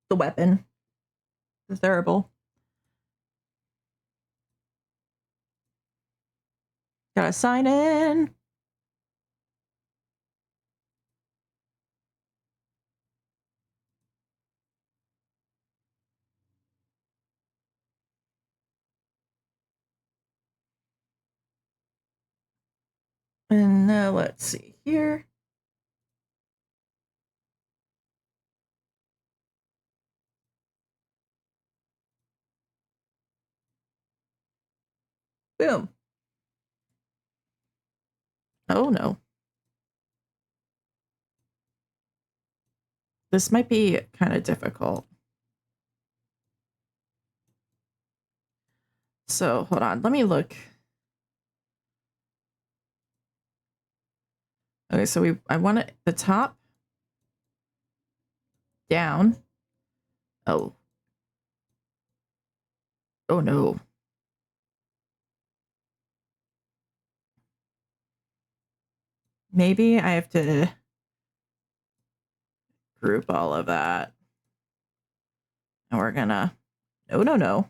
weapon, the thurible. Gotta sign in. And let's see here. Boom. Oh no. This might be kind of difficult. So hold on, let me look. Okay, so I want it the top down. Oh. Oh no. Maybe I have to group all of that. And we're gonna, no.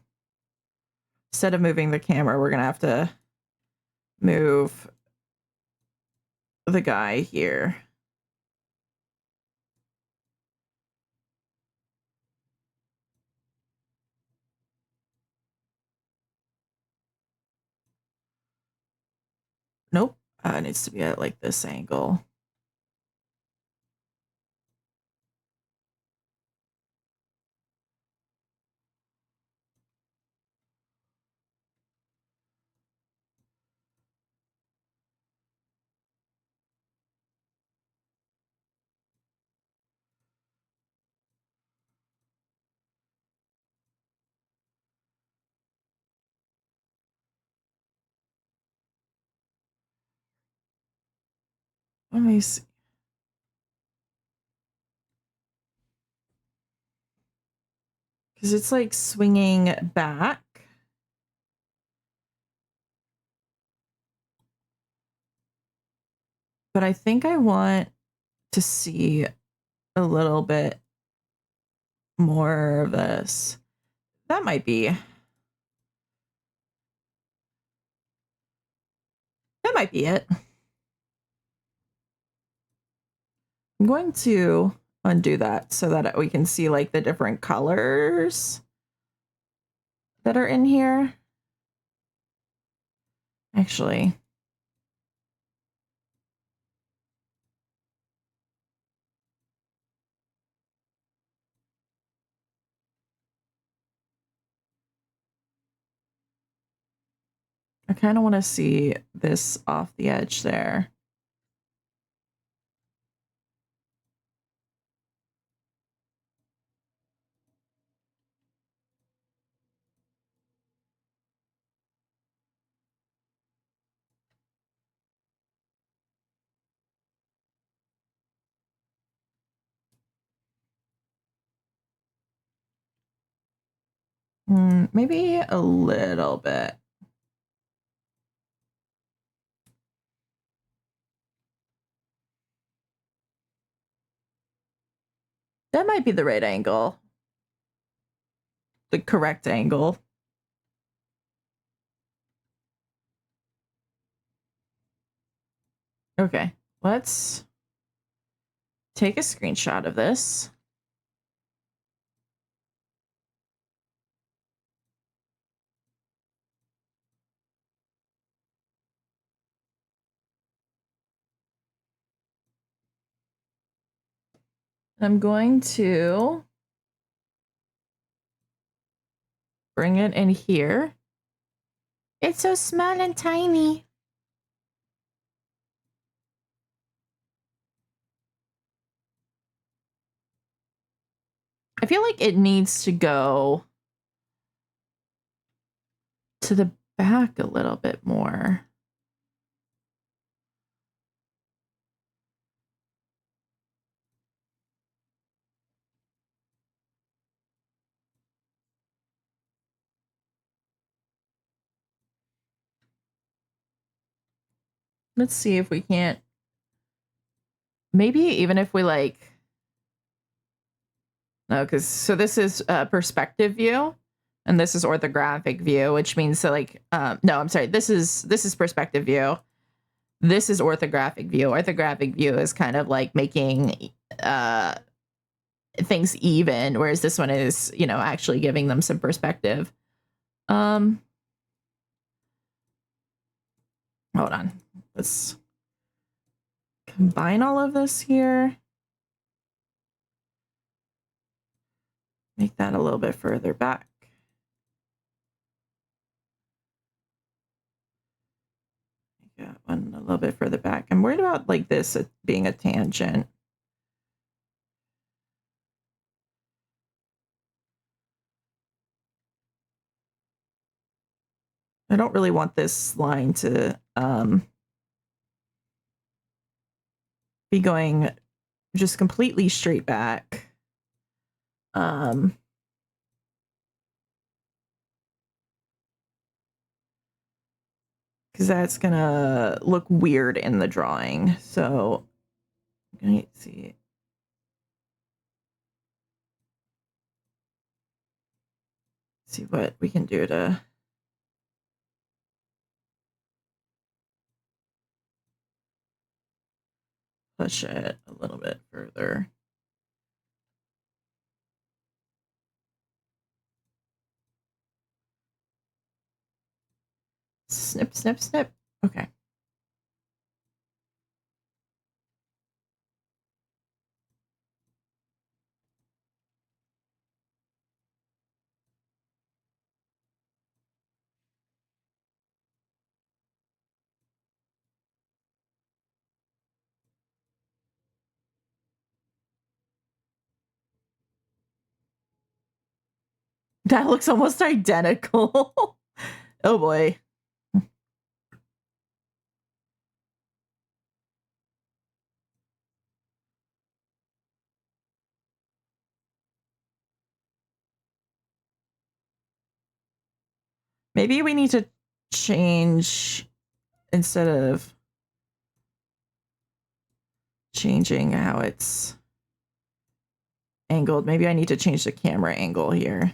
Instead of moving the camera, we're gonna have to move the guy here. Nope. It needs to be at like this angle. Let me see. Because it's like swinging back. But I think I want to see a little bit more of this. That might be it. I'm going to undo that so that we can see like the different colors that are in here. Actually, I kind of want to see this off the edge there. Maybe a little bit. That might be the right angle. The correct angle. Okay, let's take a screenshot of this. I'm going to bring it in here. It's so small and tiny. I feel like it needs to go to the back a little bit more. Let's see if we can't. Maybe even if we like. No, because so this is perspective view, and this is orthographic view, which means that like no, I'm sorry. This is perspective view. This is orthographic view. Orthographic view is kind of like making things even, whereas this one is, you know, actually giving them some perspective. Hold on. Let's combine all of this here. Make that a little bit further back. Got one a little bit further back. I'm worried about like this being a tangent. I don't really want this line to be going just completely straight back. Because that's gonna look weird in the drawing. So I'm gonna see what we can do to push it a little bit further. Snip, snip, snip. Okay. That looks almost identical. Oh boy. Maybe we need to change, instead of changing how it's angled, maybe I need to change the camera angle here.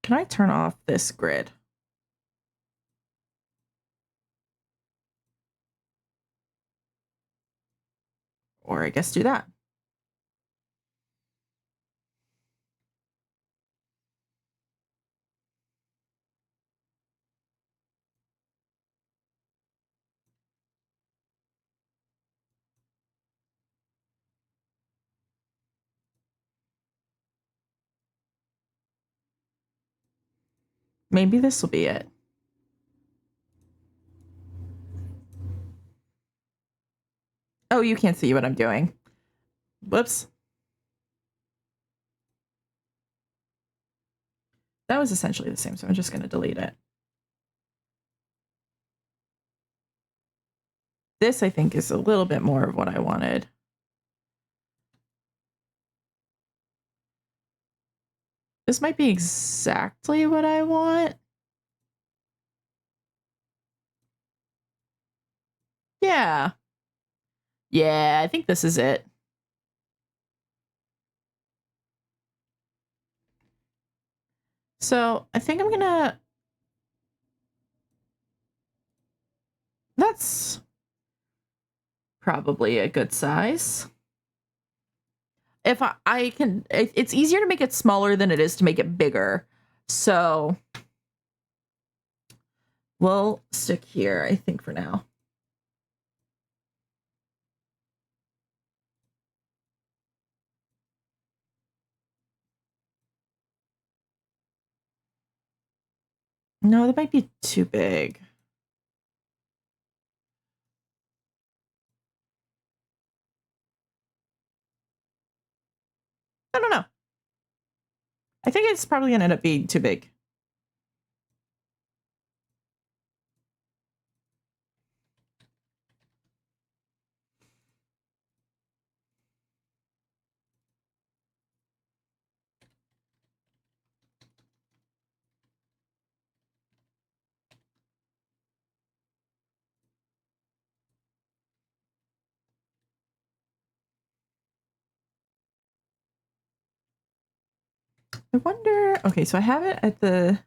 Can I turn off this grid? Or I guess do that. Maybe this will be it. Oh, you can't see what I'm doing. Whoops. That was essentially the same, so I'm just going to delete it. This, I think, is a little bit more of what I wanted. This might be exactly what I want. Yeah. Yeah, I think this is it. So I think I'm gonna... That's probably a good size. If I can... It's easier to make it smaller than it is to make it bigger. So we'll stick here, I think, for now. No, that might be too big. I don't know. I think it's probably gonna end up being too big. I wonder... Okay, so I have it at the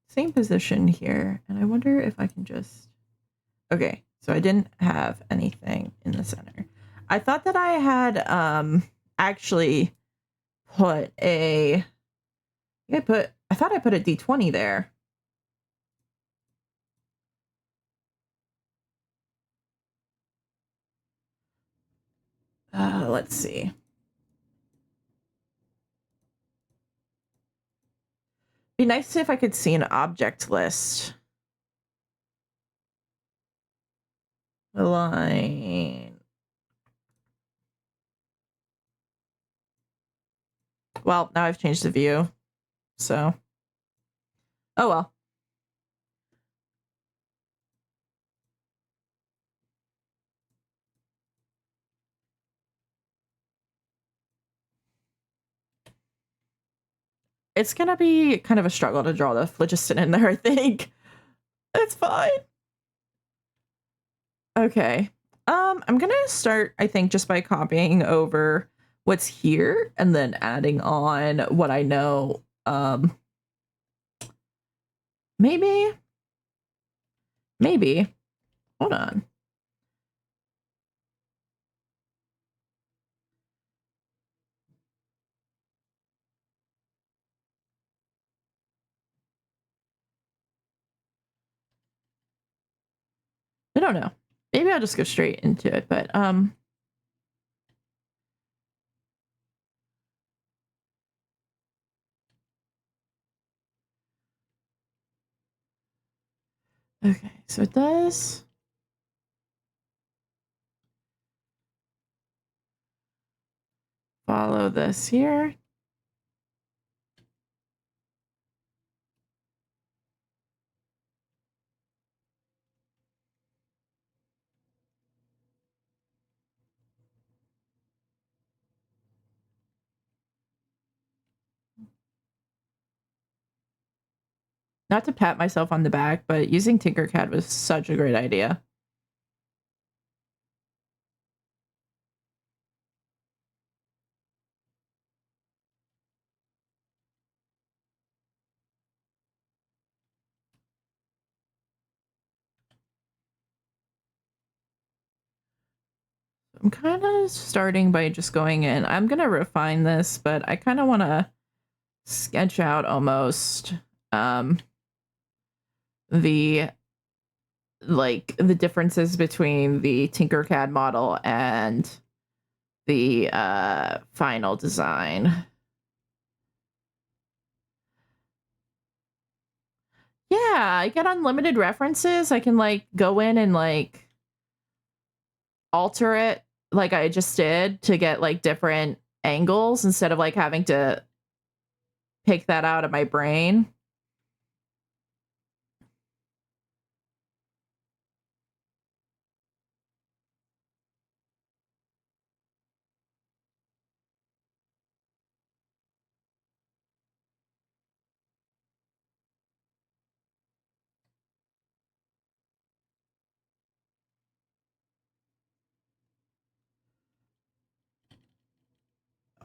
same position here, and I wonder if I can just... Okay, so I didn't have anything in the center. I thought that I had actually put a... I thought I put a D20 there. Let's see. Be nice if I could see an object list. Align. Well, now I've changed the view, so... Oh well. It's gonna be kind of a struggle to draw the phlogiston in there, I think. It's fine. Okay. I'm gonna start, I think, just by copying over what's here and then adding on what I know. Maybe. Hold on. I don't know. Maybe I'll just go straight into it, but okay, so it does follow this here. Not to pat myself on the back, but using Tinkercad was such a great idea. I'm kind of starting by just going in. I'm going to refine this, but I kind of want to sketch out almost the the differences between the Tinkercad model and the final design. Yeah, I get unlimited references. I can like go in and like alter it like I just did to get like different angles instead of like having to pick that out of my brain.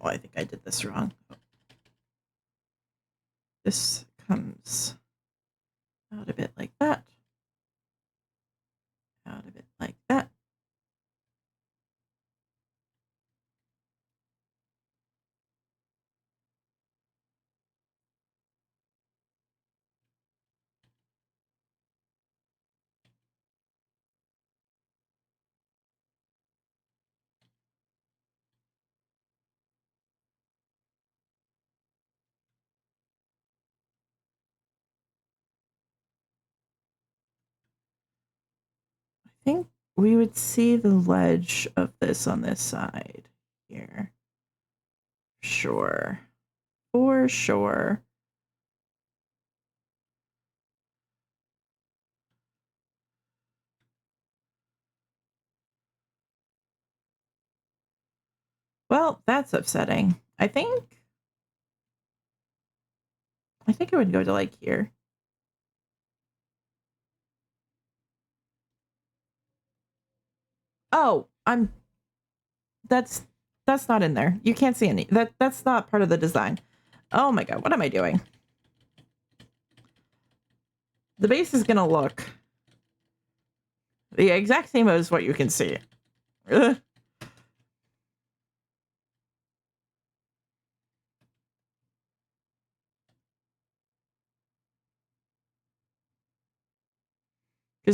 Oh, I think I did this wrong. This comes out a bit like that. Out a bit like that. I think we would see the ledge of this on this side here. Sure. For sure. Well, that's upsetting. I think it would go to like here. Oh, that's not in there. You can't see any. That's not part of the design. Oh my god, what am I doing? The base is gonna look the exact same as what you can see. Because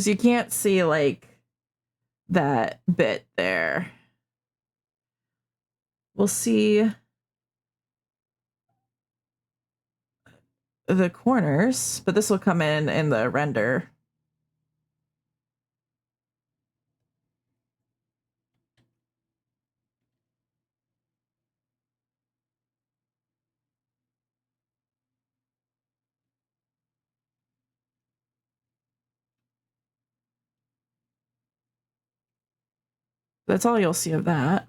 you can't see like that bit there. We'll see the corners, but this will come in the render. That's all you'll see of that.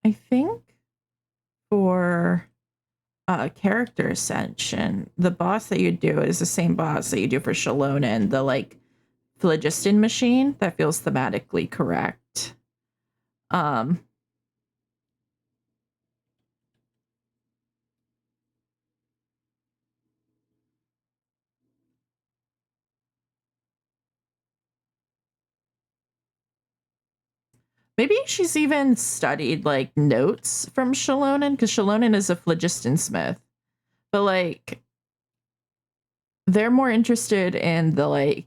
I think for character ascension, the boss that you do is the same boss that you do for Shalonen, the like phlogiston machine. That feels thematically correct. Maybe she's even studied like notes from Shalonen, because Shalonen is a phlogiston smith. But like they're more interested in the like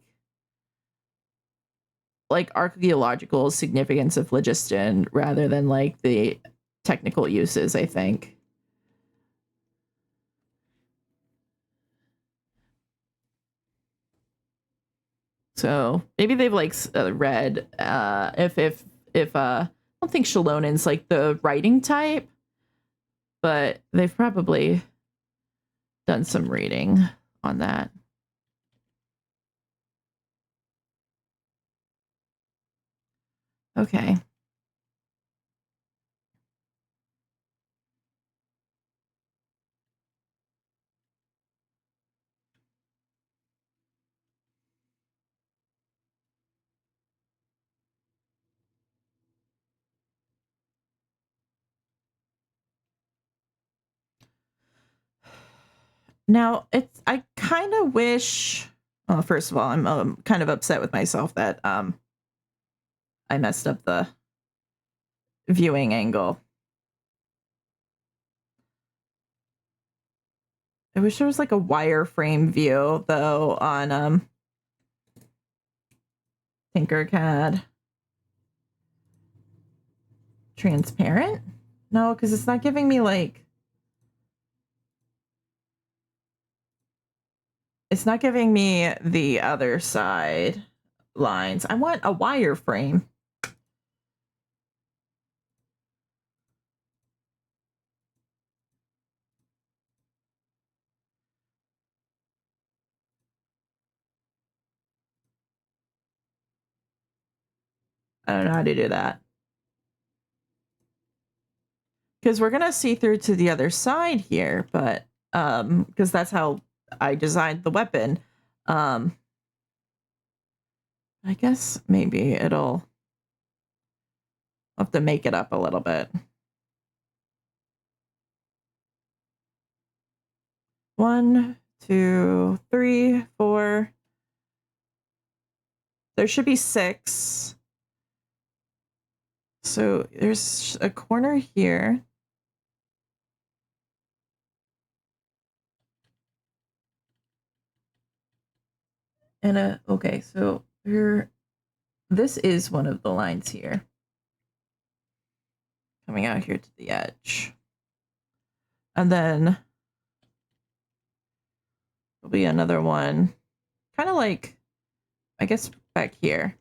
archaeological significance of phlogiston rather than like the technical uses, I think. So maybe they've like read if I don't think Shalonen's like the writing type, but they've probably done some reading on that. Okay. Now, I kind of wish. Well, first of all, I'm kind of upset with myself that I messed up the viewing angle. I wish there was like a wireframe view though on Tinkercad. Transparent? No, because it's not giving me like It's not giving me the other side lines. I want a wireframe. I don't know how to do that. Because we're going to see through to the other side here, but because that's how I designed the weapon. I guess maybe it'll have to make it up a little bit. 1, 2, 3, 4. There should be 6. So there's a corner here. And okay, so here, this is one of the lines here. Coming out here to the edge. And then there'll be another one, kind of like, I guess, back here.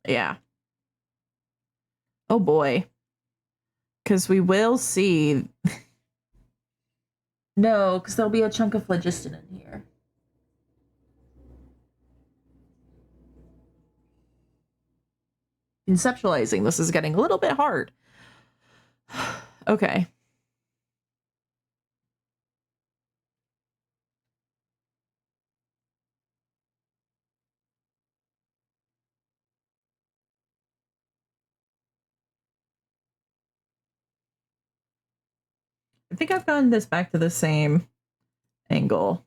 Yeah. Oh boy. Because we will see. No, because there'll be a chunk of phlogiston in here. Conceptualizing this is getting a little bit hard. Okay. I think I've gotten this back to the same angle.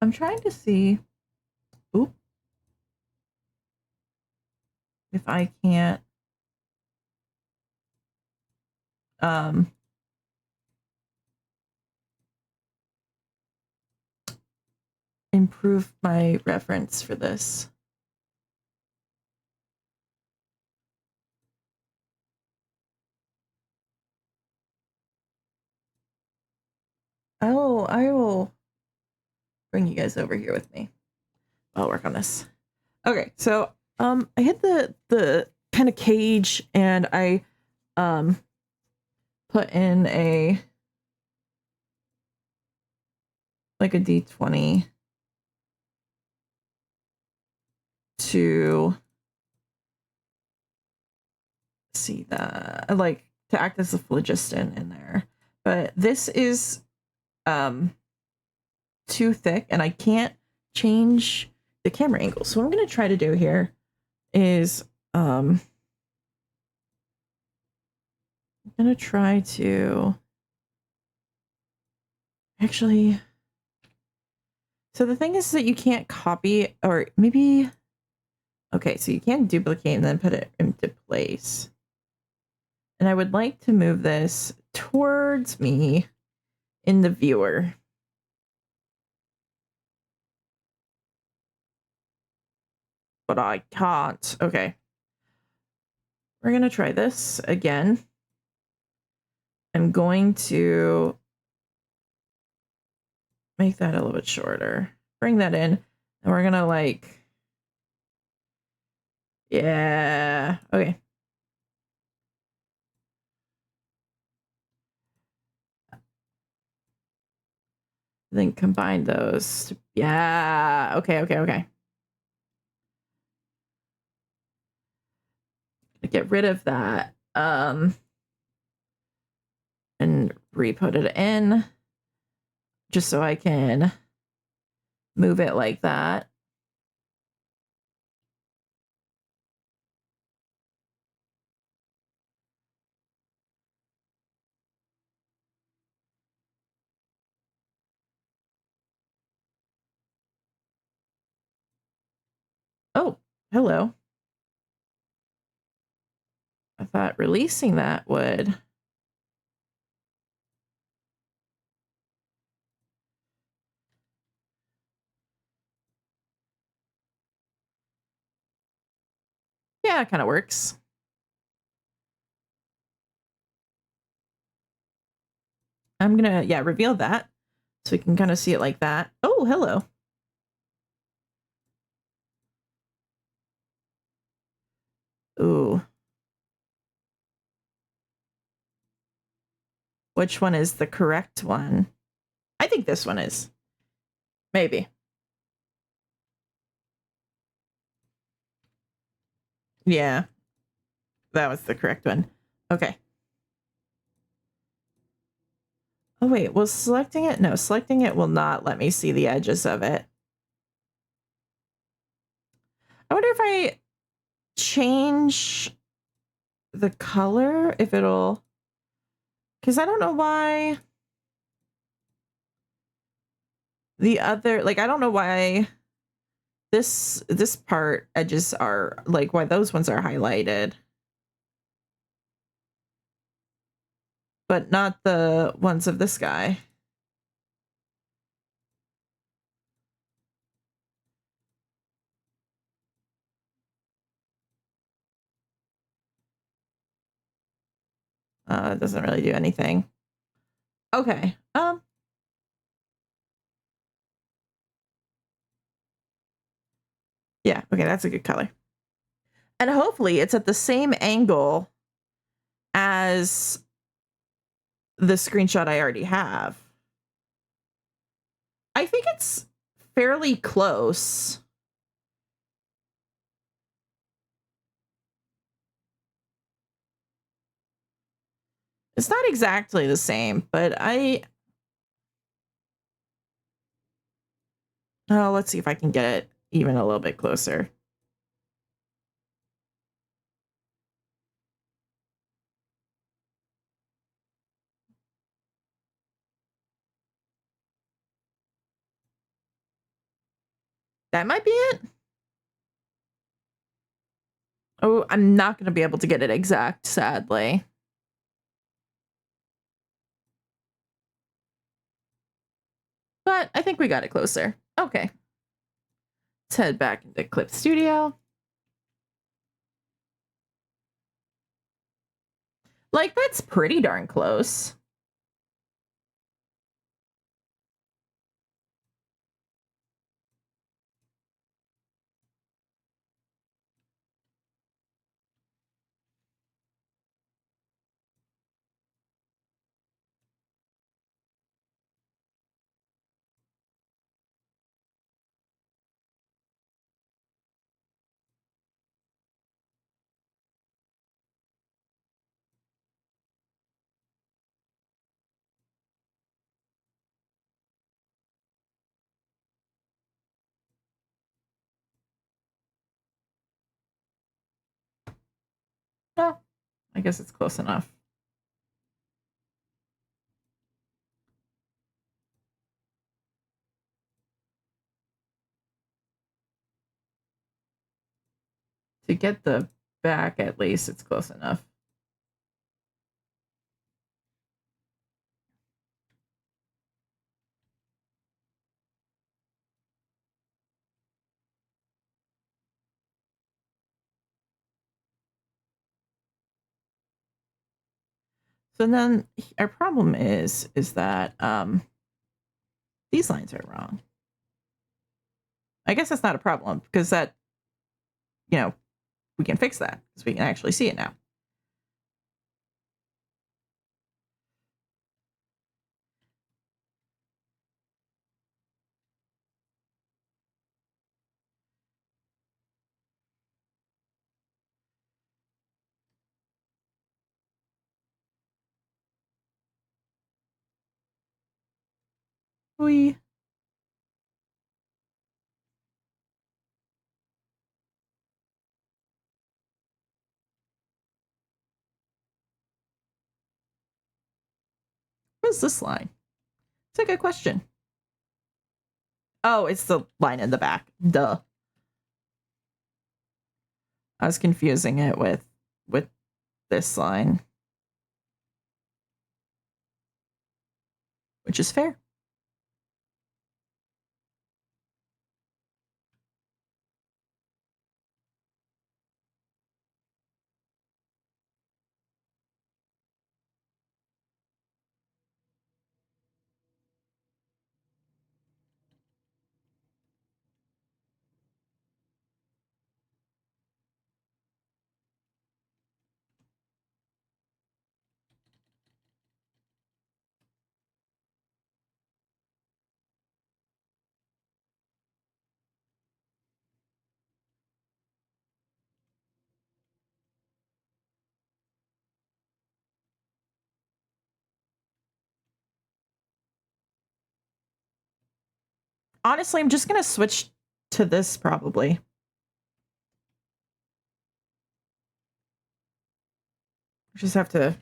I'm trying to see if I can't improve my reference for this. Oh, I will bring you guys over here with me. I'll work on this. Okay, so I hit the kind of cage and I put in a like a D20 to see that, like, to act as a phlogiston in there. But this is too thick and I can't change the camera angle. So what I'm going to try to do here is I'm going to try to actually, so the thing is that you can't copy, or maybe, okay, so you can't duplicate and then put it into place. And I would like to move this towards me in the viewer. But I can't. Okay. We're going to try this again. I'm going to make that a little bit shorter. Bring that in. And we're going to like, yeah. Okay. Then combine those. Yeah. Okay. Get rid of that. And re-put it in just so I can move it like that. Oh, hello. I thought releasing that would. Yeah, it kind of works. I'm gonna, yeah, reveal that so we can kind of see it like that. Oh, hello. Ooh. Which one is the correct one? I think this one is. Maybe. Yeah, that was the correct one. Okay. Oh, wait, was selecting it? No, selecting it will not let me see the edges of it. I wonder if I change the color, if it'll, because I don't know why the other, like, I don't know why this part edges are, like, why those ones are highlighted, but not the ones of this guy. It doesn't really do anything. Okay. Yeah, okay, that's a good color. And hopefully it's at the same angle as the screenshot I already have. I think it's fairly close. It's not exactly the same, but let's see if I can get it even a little bit closer. That might be it. Oh, I'm not going to be able to get it exact, sadly. But I think we got it closer. Okay. Let's head back into Clip Studio. Like, that's pretty darn close. No, I guess it's close enough. To get the back, at least, it's close enough. So then our problem is that these lines are wrong. I guess that's not a problem because that, we can fix that because we can actually see it now. We. What's this line? It's a good question. Oh, it's the line in the back. Duh. I was confusing it with this line, which is fair. Honestly, I'm just gonna switch to this probably. Just have to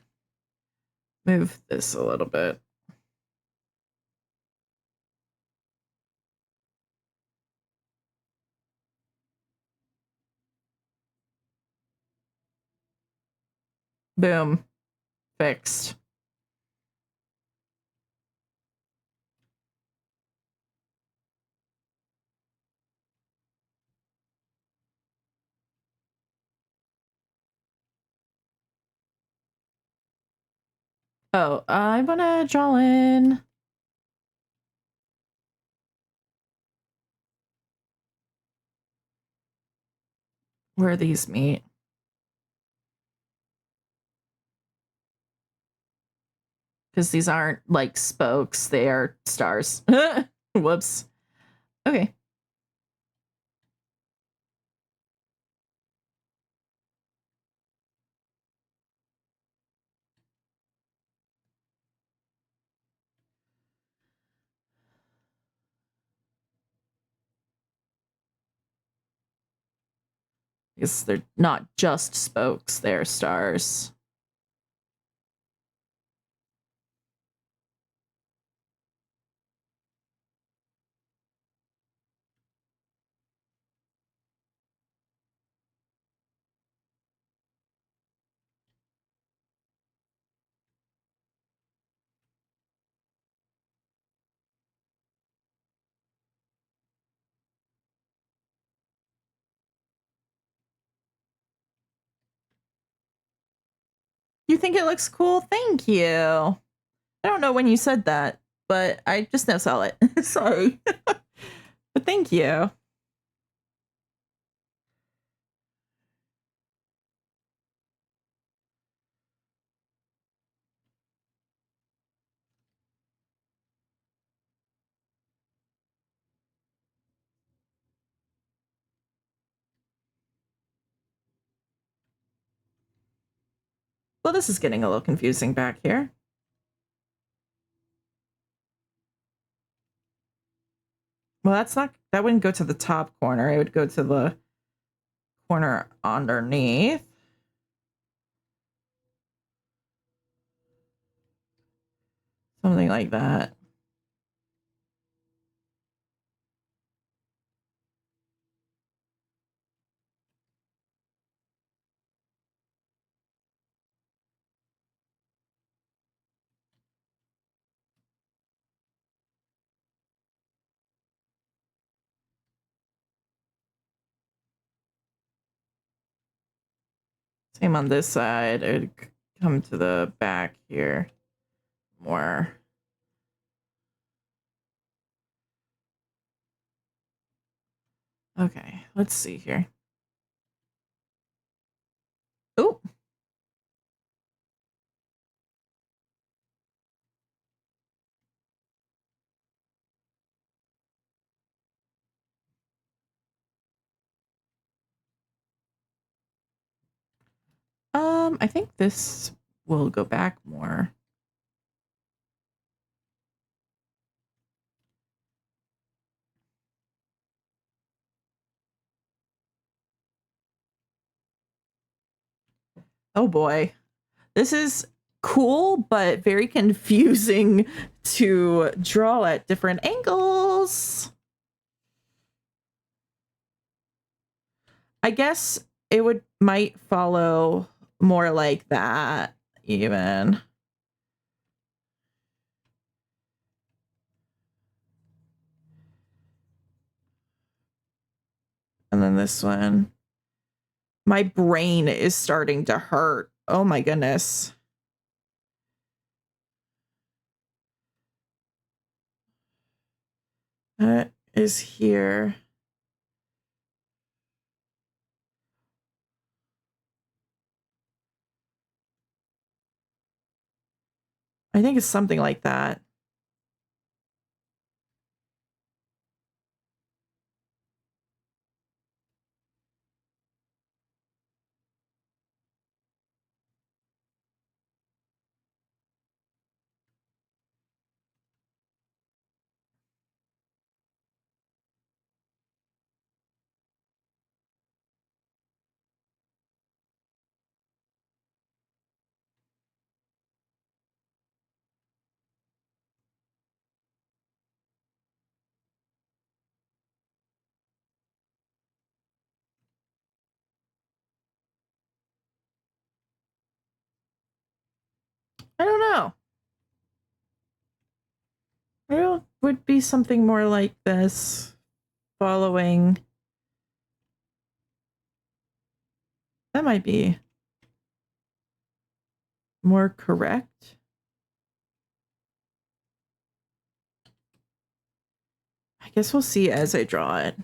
move this a little bit. Boom. Fixed. Oh, I'm gonna draw in where these meet. Because these aren't like spokes, they are stars. Whoops. Okay. Because they're not just spokes, they're stars. You think it looks cool? Thank you. I don't know when you said that, but I just now saw it. Sorry. But thank you. Well, this is getting a little confusing back here. Well, that wouldn't go to the top corner. It would go to the corner underneath. Something like that. Same on this side. It would come to the back here more. Okay, let's see here. Oh. I think this will go back more. Oh boy. This is cool, but very confusing to draw at different angles. I guess it might follow more like that, even. And then this one. My brain is starting to hurt. Oh my goodness. That is here. I think it's something like that. I don't know. It would be something more like this, following. That might be more correct. I guess we'll see as I draw it.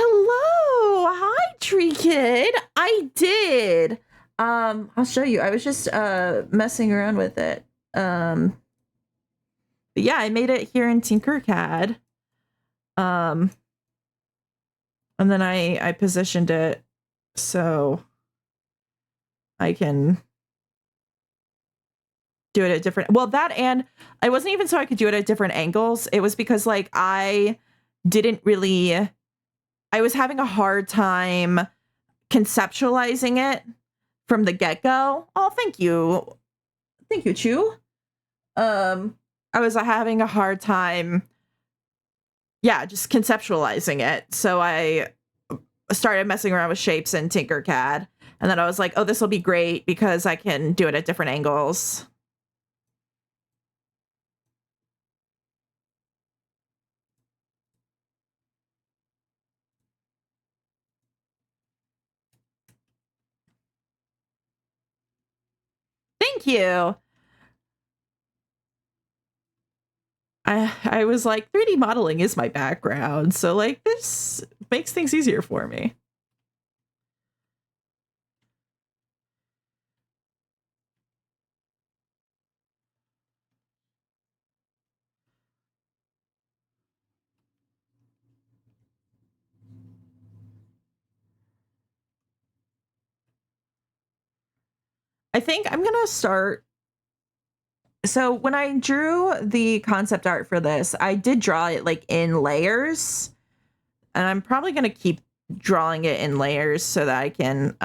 Hello, hi Tree Kid. I did. I'll show you. I was just messing around with it. But yeah, I made it here in Tinkercad. And then I positioned it so I can do it at different. Well, that, and I wasn't even so I could do it at different angles. It was because like I didn't really. I was having a hard time conceptualizing it from the get-go. Oh, thank you. Thank you, Chu. I was having a hard time, yeah, just conceptualizing it. So I started messing around with shapes in Tinkercad. And then I was like, oh, this will be great because I can do it at different angles. Thank you. I was like, 3D modeling is my background. So like this makes things easier for me. I think I'm going to start. So when I drew the concept art for this, I did draw it like in layers, and I'm probably going to keep drawing it in layers so that I can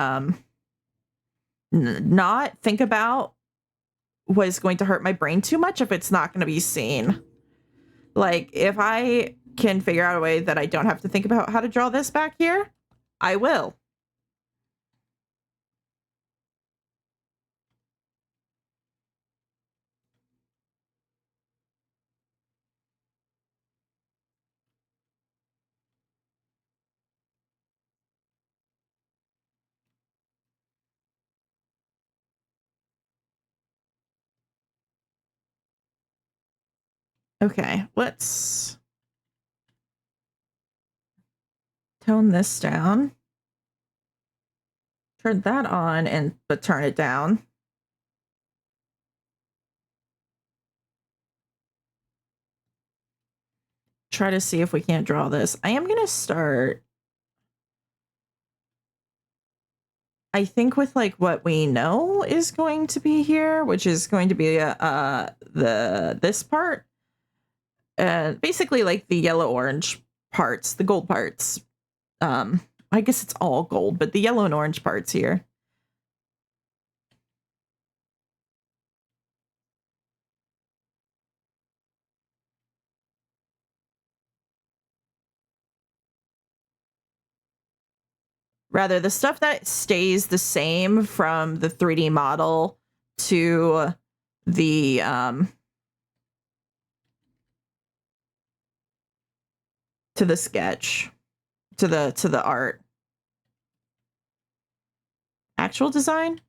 not think about what is going to hurt my brain too much if it's not going to be seen. Like if I can figure out a way that I don't have to think about how to draw this back here, I will. Okay, let's tone this down. Turn that on but turn it down. Try to see if we can't draw this. I am going to start I think with like what we know is going to be here, which is going to be this part, basically like the yellow orange parts, the gold parts. I guess it's all gold, but the yellow and orange parts here. Rather, the stuff that stays the same from the 3D model to the sketch, to the art. Actual design?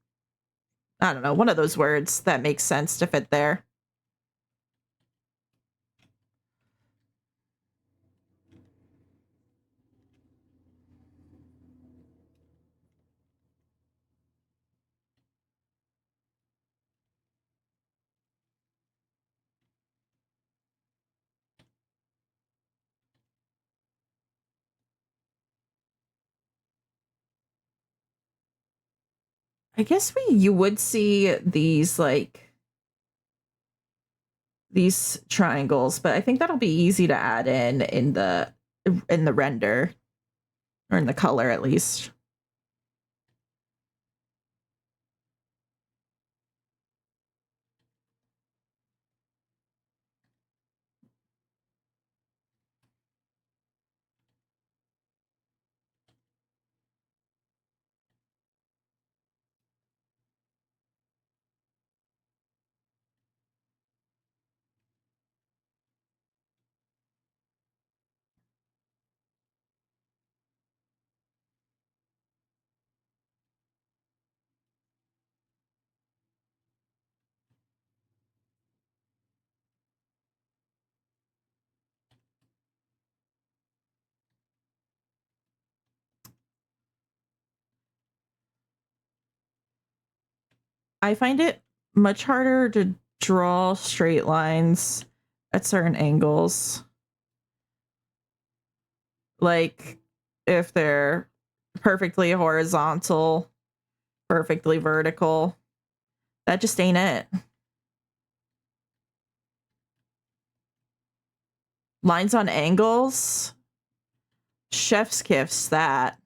I don't know, one of those words that makes sense to fit there. I guess you would see these like these triangles, but I think that'll be easy to add in the render, or in the color at least. I find it much harder to draw straight lines at certain angles. Like if they're perfectly horizontal, perfectly vertical, that just ain't it. Lines on angles, chef's kiss that.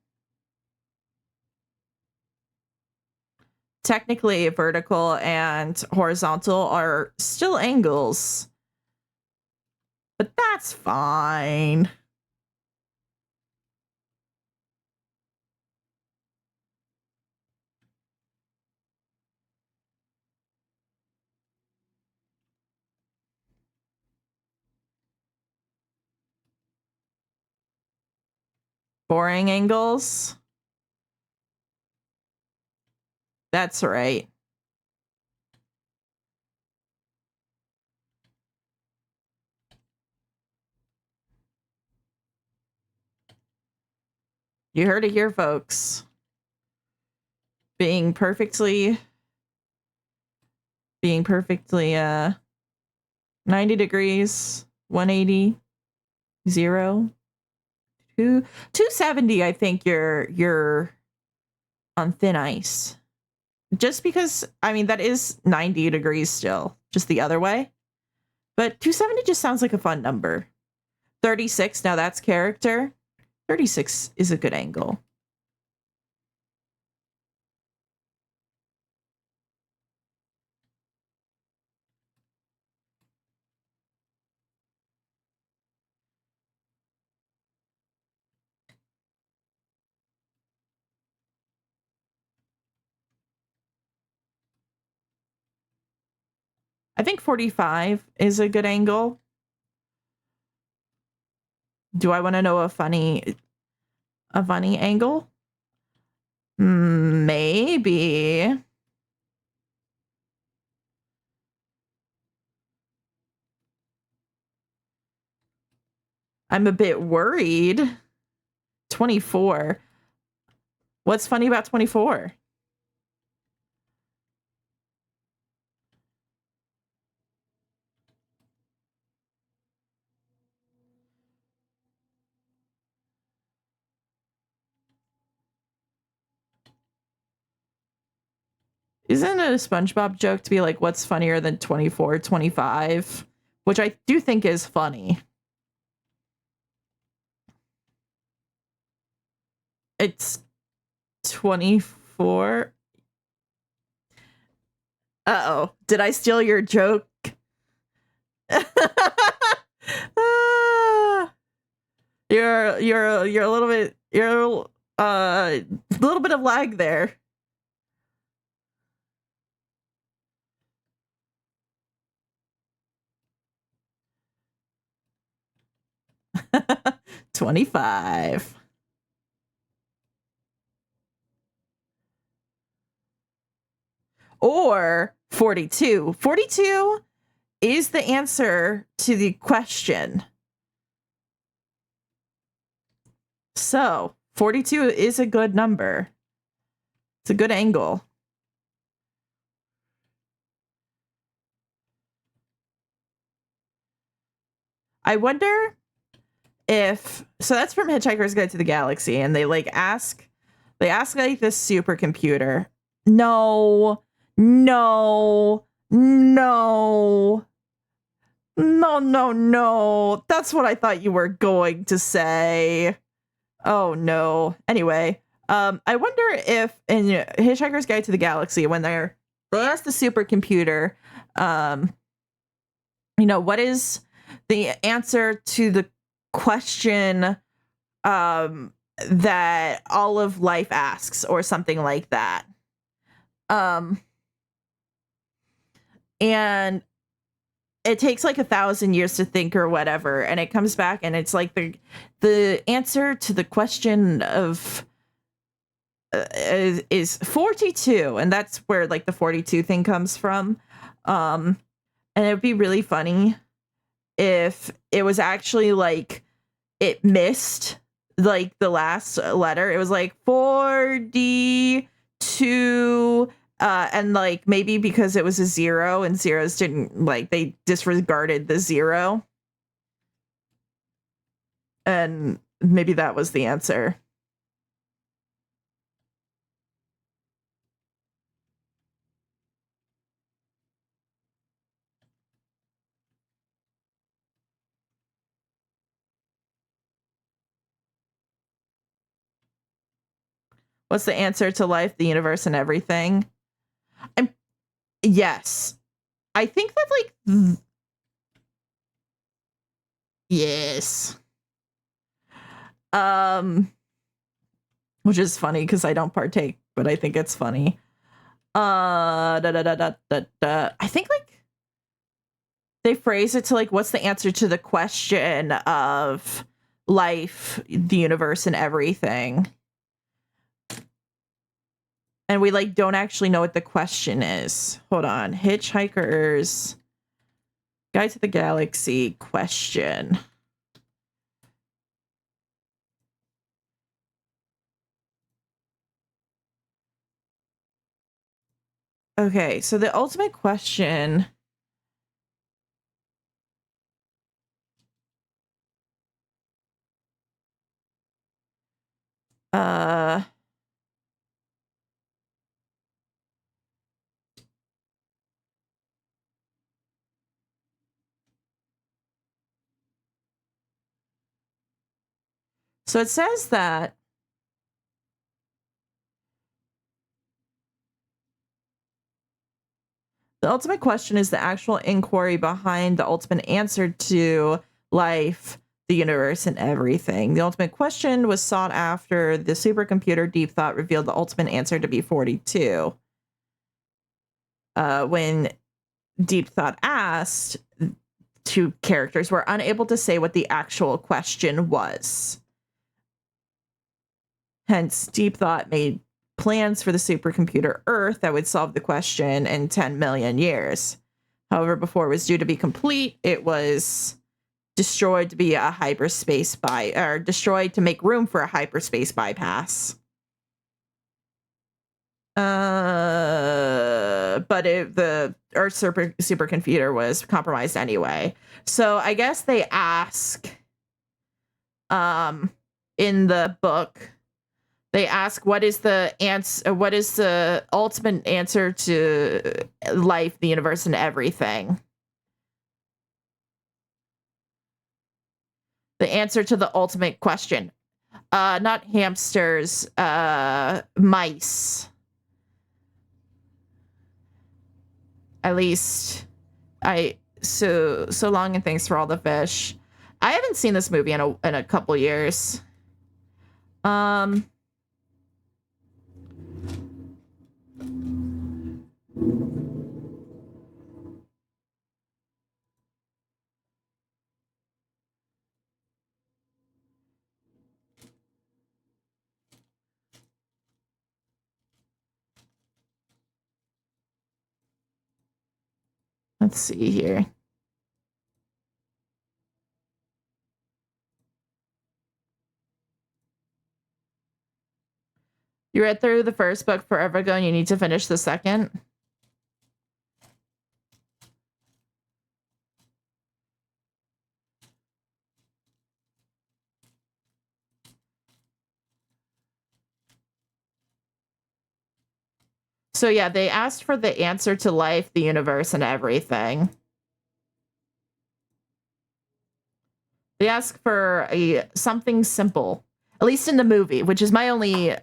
Technically, vertical and horizontal are still angles, but that's fine. Boring angles. That's right. You heard it here, folks. Being perfectly 90 degrees, 180, 0, 270, I think you're on thin ice. Just because, I mean, that is 90 degrees still, just the other way. But 270 just sounds like a fun number. 36, now that's character. 36 is a good angle. I think 45 is a good angle. Do I want to know a funny angle? Maybe. I'm a bit worried. 24. What's funny about 24? Isn't it a SpongeBob joke to be like, what's funnier than 24, 25? Which I do think is funny. It's 24. Uh-oh. Did I steal your joke? You're a little bit, you're a little bit of lag there. $25. Or 42. 42 is the answer to the question. So 42 is a good number. It's a good angle. I wonder if, so that's from Hitchhiker's Guide to the Galaxy, and they ask like this supercomputer. No. That's what I thought you were going to say. Oh no. Anyway, I wonder if in Hitchhiker's Guide to the Galaxy, when they ask the supercomputer, what is the answer to the question that all of life asks, or something like that. And it takes like 1,000 years to think or whatever, and it comes back and it's like the answer to the question of is 42, and that's where like the 42 thing comes from. And it would be really funny if it was actually like it missed like the last letter. It was like 42, and like maybe because it was a 0 and zeros didn't, like, they disregarded the 0, and maybe that was the answer. What's the answer to life, the universe, and everything? Yes. I think that like yes. Which is funny because I don't partake, but I think it's funny. I think like they phrase it to like, what's the answer to the question of life, the universe, and everything? And we like don't actually know what the question is. Hold on. Hitchhiker's Guide to the Galaxy question. Okay, so the ultimate question so it says that the ultimate question is the actual inquiry behind the ultimate answer to life, the universe, and everything. The ultimate question was sought after the supercomputer Deep Thought revealed the ultimate answer to be 42. When Deep Thought asked, two characters were unable to say what the actual question was. Hence, Deep Thought made plans for the supercomputer Earth that would solve the question in 10 million years. However, before it was due to be complete, it was destroyed to be a hyperspace destroyed to make room for a hyperspace bypass. But the Earth supercomputer was compromised anyway. So I guess they ask in the book They ask what is the answer, what is the ultimate answer to life, the universe, and everything. The answer to the ultimate question. Not hamsters, mice. At least so long, and thanks for all the fish. I haven't seen this movie in a couple years. Let's see here. You read through the first book forever ago and you need to finish the second? So yeah, they asked for the answer to life, the universe, and everything. They ask for something simple, at least in the movie, which is my only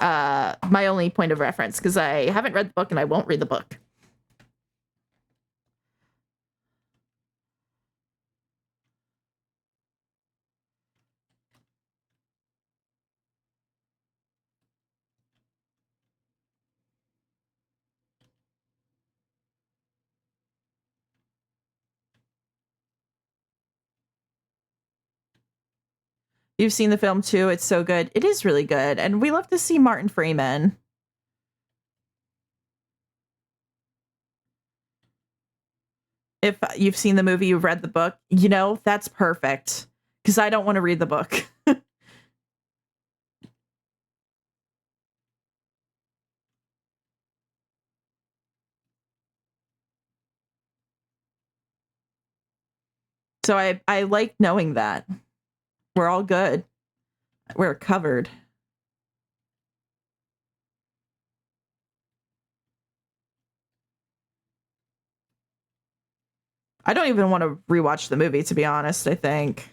point of reference, because I haven't read the book and I won't read the book. You've seen the film too. It's so good. It is really good. And we love to see Martin Freeman. If you've seen the movie, you've read the book, that's perfect. Because I don't want to read the book. So I like knowing that. We're all good. We're covered. I don't even want to rewatch the movie, to be honest, I think.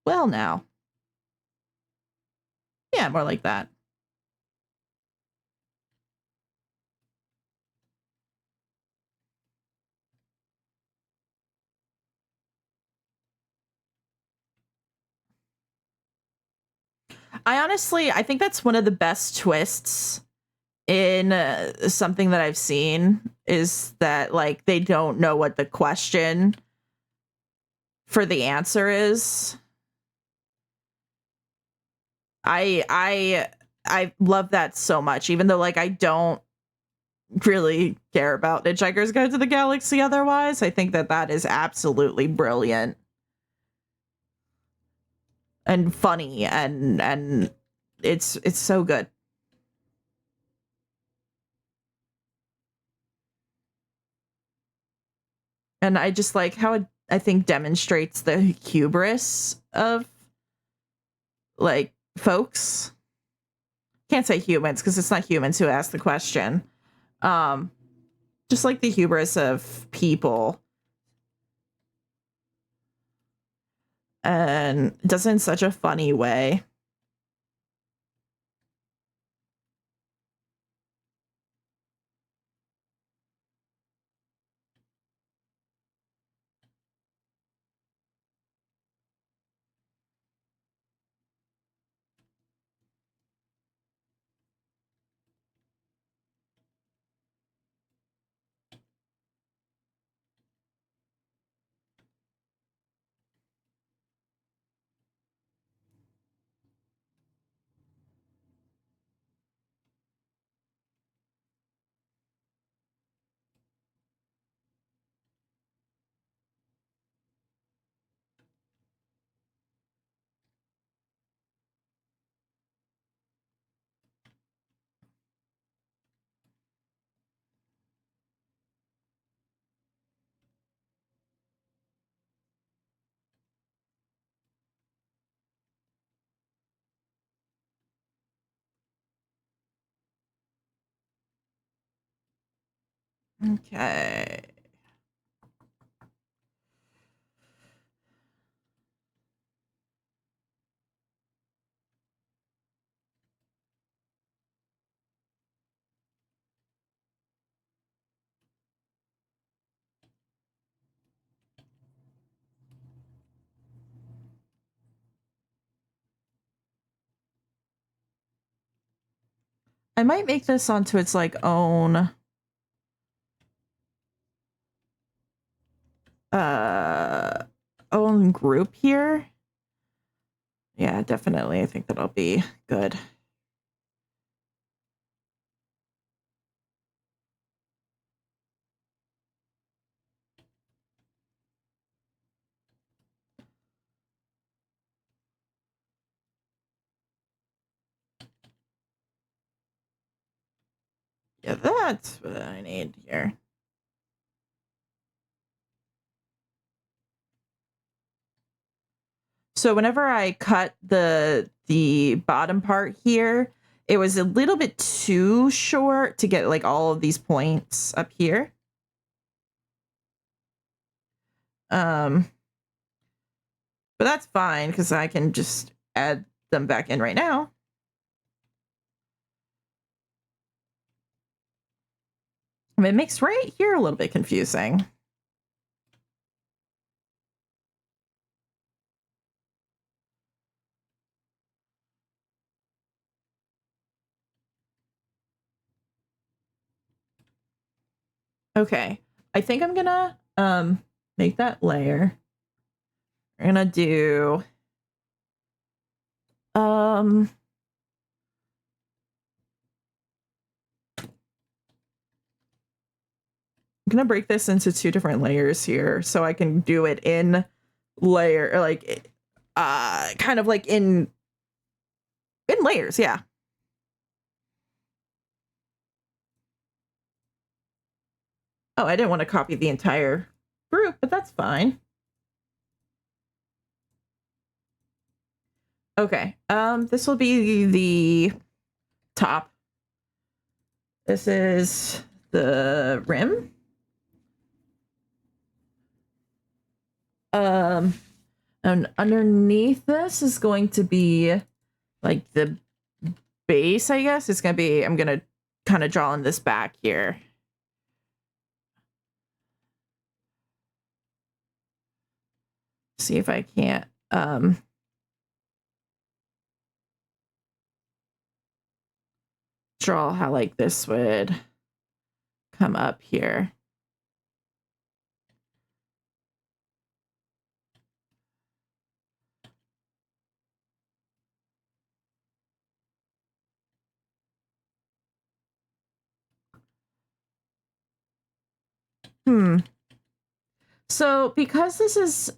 Well, now. Yeah, more like that. I think that's one of the best twists in something that I've seen, is that like they don't know what the question for the answer is. I love that so much, even though like I don't really care about Hitchhiker's Guide to the Galaxy otherwise. I think that is absolutely brilliant and funny, and it's so good. And I just like how it, I think, demonstrates the hubris of like folks. Can't say humans because it's not humans who ask the question. Um, just like the hubris of people, and does it in such a funny way. Okay. I might make this onto its like own own group here. Yeah, definitely. I think that'll be good. Yeah, that's what I need here. So whenever I cut the bottom part here, it was a little bit too short to get like all of these points up here. But that's fine because I can just add them back in right now. I mean, it makes right here a little bit confusing. Okay, I think I'm gonna make that layer. We're gonna do I'm gonna break this into 2 different layers here so I can do it in layer like kind of like in layers, yeah. Oh, I didn't want to copy the entire group, but that's fine. Okay, this will be the top. This is the rim. And underneath this is going to be like the base, I guess. It's gonna be, I'm gonna kind of draw on this back here. See if I can't draw how like this would come up here. So because this is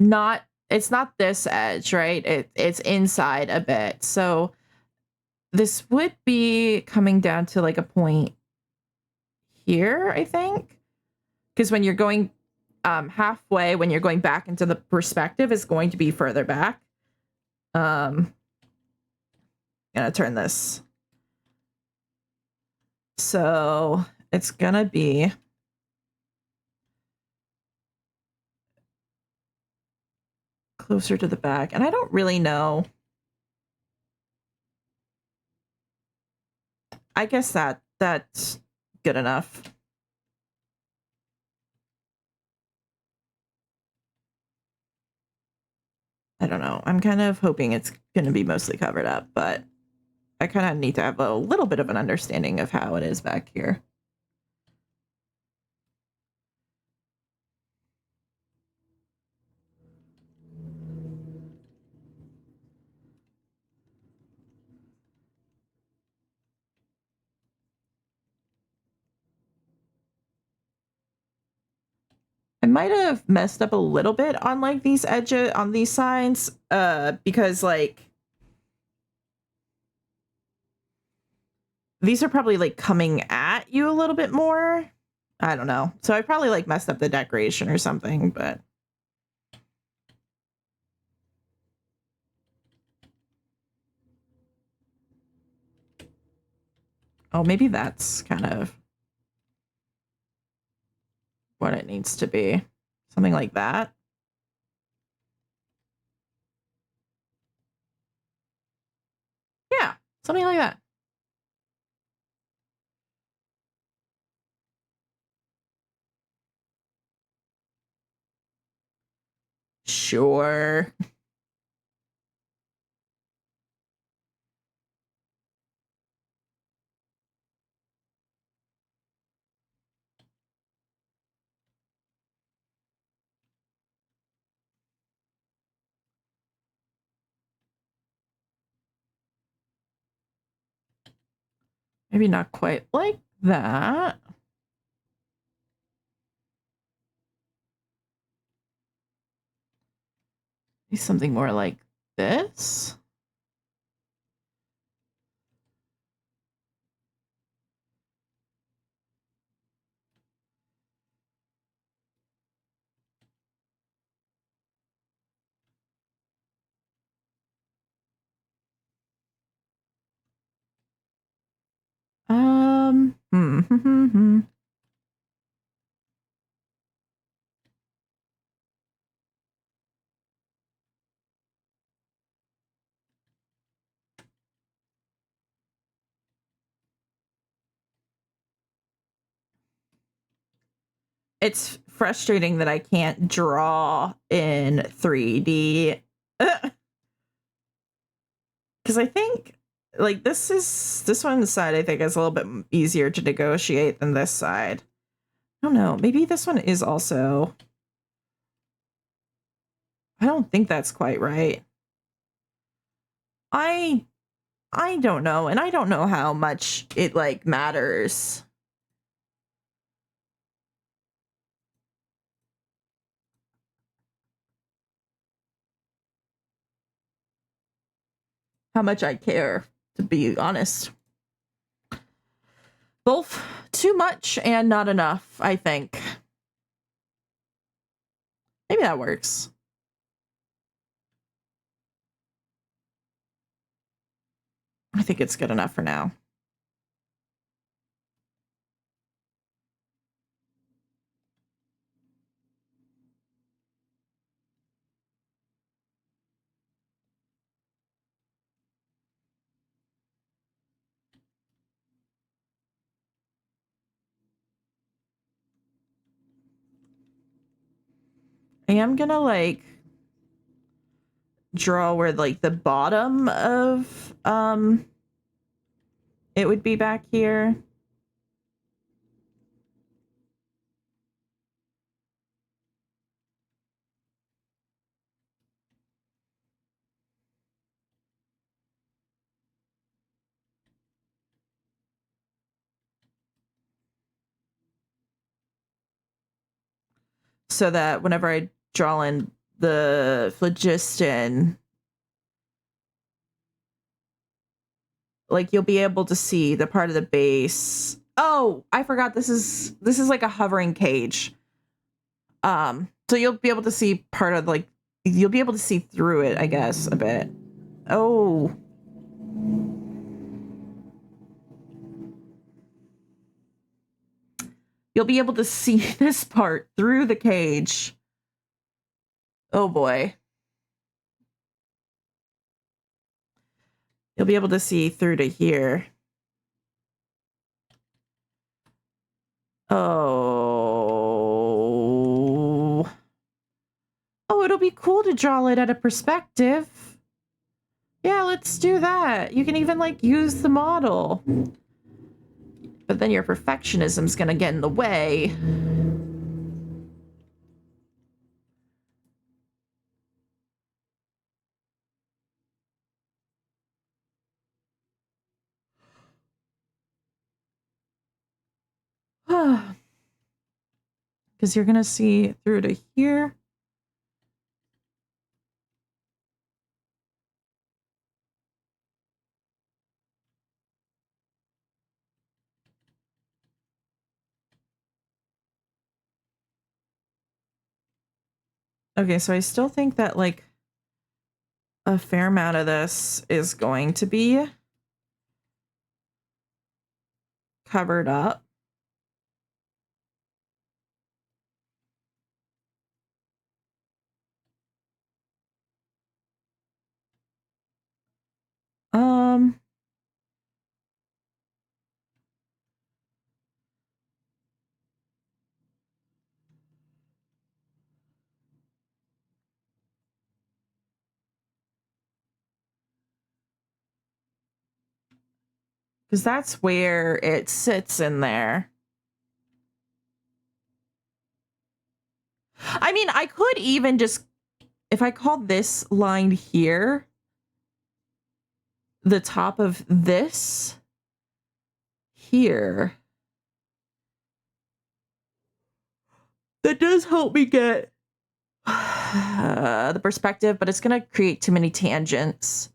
not, it's not this edge, right? It's inside a bit. So this would be coming down to like a point here, I think. Because when you're going halfway, when you're going back into the perspective, is going to be further back. Gonna turn this. So it's gonna be closer to the back. And I don't really know. I guess that's good enough. I don't know. I'm kind of hoping it's going to be mostly covered up, but I kind of need to have a little bit of an understanding of how it is back here. I might have messed up a little bit on like these edges on these signs because like these are probably like coming at you a little bit more. I don't know. So I probably like messed up the decoration or something, but Oh, maybe that's kind of what it needs to be. Something like that. Yeah, something like that. Sure. Maybe not quite like that. Maybe something more like this. Hmm. It's frustrating that I can't draw in 3D. Because I think like this one side I think is a little bit easier to negotiate than this side. I don't know. Maybe this one is also. I don't think that's quite right. I I don't know, and I don't know how much it like matters. How much I care, to be honest. Both too much and not enough, I think. Maybe that works. I think it's good enough for now. I am gonna like draw where like the bottom of it would be back here. So that whenever I draw in the phlogiston, like you'll be able to see the part of the base. Oh, I forgot this is like a hovering cage. So you'll be able to see part of like you'll be able to see through it, I guess, a bit. Oh. You'll be able to see this part through the cage. Oh boy. You'll be able to see through to here. Oh. Oh, it'll be cool to draw it at a perspective. Yeah, let's do that. You can even like use the model. But then your perfectionism's gonna get in the way. Because you're gonna see through to here. Okay, so I still think that like a fair amount of this is going to be covered up. Um, because that's where it sits in there. I mean, I could even just, if I call this line here the top of this here, that does help me get the perspective, but it's going to create too many tangents.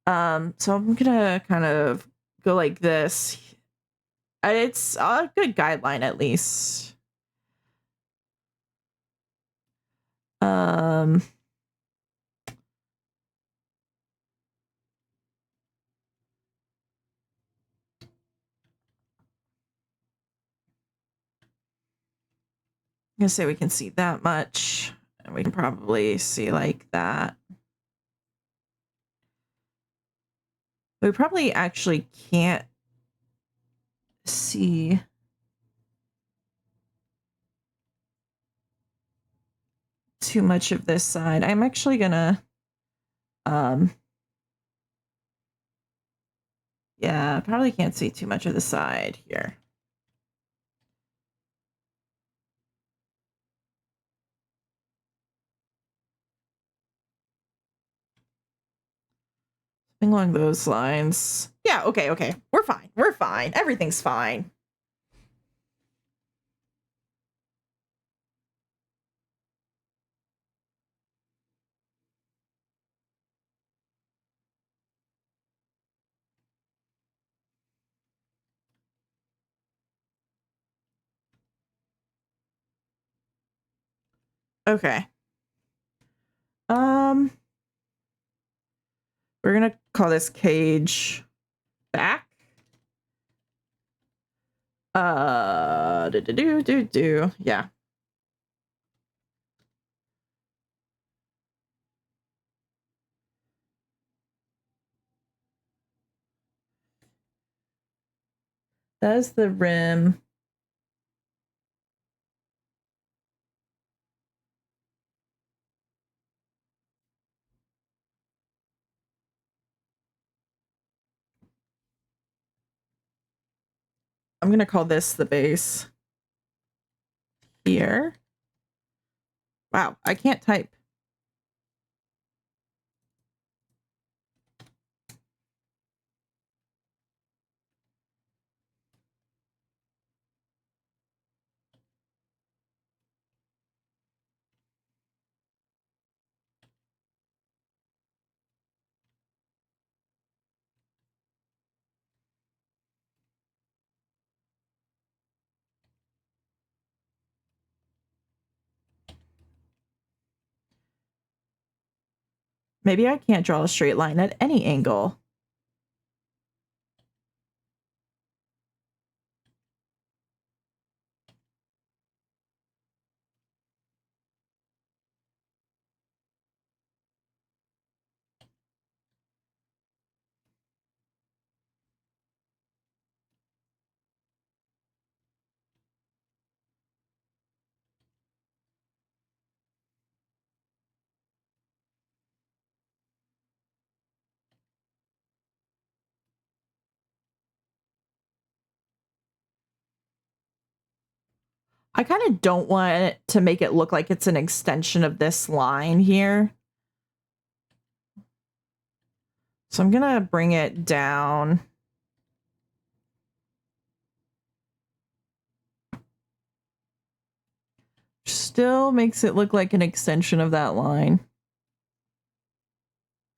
So I'm going to kind of go like this. It's a good guideline, at least. I'm going to say we can see that much, and we can probably see like that. We probably actually can't see too much of this side. I'm actually gonna, yeah, probably can't see too much of the side here. Something along those lines. Yeah, okay. We're fine. We're fine. Everything's fine. Okay. We're gonna call this cage back. Yeah. That is the rim. I'm gonna call this the base here. Wow, I can't type. Maybe I can't draw a straight line at any angle. I kind of don't want it to make it look like it's an extension of this line here. So I'm gonna bring it down. Still makes it look like an extension of that line.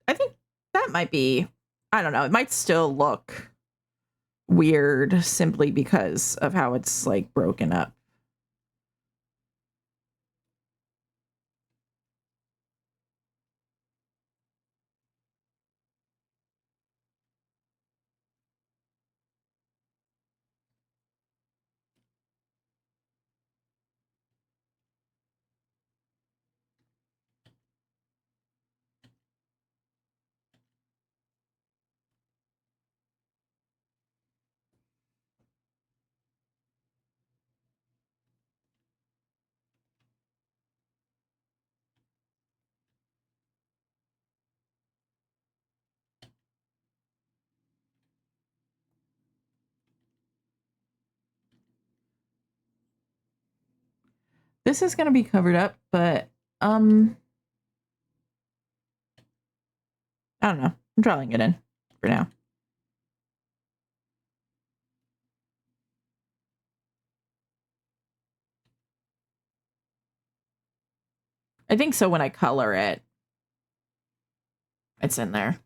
I think that might be, I don't know, it might still look weird simply because of how it's like broken up. This is going to be covered up, but I don't know. I'm drawing it in for now. I think so when I color it, it's in there.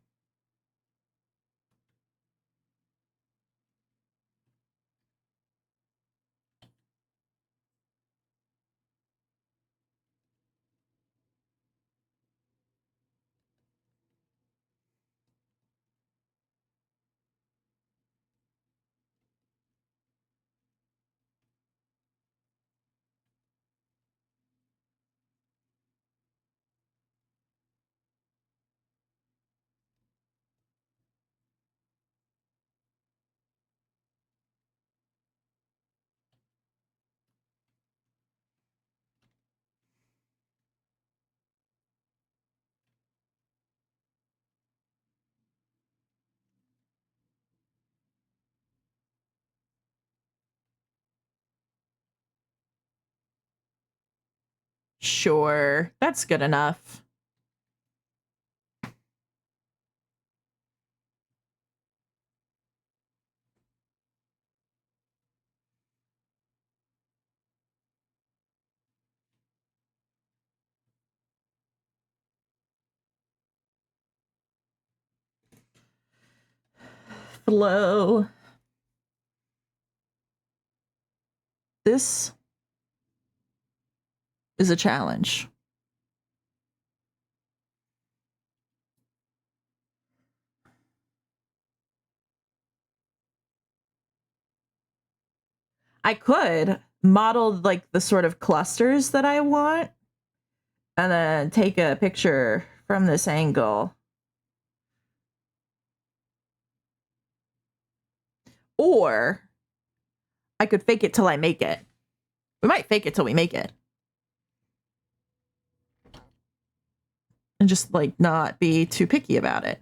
Sure, that's good enough. Flow. This is a challenge. I could model like the sort of clusters that I want and then take a picture from this angle. Or I could fake it till I make it. We might fake it till we make it. And just like not be too picky about it.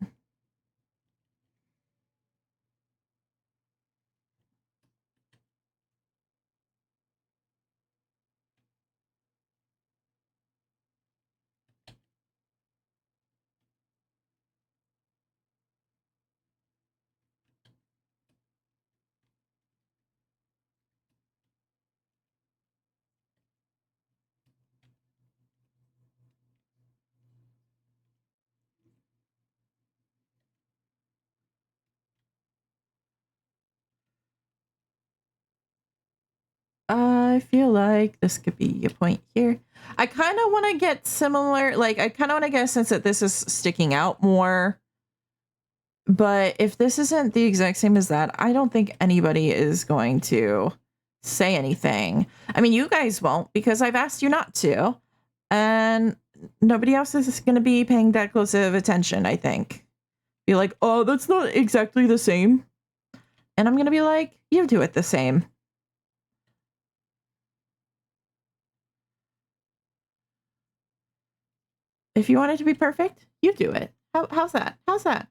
I feel like this could be a point here. I kind of want to get similar, like I kind of want to get a sense that this is sticking out more. But if this isn't the exact same as that, I don't think anybody is going to say anything. I mean, you guys won't because I've asked you not to. And nobody else is going to be paying that close of attention, I think. Be like, oh, that's not exactly the same. And I'm going to be like, you do it the same. If you want it to be perfect, you do it. How's that? How's that?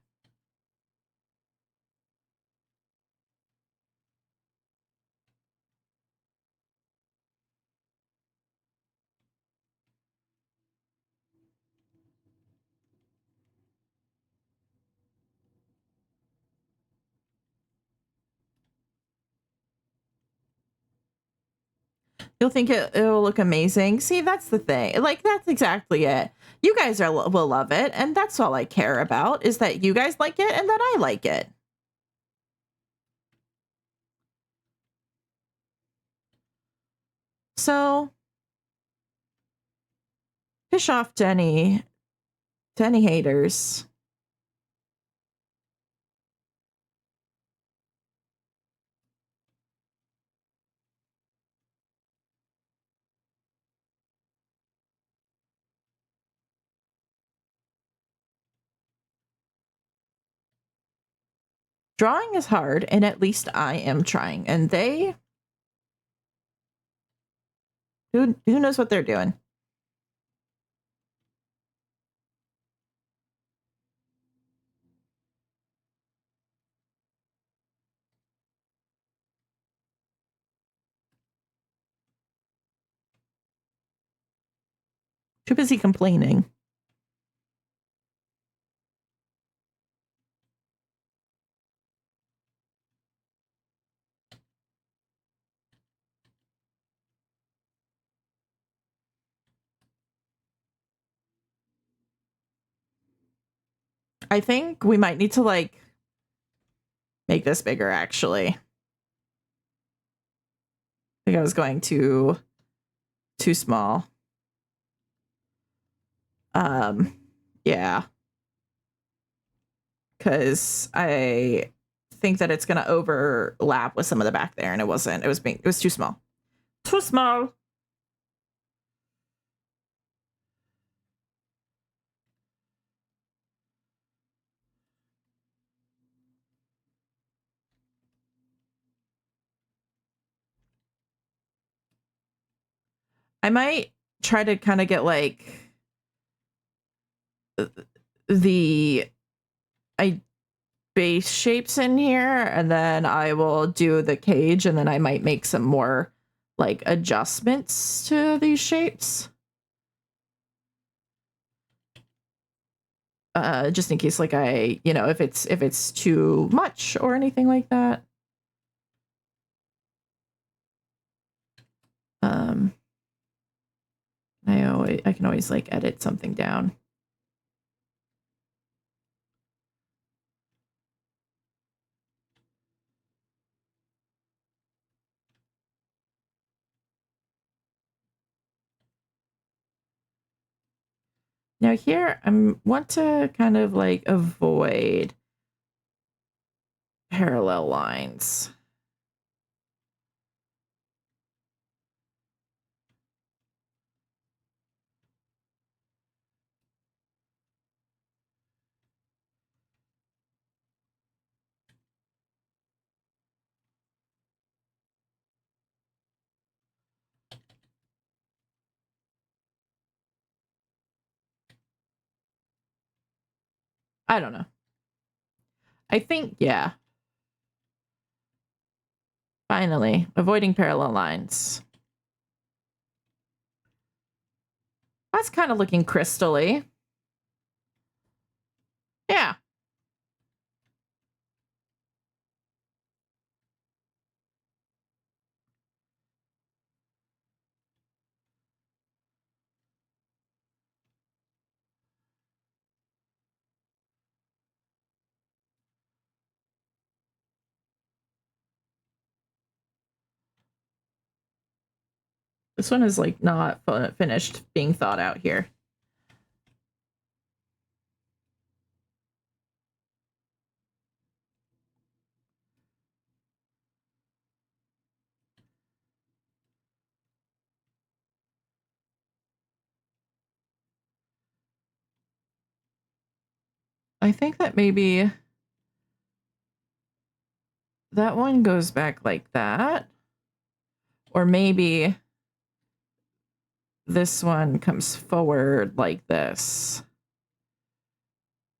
You'll think it'll look amazing. See, that's the thing. Like, that's exactly it. You guys will love it. And that's all I care about is that you guys like it and that I like it. So, fish off to any haters. Drawing is hard, and at least I am trying. And they, who knows what they're doing? Too busy complaining. I think we might need to like make this bigger actually. I think I was going too small. Yeah. Cause I think that it's gonna overlap with some of the back there, and it wasn't. It was too small. Too small. I might try to kind of get like the base shapes in here, and then I will do the cage, and then I might make some more like adjustments to these shapes. Just in case like if it's too much or anything like that. I can always like edit something down. Now here I want to kind of like avoid parallel lines. I don't know. I think, yeah. Finally, avoiding parallel lines. That's kind of looking crystally. Yeah. This one is like not finished being thought out here. I think that maybe that one goes back like that. Or maybe this one comes forward like this.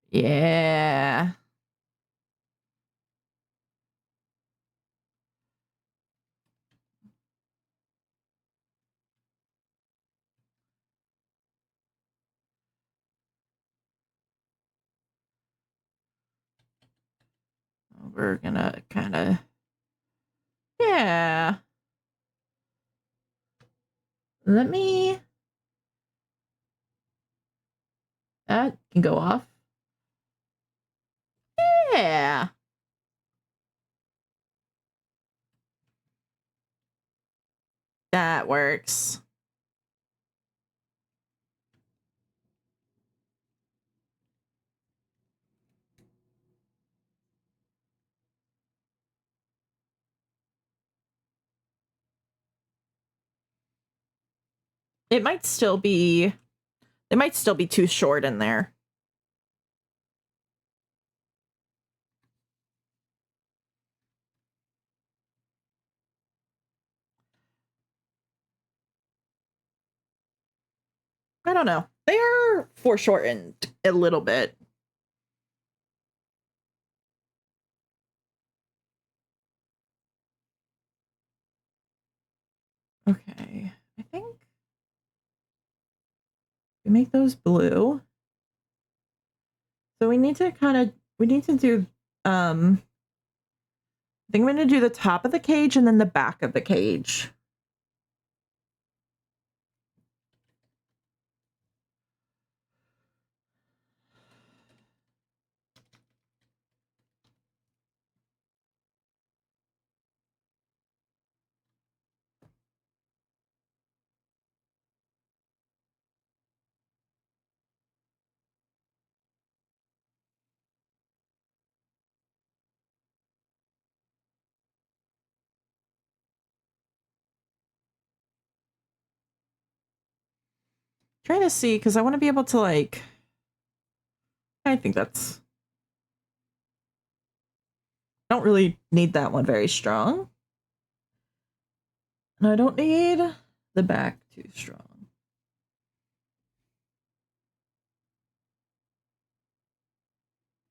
Yeah. We're gonna kind of, yeah. Let me, that can go off. Yeah. That works. It might still be too short in there. I don't know. They are foreshortened a little bit. Okay. I think We make those blue. So we need to do, I think I'm going to do the top of the cage and then the back of the cage. Trying to see, because I want to be able to, like, I think that's, don't really need that one very strong. And I don't need the back too strong.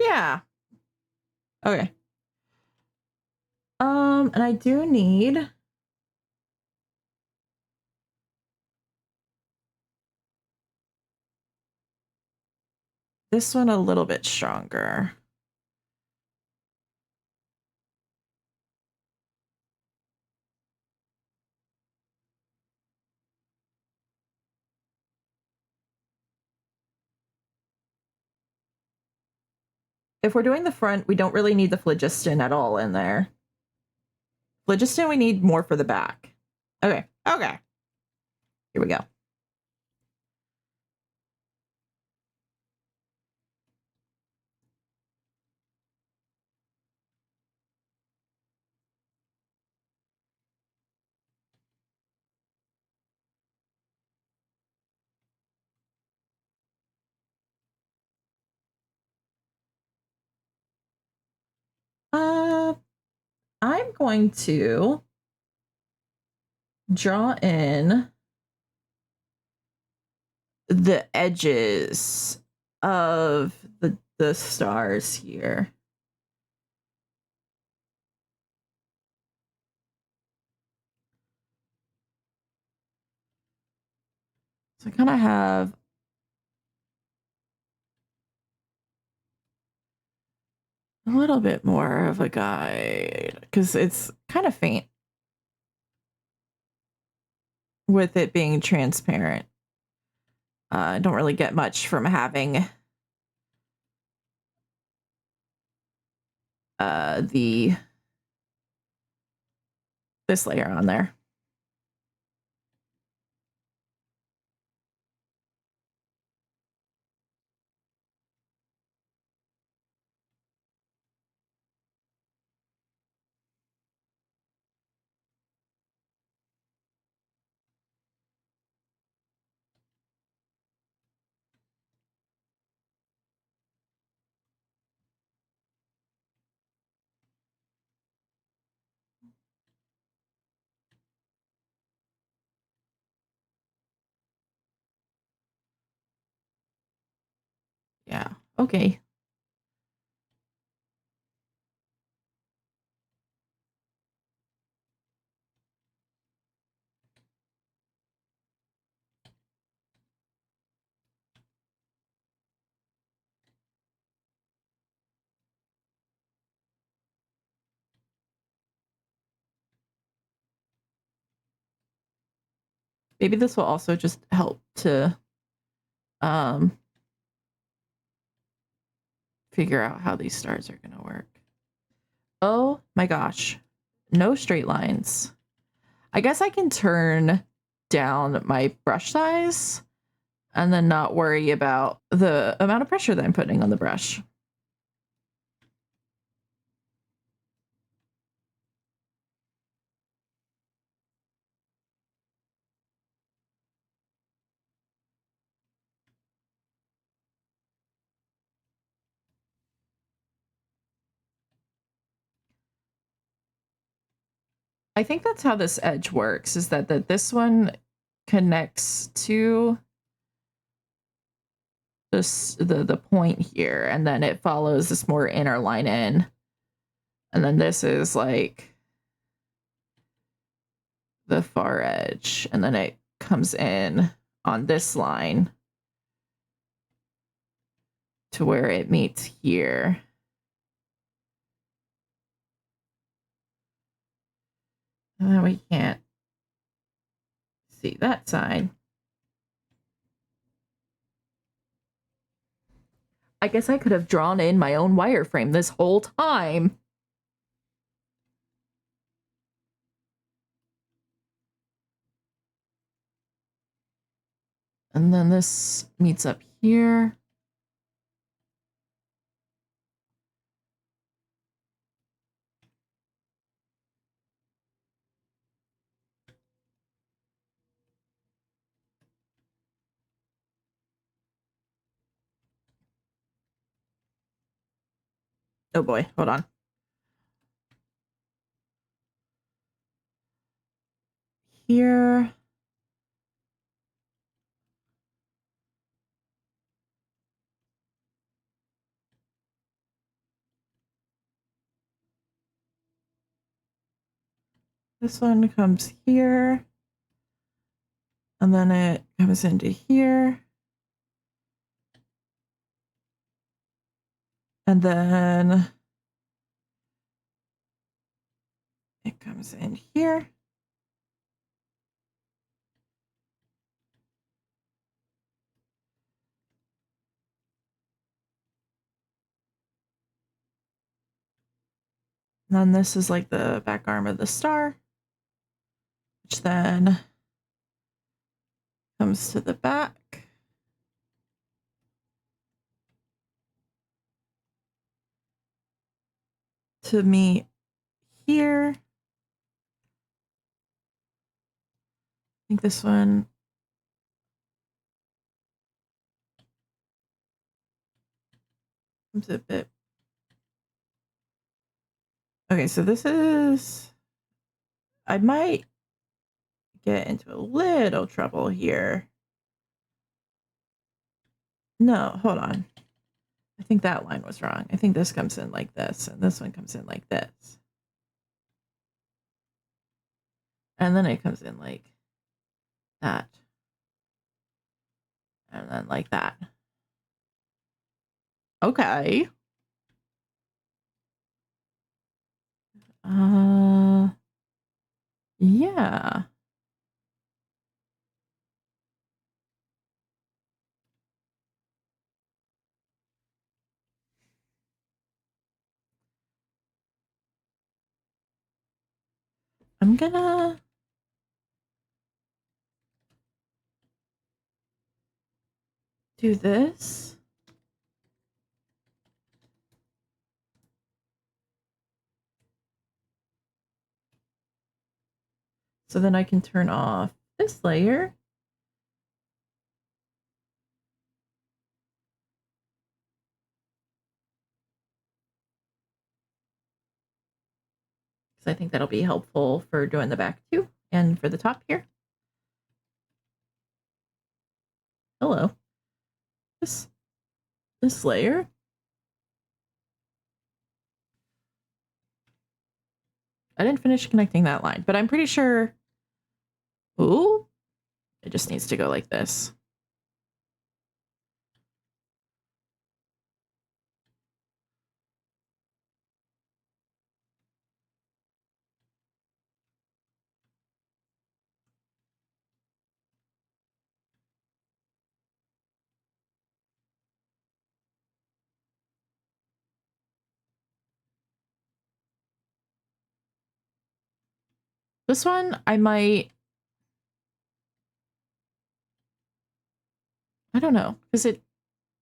Yeah. Okay. And I do need this one a little bit stronger. If we're doing the front, we don't really need the phlogiston at all in there. Phlogiston, we need more for the back. Okay. Okay. Here we go. I'm going to draw in the edges of the stars here. So I kind of have a little bit more of a guide because it's kind of faint with it being transparent. I don't really get much from having this layer on there. Yeah. Okay. Maybe this will also just help to figure out how these stars are going to work. Oh my gosh. No straight lines. I guess I can turn down my brush size and then not worry about the amount of pressure that I'm putting on the brush. I think that's how this edge works, is that this one connects to this the point here, and then it follows this more inner line in. And then this is like the far edge, and then it comes in on this line to where it meets here. And then we can't see that side. I guess I could have drawn in my own wireframe this whole time. And then this meets up here. Oh boy, hold on. Here. This one comes here. And then it comes into here. And then it comes in here. And then this is like the back arm of the star, which then comes to the back. To meet here. I think this one comes a bit. Okay, so this is. I might get into a little trouble here. No, hold on. I think that line was wrong. I think this comes in like this, and this one comes in like this. And then it comes in like that. And then like that. Okay. Yeah. I'm gonna do this. So then I can turn off this layer. Because I think that'll be helpful for doing the back too, and for the top here. Hello. This layer. I didn't finish connecting that line, but I'm pretty sure. Ooh, it just needs to go like this. This one, I might. I don't know, because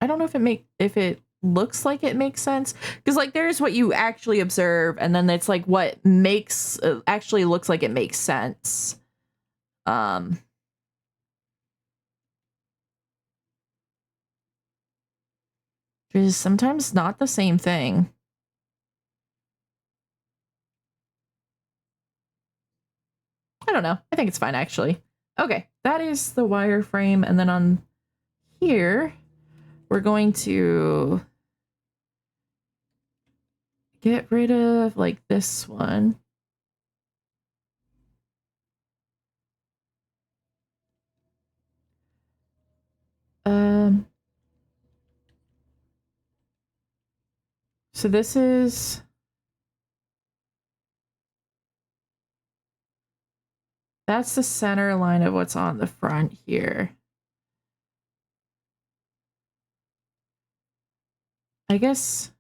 I don't know if it looks like it makes sense, because like there's what you actually observe, and then it's like what makes actually looks like it makes sense. Which is sometimes not the same thing. I don't know. I think it's fine actually. Okay, that is the wireframe, and then on here we're going to get rid of like this one. Um So this is... That's the center line of what's on the front here. I guess...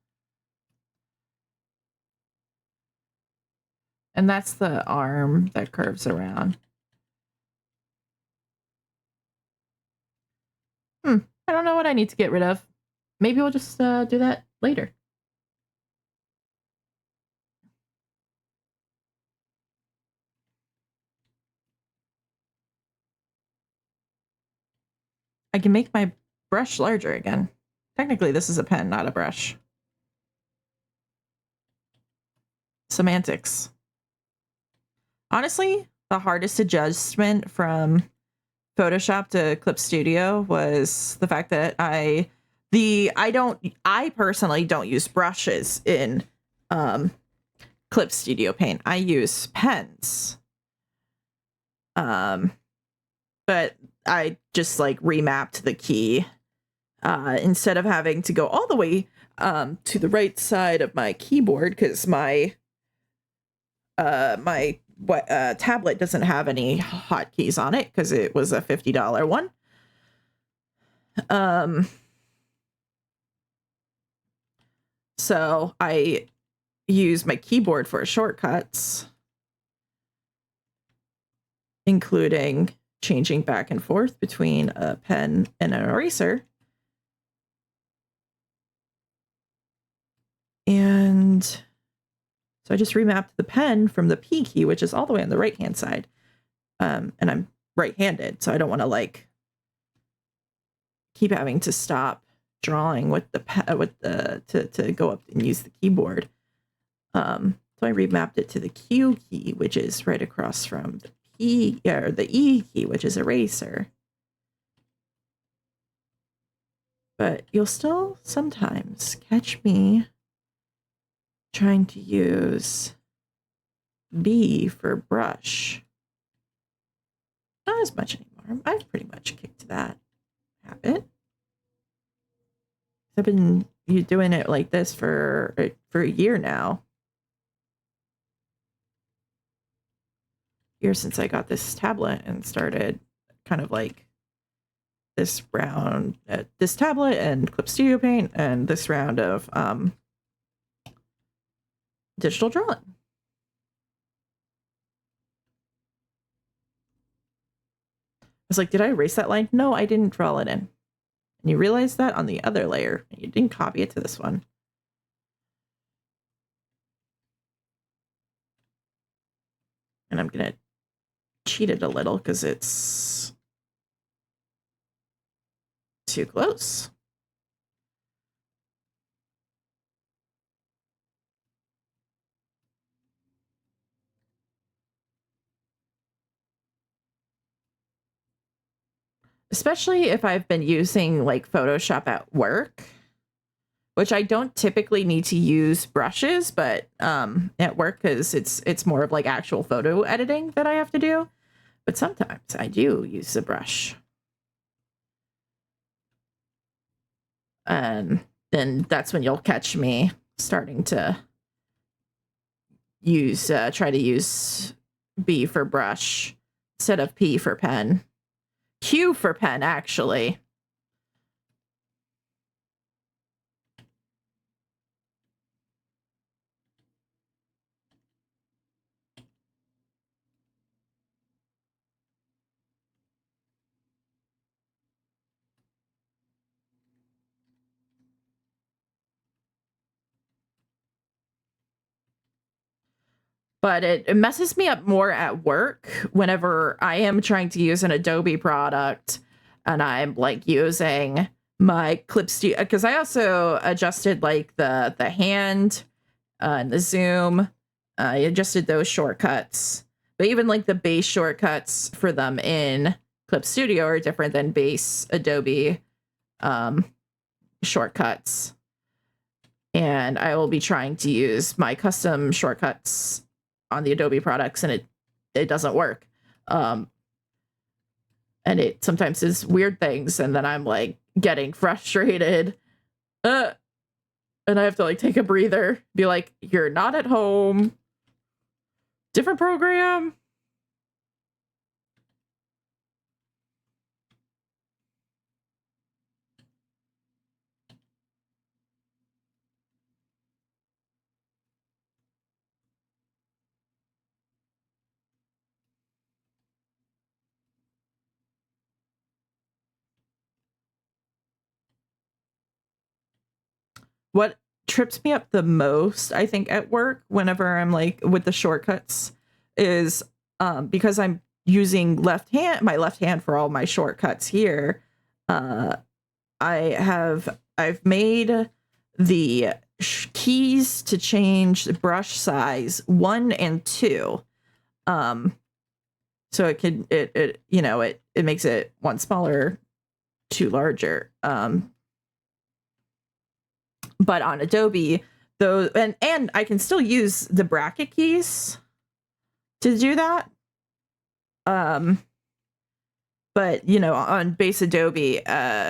And that's the arm that curves around. I don't know what I need to get rid of. Maybe we'll just do that later. I can make my brush larger again. Technically, this is a pen, not a brush. Semantics. Honestly, the hardest adjustment from Photoshop to Clip Studio was the fact that I personally don't use brushes in Clip Studio Paint. I use pens. But I just like remapped the key instead of having to go all the way to the right side of my keyboard, because my tablet doesn't have any hotkeys on it because it was a $50 one. So I use my keyboard for shortcuts, including changing back and forth between a pen and an eraser. And so I just remapped the pen from the P key, which is all the way on the right-hand side. And I'm right-handed, so I don't want to like keep having to stop drawing with the to go up and use the keyboard. So I remapped it to the Q key, which is right across from the P, or the E key, which is eraser. But you'll still sometimes catch me trying to use B for brush. Not as much anymore. I've pretty much kicked that habit. I've been doing it like this for a year now. Year since I got this tablet and started kind of like this round, this tablet and Clip Studio Paint, and this round of digital drawing. I was like, did I erase that line? No, I didn't draw it in. And you realize that on the other layer, and you didn't copy it to this one. And I'm gonna cheat it a little because it's too close. Especially if I've been using like Photoshop at work, which I don't typically need to use brushes, but at work, because it's more of like actual photo editing that I have to do. But sometimes I do use a brush. And then that's when you'll catch me starting to use, try to use B for brush instead of P for pen. Q for pen, actually. But it messes me up more at work whenever I am trying to use an Adobe product and I'm like using my Clip Studio, because I also adjusted like the hand and the zoom. I adjusted those shortcuts, but even like the base shortcuts for them in Clip Studio are different than base Adobe shortcuts. And I will be trying to use my custom shortcuts on the Adobe products, and it doesn't work. And it sometimes is weird things, and then I'm like getting frustrated. And I have to like take a breather, be like, you're not at home. Different program. What trips me up the most, I think, at work whenever I'm like with the shortcuts is because I'm using my left hand for all my shortcuts here. Uh, I've made the keys to change the brush size 1 and 2. So it makes it 1 smaller, 2 larger. But on Adobe, those and I can still use the bracket keys to do that. But on base Adobe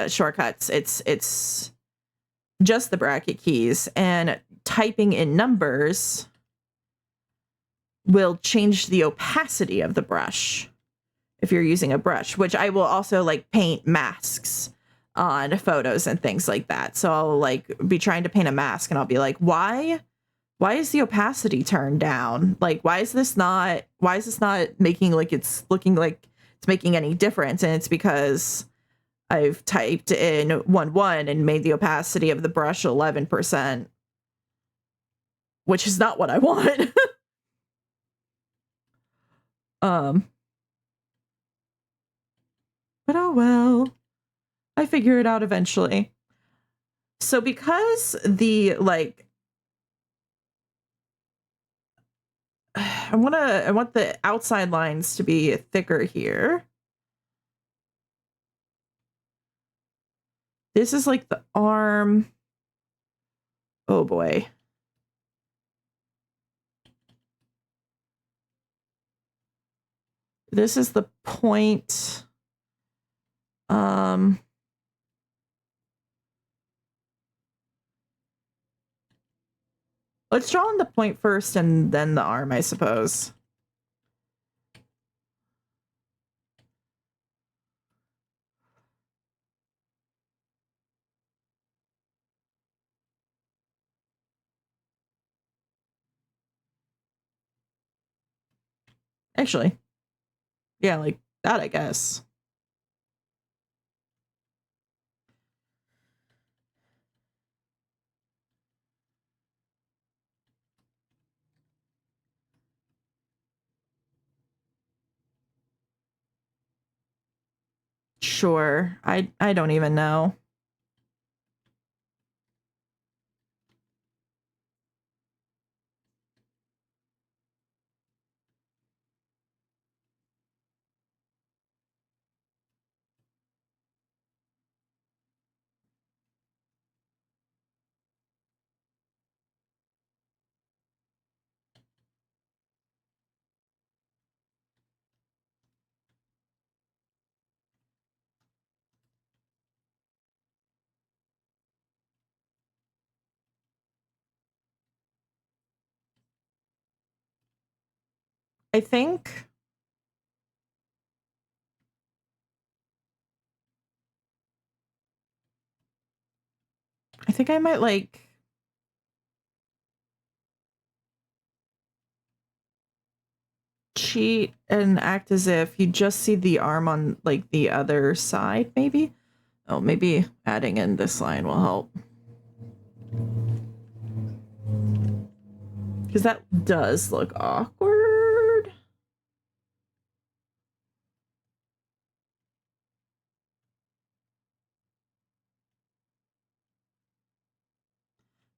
shortcuts, it's just the bracket keys, and typing in numbers will change the opacity of the brush if you're using a brush, which I will also like paint masks on photos and things like that. So I'll like be trying to paint a mask and I'll be like, why is the opacity turned down? Like, why is this not making like it's looking like it's making any difference? And it's because I've typed in 1 and made the opacity of the brush 11%, which is not what I want. But oh well. I figure it out eventually. So because the like I want the outside lines to be thicker here. This is like the arm. Oh boy. This is the point. Let's draw on the point first and then the arm, I suppose. Actually, yeah, like that, I guess. Sure. I don't even know. I think I might like cheat and act as if you just see the arm on like the other side, maybe. Oh, maybe adding in this line will help. Because that does look awkward.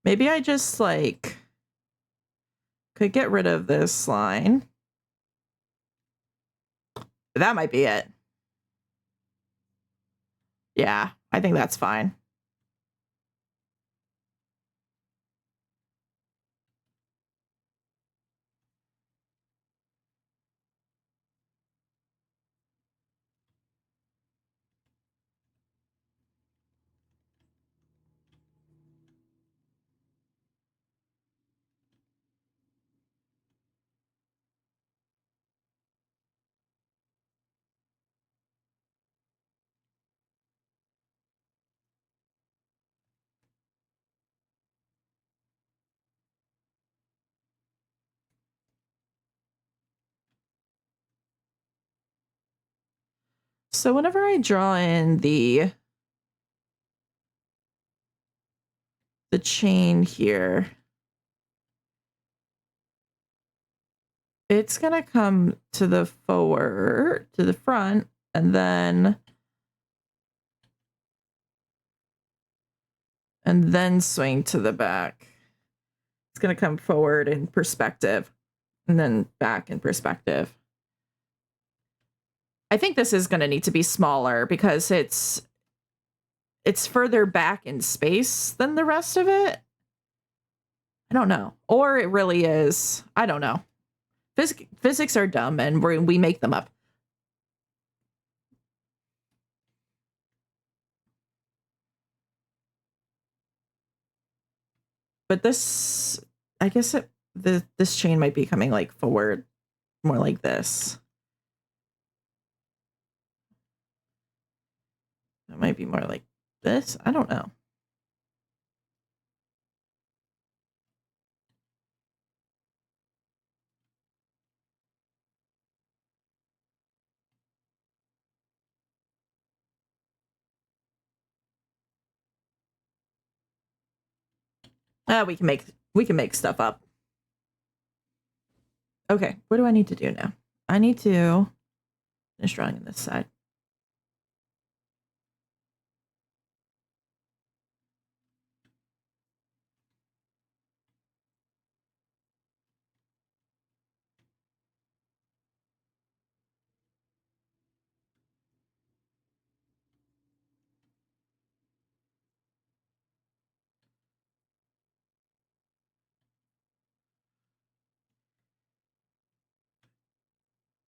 Maybe I just like could get rid of this line. That might be it. Yeah, I think that's fine. So whenever I draw in the chain here, it's going to come to the front, and then swing to the back. It's going to come forward in perspective and then back in perspective. I think this is going to need to be smaller because it's further back in space than the rest of it. I don't know. Or it really is. I don't know. Physics are dumb and we make them up. But this, I guess this chain might be coming like forward more like this. It might be more like this. I don't know. We can make stuff up. Okay, what do I need to do now? I need to finish drawing on this side.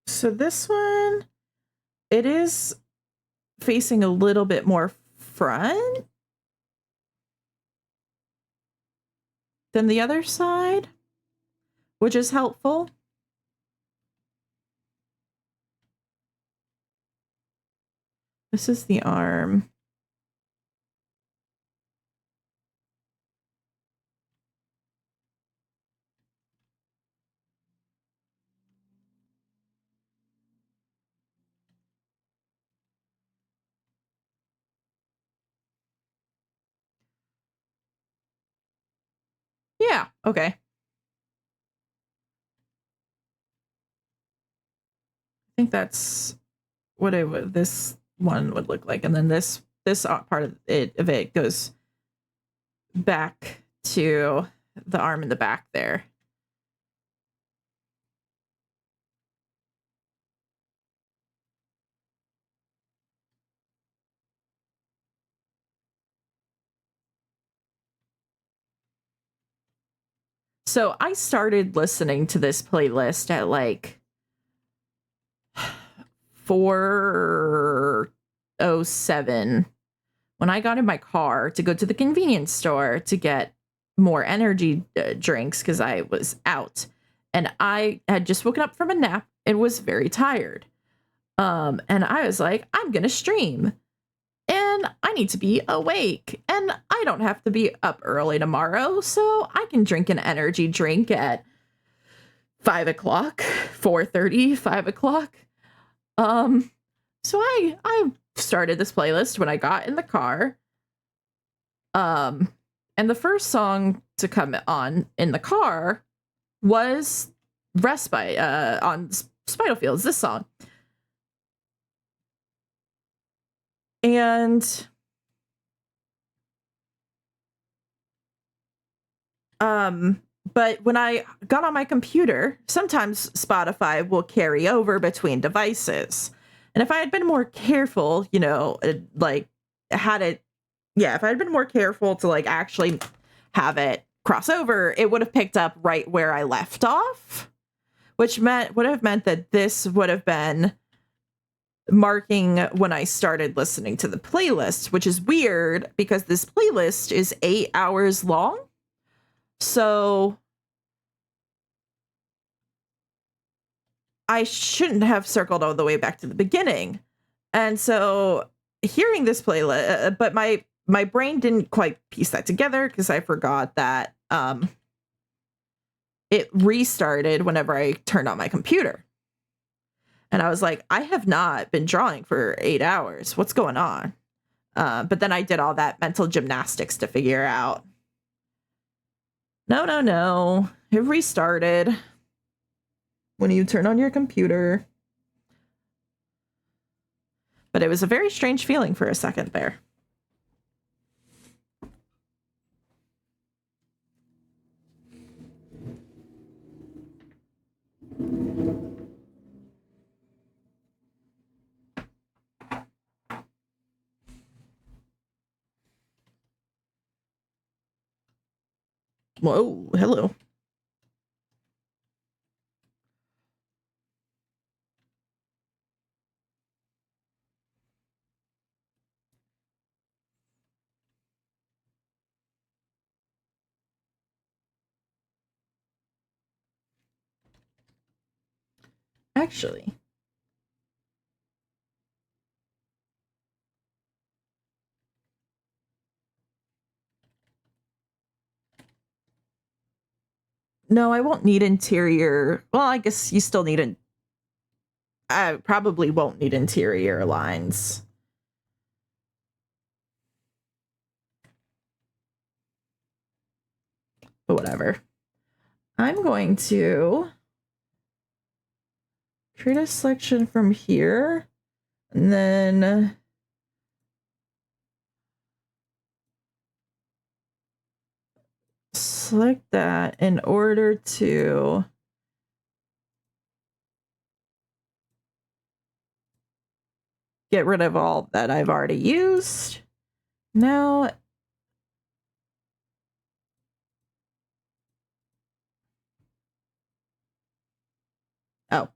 So this one, it is facing a little bit more front than the other side, which is helpful. This is the arm. Yeah, okay. I think that's what this one would look like. And then this part of it goes back to the arm in the back there. So I started listening to this playlist at like 4:07 when I got in my car to go to the convenience store to get more energy drinks because I was out, and I had just woken up from a nap and was very tired. And I was like, I'm gonna stream, and I need to be awake, and I don't have to be up early tomorrow, so I can drink an energy drink at 5 o'clock, 4:30, 5 o'clock. So I started this playlist when I got in the car. And the first song to come on in the car was Respite on Spital Fields, this song. And but when I got on my computer, sometimes Spotify will carry over between devices. And if I had been more careful, if I had been more careful to like actually have it cross over, it would have picked up right where I left off, which would have meant that this would have been marking when I started listening to the playlist, which is weird because this playlist is 8 hours long. So I shouldn't have circled all the way back to the beginning. And so hearing this playlist, but my brain didn't quite piece that together because I forgot that it restarted whenever I turned on my computer. And I was like, I have not been drawing for 8 hours. What's going on? But then I did all that mental gymnastics to figure out. No. It restarted when you turn on your computer. But it was a very strange feeling for a second there. Whoa, hello. Actually, no, I won't need interior. Well, I guess you still need I probably won't need interior lines. But whatever. I'm going to create a selection from here, and then select that in order to get rid of all that I've already used. Now, oh,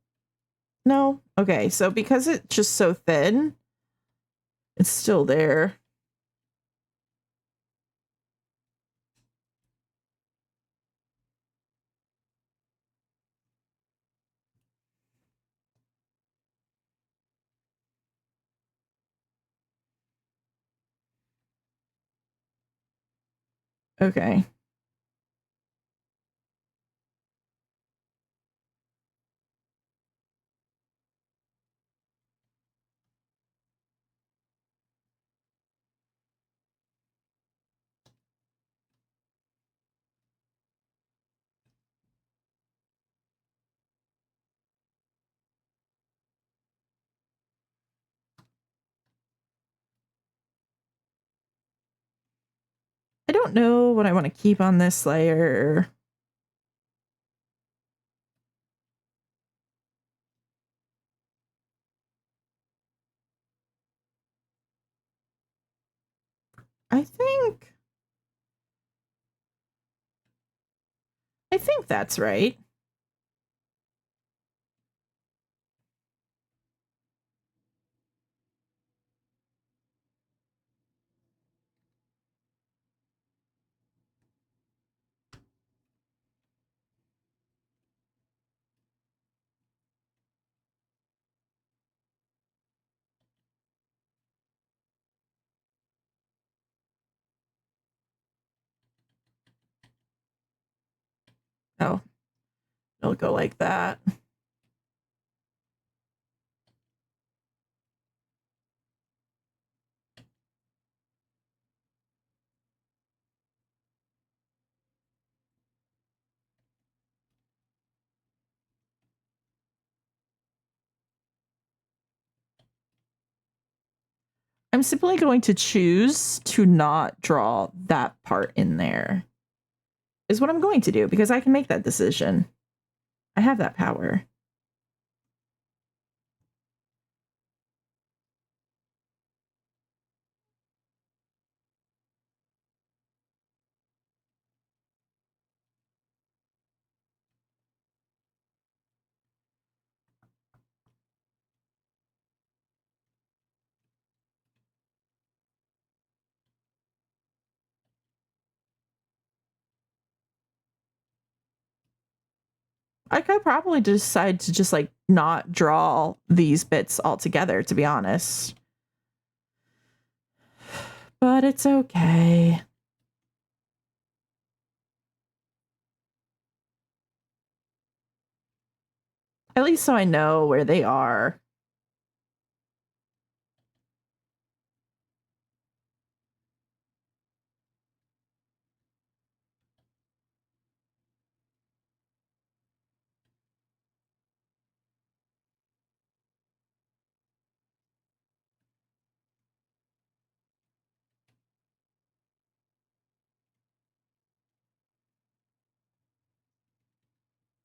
no. Okay, so because it's just so thin, it's still there. Okay. I don't know what I want to keep on this layer. I think that's right. Oh, it'll go like that. I'm simply going to choose to not draw that part in there, is what I'm going to do, because I can make that decision. I have that power. I could probably decide to just like not draw these bits altogether, to be honest. But it's okay. At least so I know where they are.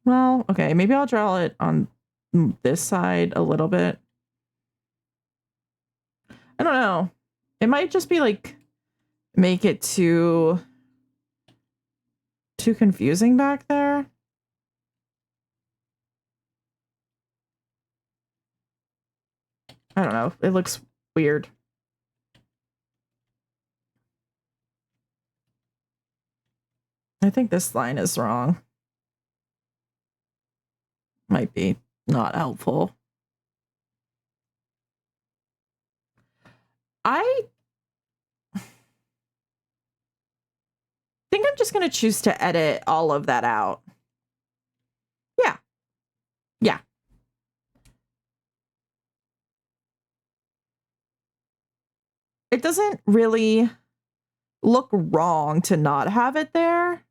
Well, okay, maybe I'll draw it on this side a little bit. I don't know. It might just be like make it too confusing back there. I don't know. It looks weird. I think this line is wrong. Might be not helpful. I think I'm just going to choose to edit all of that out. Yeah. Yeah. It doesn't really look wrong to not have it there.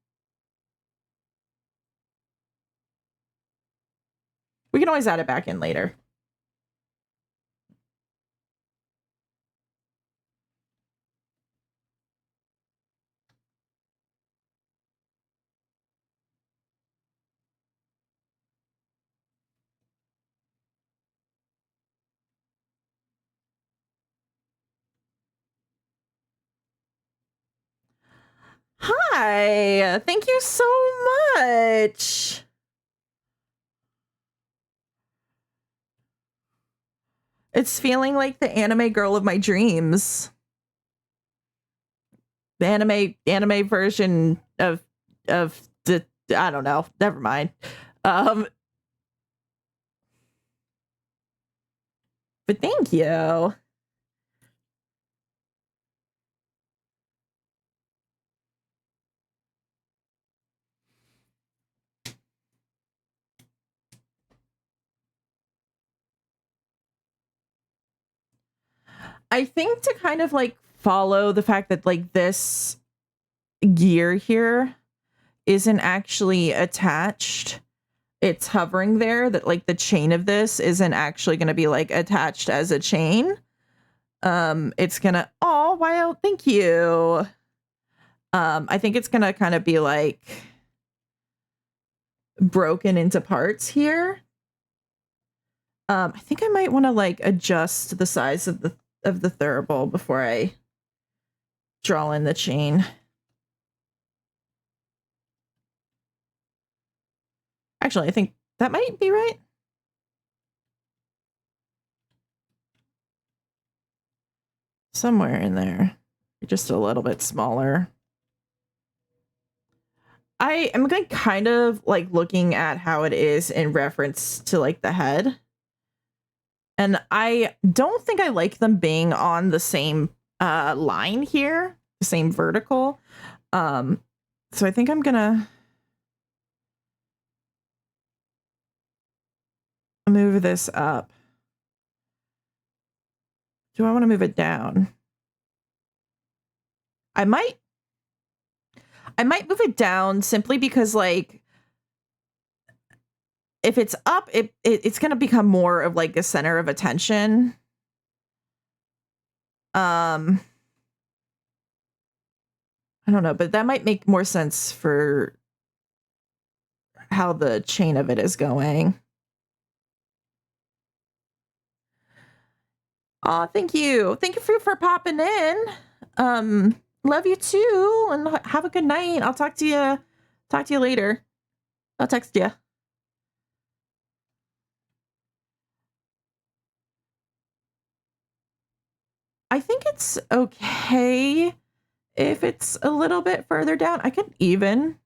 We can always add it back in later. Hi. Thank you so much. It's feeling like the anime girl of my dreams. The anime version of the I don't know. Never mind. But thank you. I think to kind of like follow the fact that like this gear here isn't actually attached. It's hovering there, that like the chain of this isn't actually going to be like attached as a chain. It's gonna, oh wow, thank you. I think it's gonna kind of be like broken into parts here. I think I might want to like adjust the size of the thurible before I draw in the chain. Actually, I think that might be right. Somewhere in there. Just a little bit smaller. I am like kind of like looking at how it is in reference to like the head. And I don't think I like them being on the same line here, the same vertical. So I think I'm gonna move this up. Do I want to move it down? I might move it down simply because like if it's up, it's gonna become more of like a center of attention. I don't know, but that might make more sense for how the chain of it is going. Oh, thank you. Thank you for popping in. Love you too, and have a good night. I'll talk to you later. I'll text you. I think it's okay if it's a little bit further down. I can even.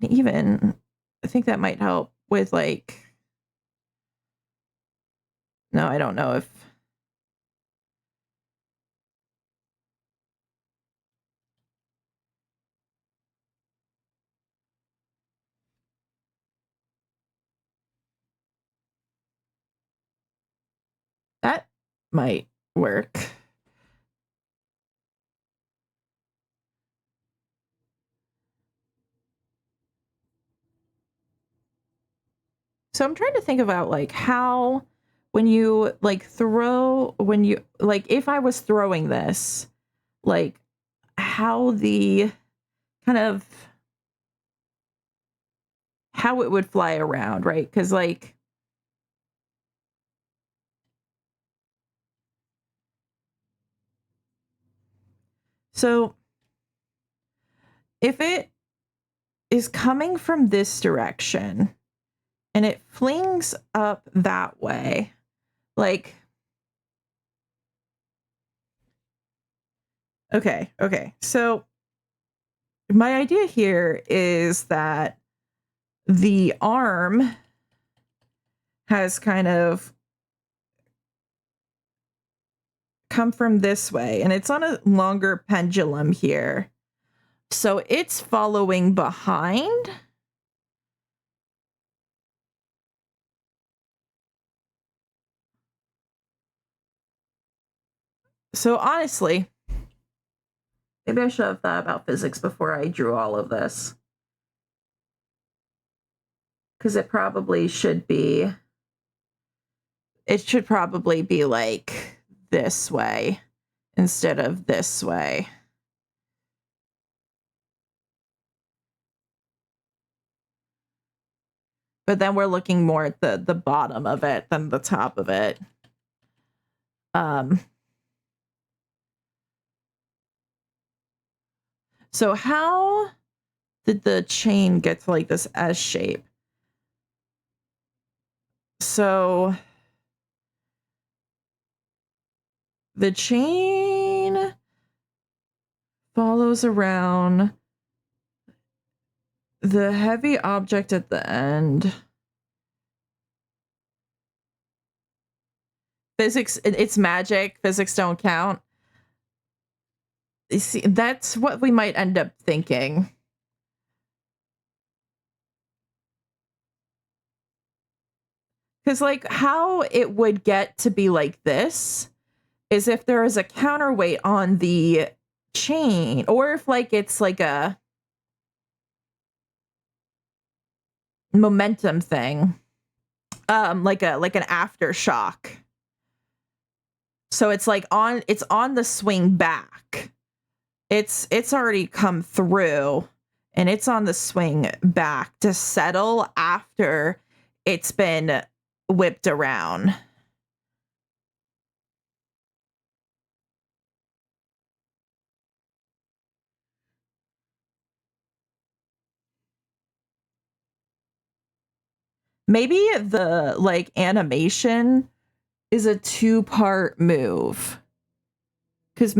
I think that might help with like. No, I don't know if. might work. So I'm trying to think about like how when you like throw when you like if I was throwing this, like how the kind of how it would fly around, right? Cuz like so if it is coming from this direction and it flings up that way, like okay. So my idea here is that the arm has kind of come from this way and it's on a longer pendulum here. So it's following behind. So honestly, maybe I should have thought about physics before I drew all of this. Because it should probably be like this way instead of this way. But then we're looking more at the bottom of it than the top of it. So how did the chain get to like this S shape? So the chain follows around the heavy object at the end. Physics, it's magic. Physics don't count. You see, that's what we might end up thinking. Because, like, how it would get to be like this is if there is a counterweight on the chain, or if, like, it's like a momentum thing, like an aftershock. So it's like it's on the swing back. It's already come through and it's on the swing back to settle after it's been whipped around. Maybe the like animation is a two-part move. Cuz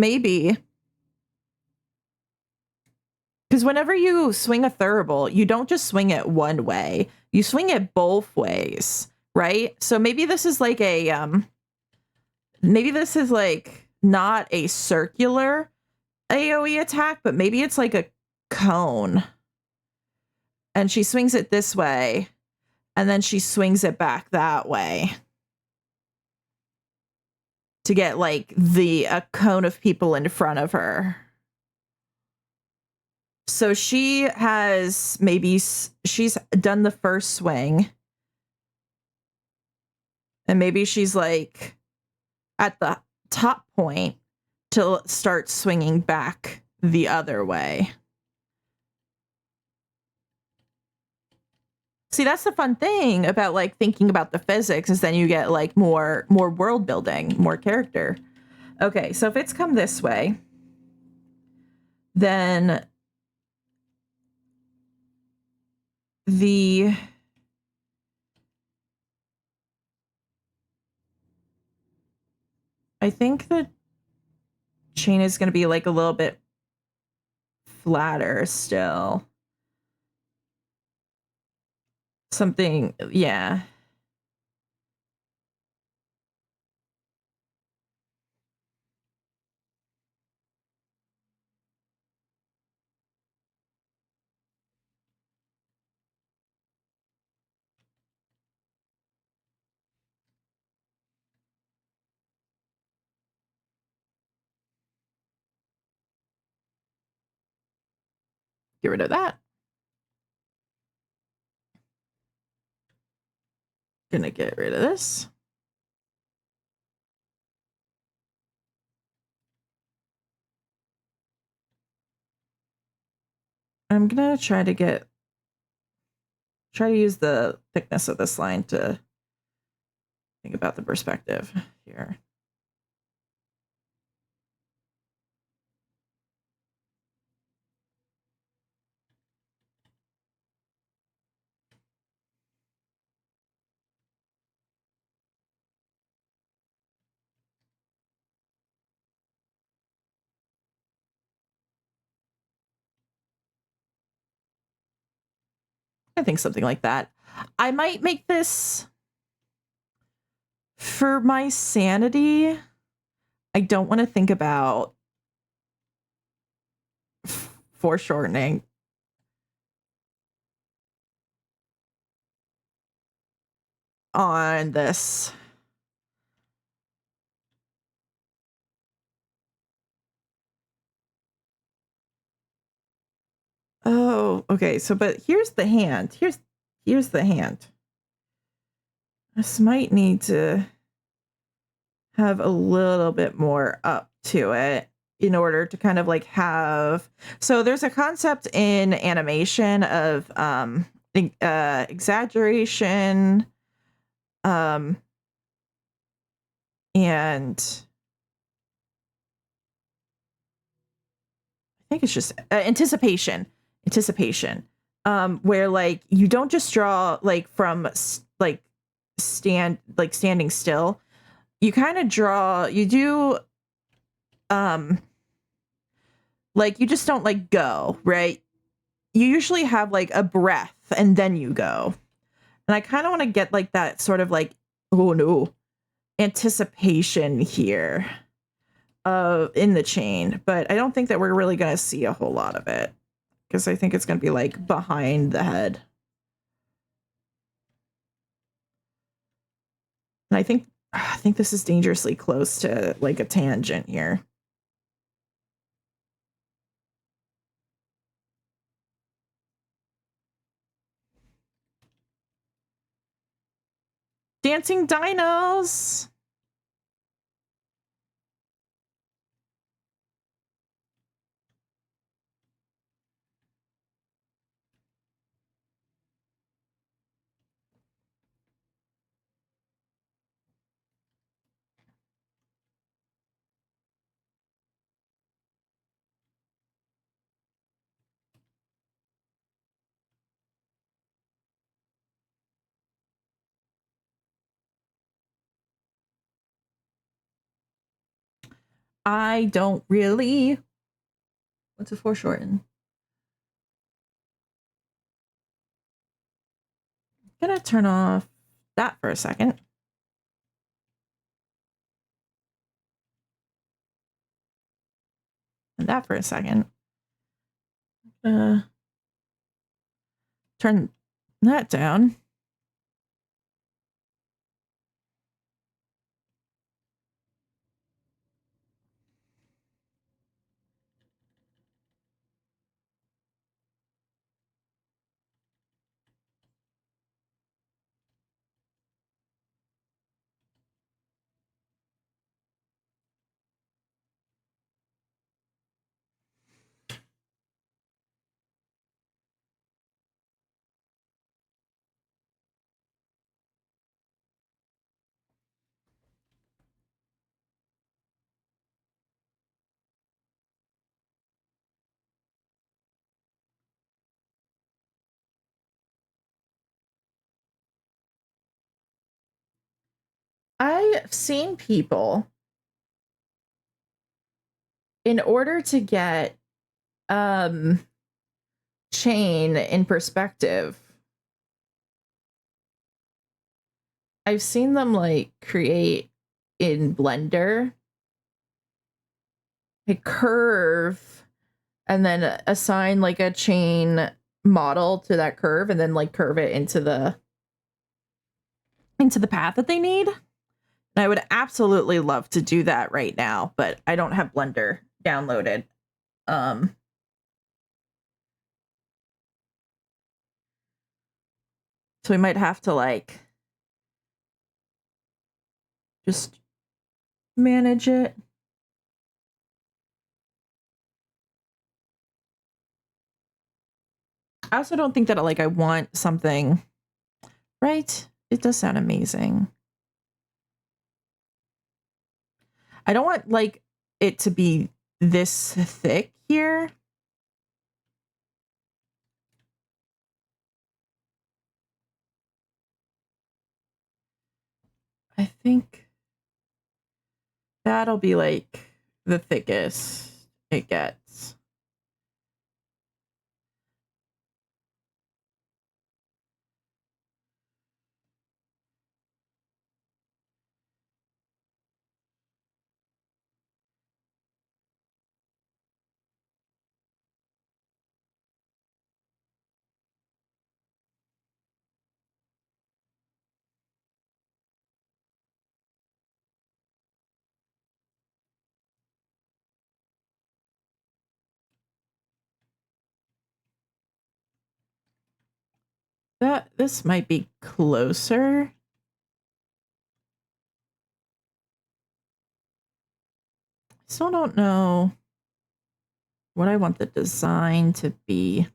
whenever you swing a thurible, you don't just swing it one way. You swing it both ways, right? So maybe this is like not a circular AoE attack, but maybe it's like a cone. And she swings it this way, and then she swings it back that way to get like a cone of people in front of her. So she's done the first swing, and maybe she's like at the top point to start swinging back the other way. See, that's the fun thing about like thinking about the physics is then you get like more world building, more character. Okay, so if it's come this way, then I think the chain is going to be like a little bit flatter still. Something, yeah. Get rid of that. Gonna get rid of this. I'm gonna try to use the thickness of this line to think about the perspective here. I think something like that. I might make this for my sanity. I don't want to think about foreshortening. On this. Oh, okay. So, but here's the hand. Here's the hand. This might need to have a little bit more up to it in order to kind of like have. So there's a concept in animation of exaggeration, and I think it's just anticipation, where like you don't just draw like from like standing still. You kind of draw, you do like you just don't like go, right? You usually have like a breath and then you go. And I kind of want to get like that sort of like, oh no, anticipation here in the chain, but I don't think that we're really going to see a whole lot of it because I think it's going to be like behind the head. And I think this is dangerously close to like a tangent here. Dancing dinos. I don't really. What's a foreshorten? I'm gonna turn off that for a second. And that for a second. Turn that down. I've seen people, in order to get chain in perspective, I've seen them like create in Blender a curve and then assign like a chain model to that curve and then like curve it into the path that they need. And I would absolutely love to do that right now, but I don't have Blender downloaded. So we might have to like just manage it. I also don't think that like I want something, right? It does sound amazing. I don't want like it to be this thick here. I think that'll be like the thickest it gets. This might be closer. Still don't know what I want the design to be.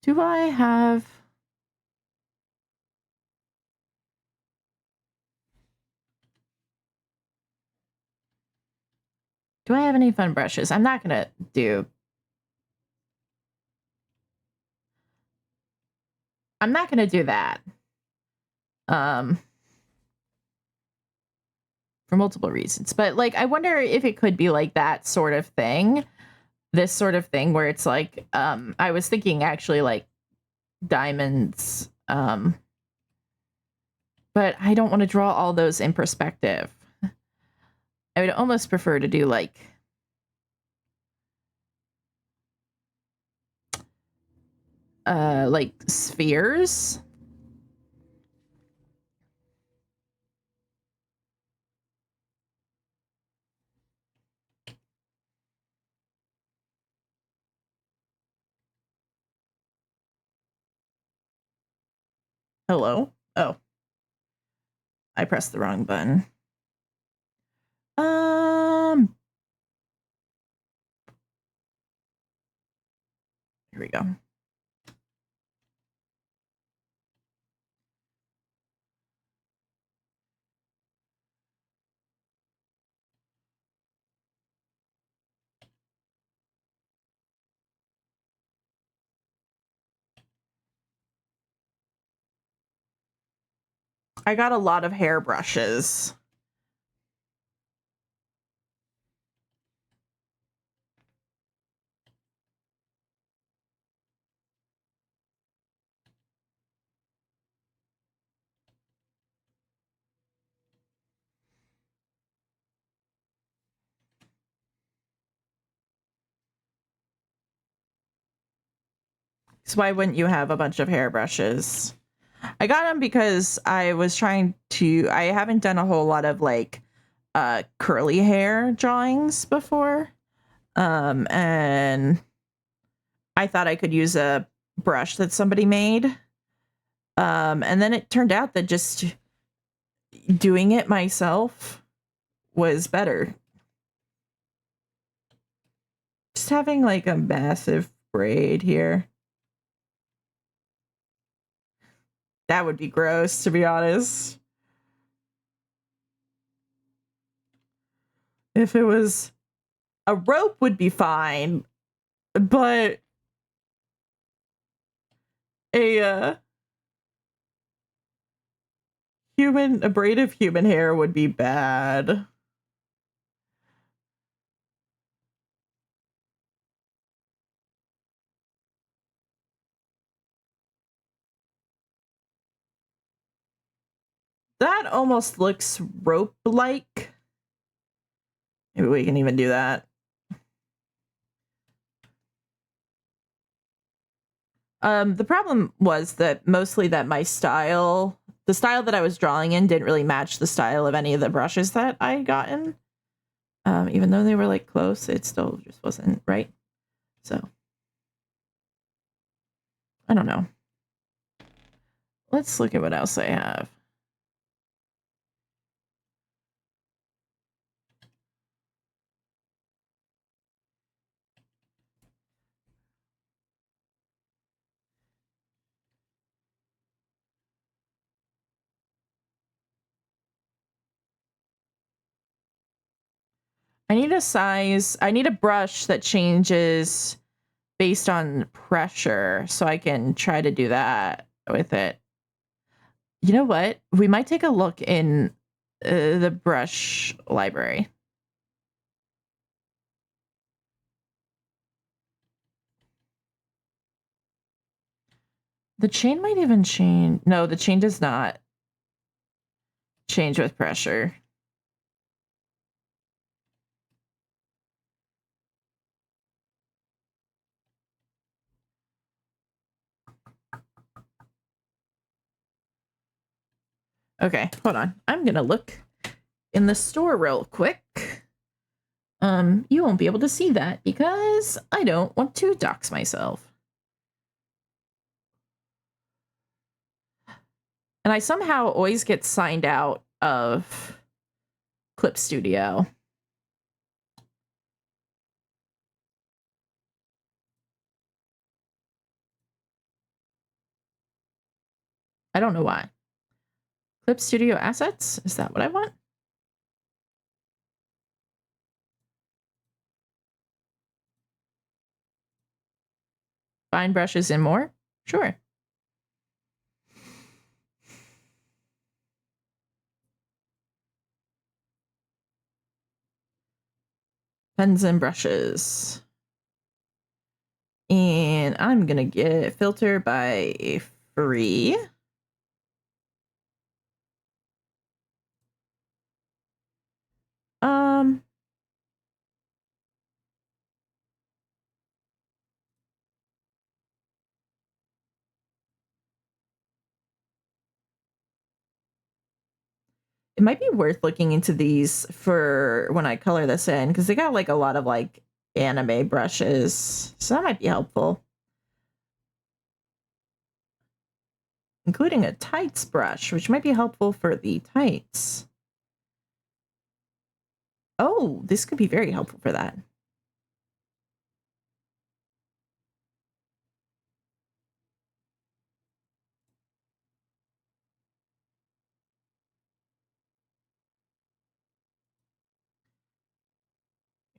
Do I have... Do I have any fun brushes? I'm not gonna do... I'm not gonna do that. For multiple reasons. But like I wonder if it could be like that sort of thing. This sort of thing where it's like I was thinking actually like diamonds, but I don't want to draw all those in perspective. I would almost prefer to do like spheres. Hello? Oh. I pressed the wrong button. Here we go. I got a lot of hair brushes. So why wouldn't you have a bunch of hair brushes? I got them because I was trying to... I haven't done a whole lot of like curly hair drawings before. And I thought I could use a brush that somebody made. And then it turned out that just doing it myself was better. Just having like a massive braid here. That would be gross, to be honest. If it was a rope would be fine, but a Abraded human hair would be bad. That almost looks rope-like. Maybe we can even do that. The problem was that mostly that the style that I was drawing in didn't really match the style of any of the brushes that I had gotten. Even though they were like close, it still just wasn't right. So I don't know. Let's look at what else I have. I need a brush that changes based on pressure, so I can try to do that with it. You know what? We might take a look in the brush library. The chain might even change. No, the chain does not change with pressure. Okay, hold on. I'm gonna look in the store real quick. You won't be able to see that because I don't want to dox myself. And I somehow always get signed out of Clip Studio. I don't know why. Clip Studio assets? Is that what I want? Fine brushes and more? Sure. Pens and brushes. And I'm gonna get filter by free. It might be worth looking into these for when I color this in, because they got like a lot of like anime brushes, so that might be helpful. Including a tights brush, which might be helpful for the tights. Oh, this could be very helpful for that.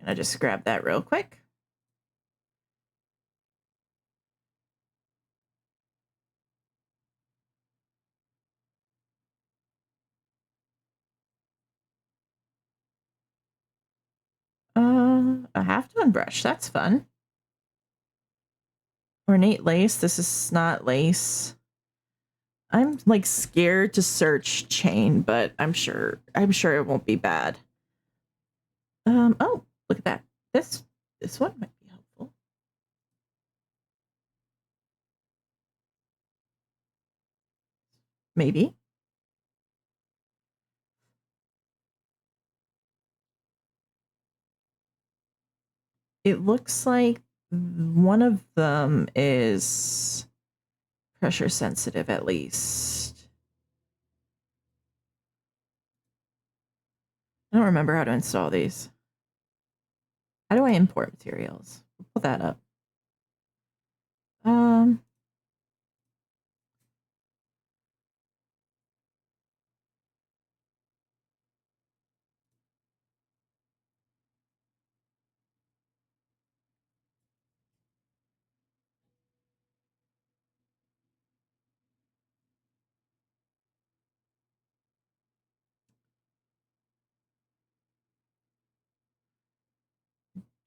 And I just grab that real quick. A half-tone brush, that's fun. Ornate lace, this is not lace. I'm like scared to search chain, but I'm sure it won't be bad. Oh, look at that. This one might be helpful. Maybe. It looks like one of them is pressure sensitive, at least. I don't remember how to install these. How do I import materials? We'll pull that up.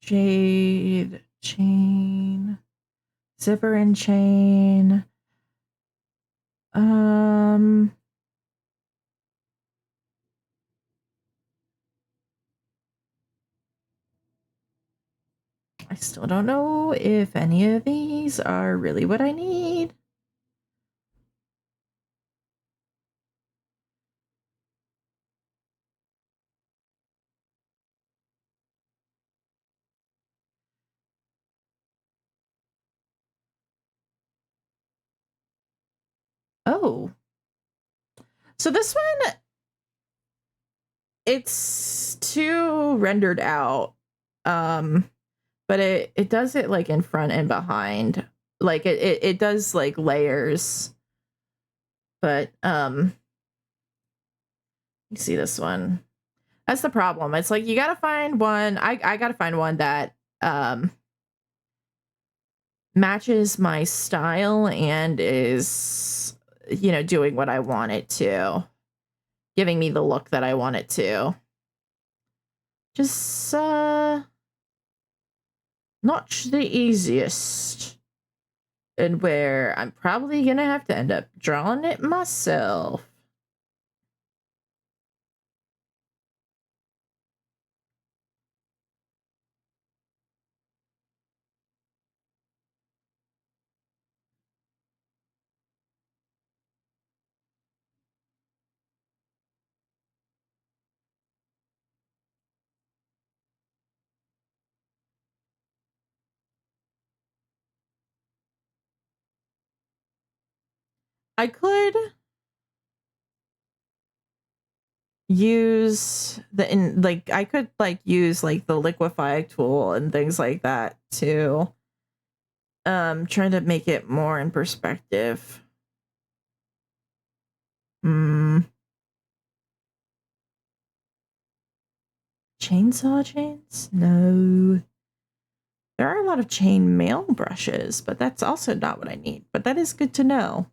Jade chain, zipper and chain. I still don't know if any of these are really what I need. Oh. So this one, it's too rendered out. But it does it like in front and behind. Like it does like layers. But you see this one. That's the problem. It's like you gotta find one. I gotta find one that matches my style and is, you know, doing what I want it to, giving me the look that I want it to. Just not the easiest, and where I'm probably gonna have to end up drawing it myself. I could use I could like use like the liquefy tool and things like that to try to make it more in perspective. Chainsaw chains? No. There are a lot of chain mail brushes, but that's also not what I need. But that is good to know.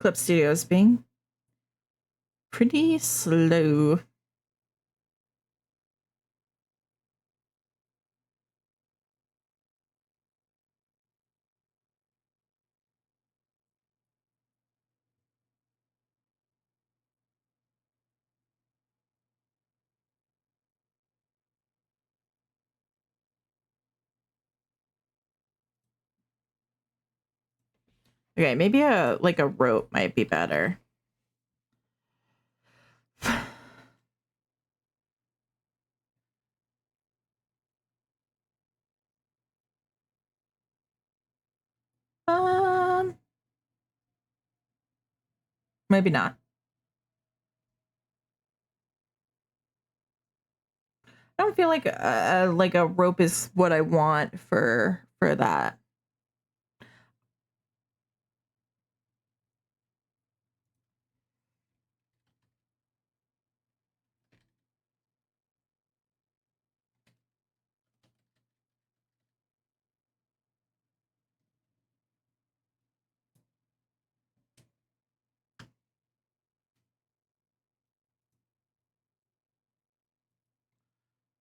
Clip Studios being pretty slow. Okay, maybe a rope might be better. Maybe not. I don't feel like a rope is what I want for that.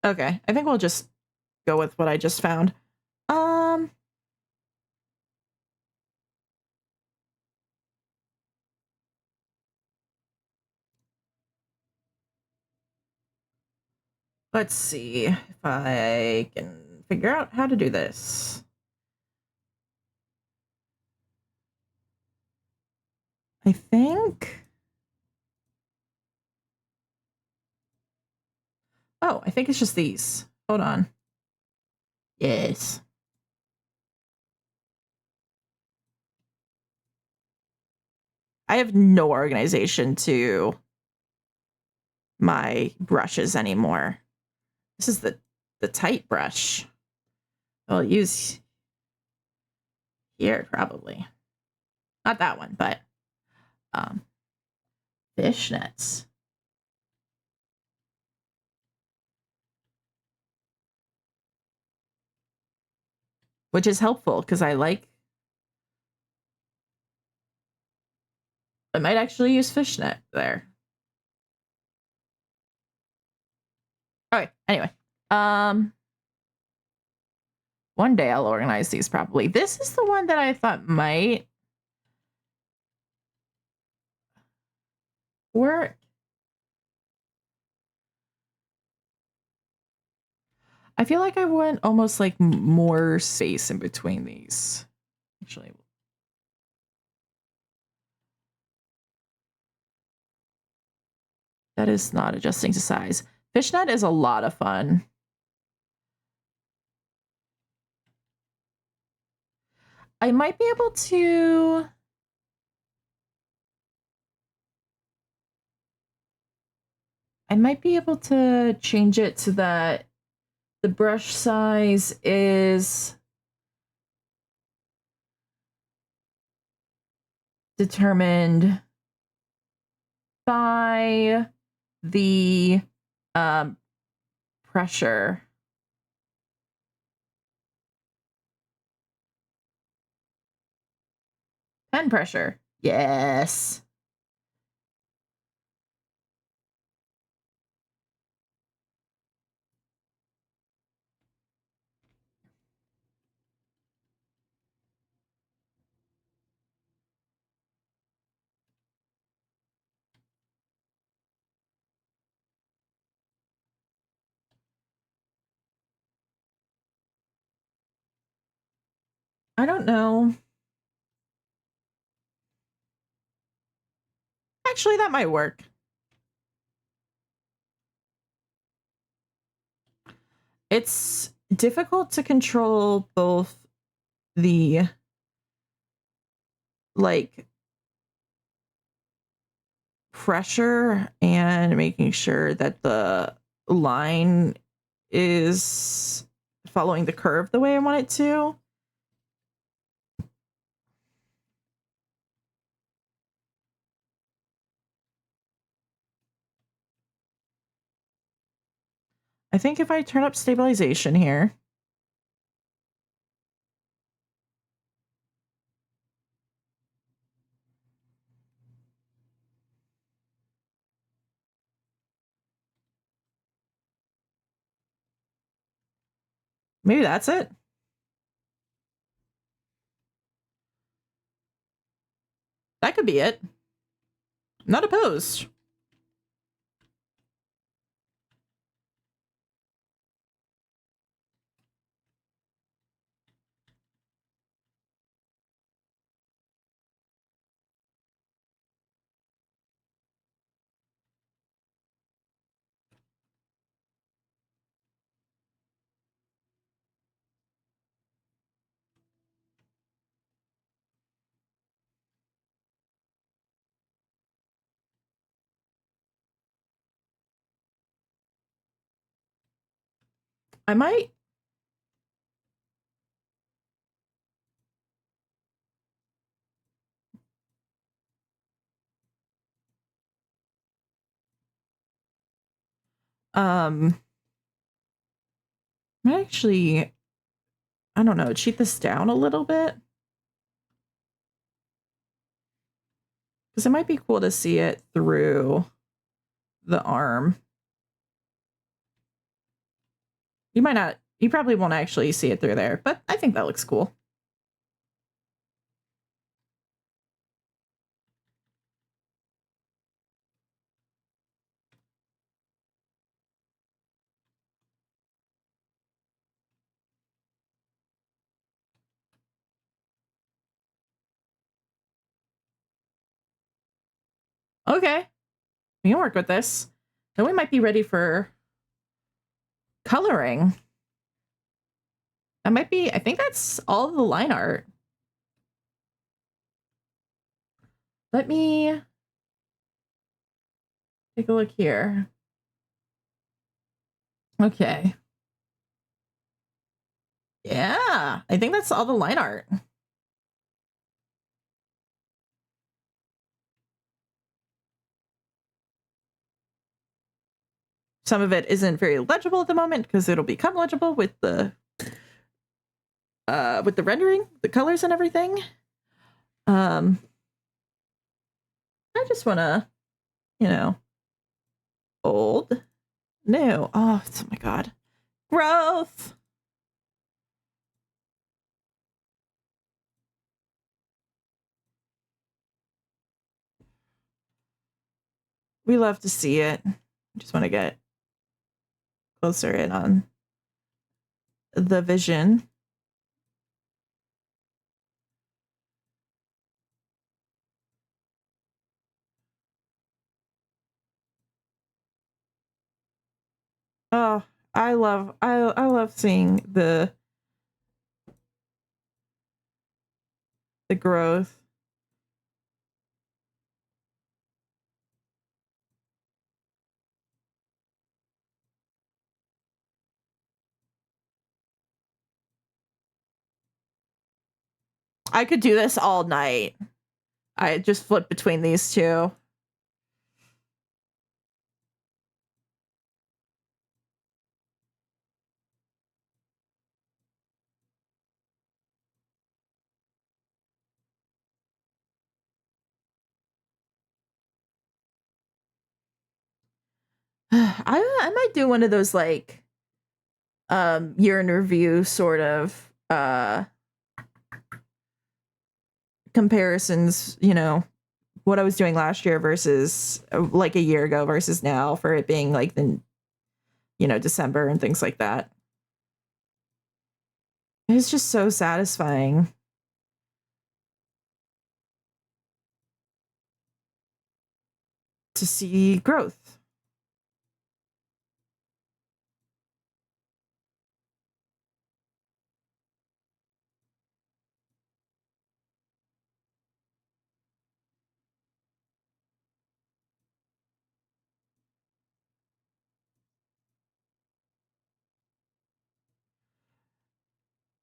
Okay, I think we'll just go with what I just found. Let's see if I can figure out how to do this. I think. Oh, I think it's just these. Hold on. Yes. I have no organization to my brushes anymore. This is the tight brush I'll use here probably. Not that one, but fishnets. Which is helpful because I might actually use fishnet there. Okay, anyway. One day I'll organize these properly. This is the one that I thought might work. I feel like I want almost like more space in between these. Actually, that is not adjusting to size. Fishnet is a lot of fun. I might be able to... change it so that the brush size is determined by the pressure. Pen pressure. Yes. I don't know. Actually, that might work. It's difficult to control both the like pressure and making sure that the line is following the curve the way I want it to. I think if I turn up stabilization here, maybe that's it. That could be it. Not opposed. I might. Actually, I don't know, cheat this down a little bit. Because it might be cool to see it through the arm. You might not, you probably won't actually see it through there, but I think that looks cool. Okay, we can work with this. Then we might be ready for coloring. That might be, I think that's all the line art. Let me take a look here. Okay. Yeah, I think that's all the line art. Some of it isn't very legible at the moment because it'll become legible with the rendering, the colors and everything. I just want to, old, new. Oh my god, growth. We love to see it. I just want to get closer in on the vision. Oh, I love seeing the growth. I could do this all night. I just flip between these two. I might do one of those like year in review sort of comparisons, what I was doing last year versus like a year ago versus now, for it being like the December and things like that. It's just so satisfying. To see growth.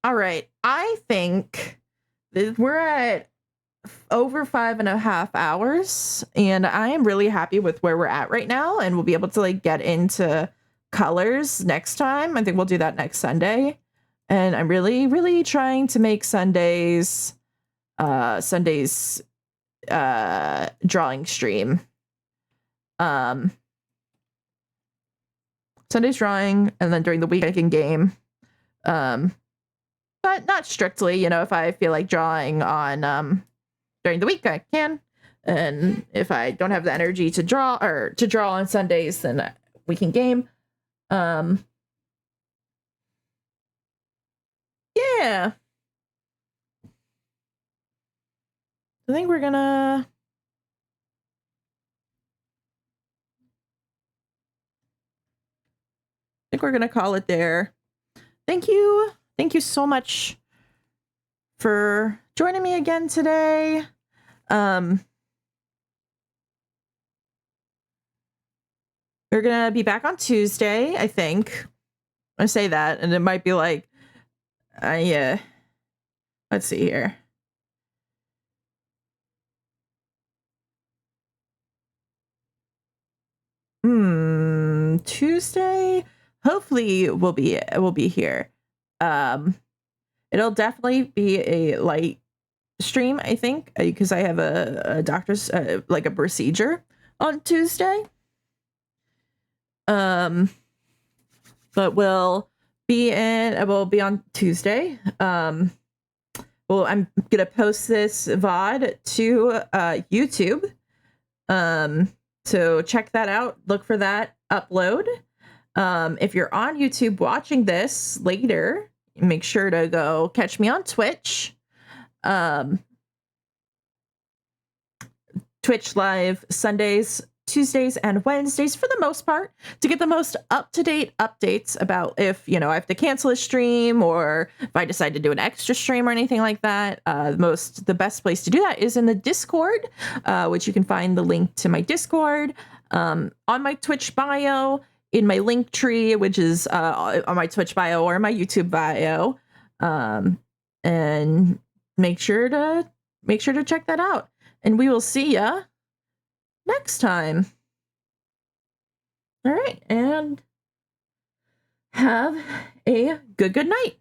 All right. I think that we're at over 5.5 hours, and I am really happy with where we're at right now, and we'll be able to like get into colors next time. I think we'll do that next Sunday. And I'm really, really trying to make Sundays drawing stream. Sunday's drawing, and then during the week I can game. But not strictly, if I feel like drawing on during the week I can. And if I don't have the energy to draw on Sundays, then we can game. Yeah. I think we're gonna call it there. Thank you so much for joining me again today. We're gonna be back on Tuesday, I think. I say that, and it might be like, let's see here. Tuesday. Hopefully, we'll be here. It'll definitely be a light stream, I think, because I have a doctor's like a procedure on Tuesday. But we'll be on Tuesday. I'm gonna post this VOD to YouTube. So check that out. Look for that upload. If you're on YouTube watching this later, make sure to go catch me on Twitch. Twitch live Sundays Tuesdays and Wednesdays for the most part to get the most up-to-date updates about if, I have to cancel a stream or if I decide to do an extra stream or anything like that. The best place to do that is in the Discord, which you can find the link to my Discord on my Twitch bio, in my link tree, which is on my Twitch bio or my YouTube bio. And make sure to check that out. And we will see ya next time. All right, and have a good night.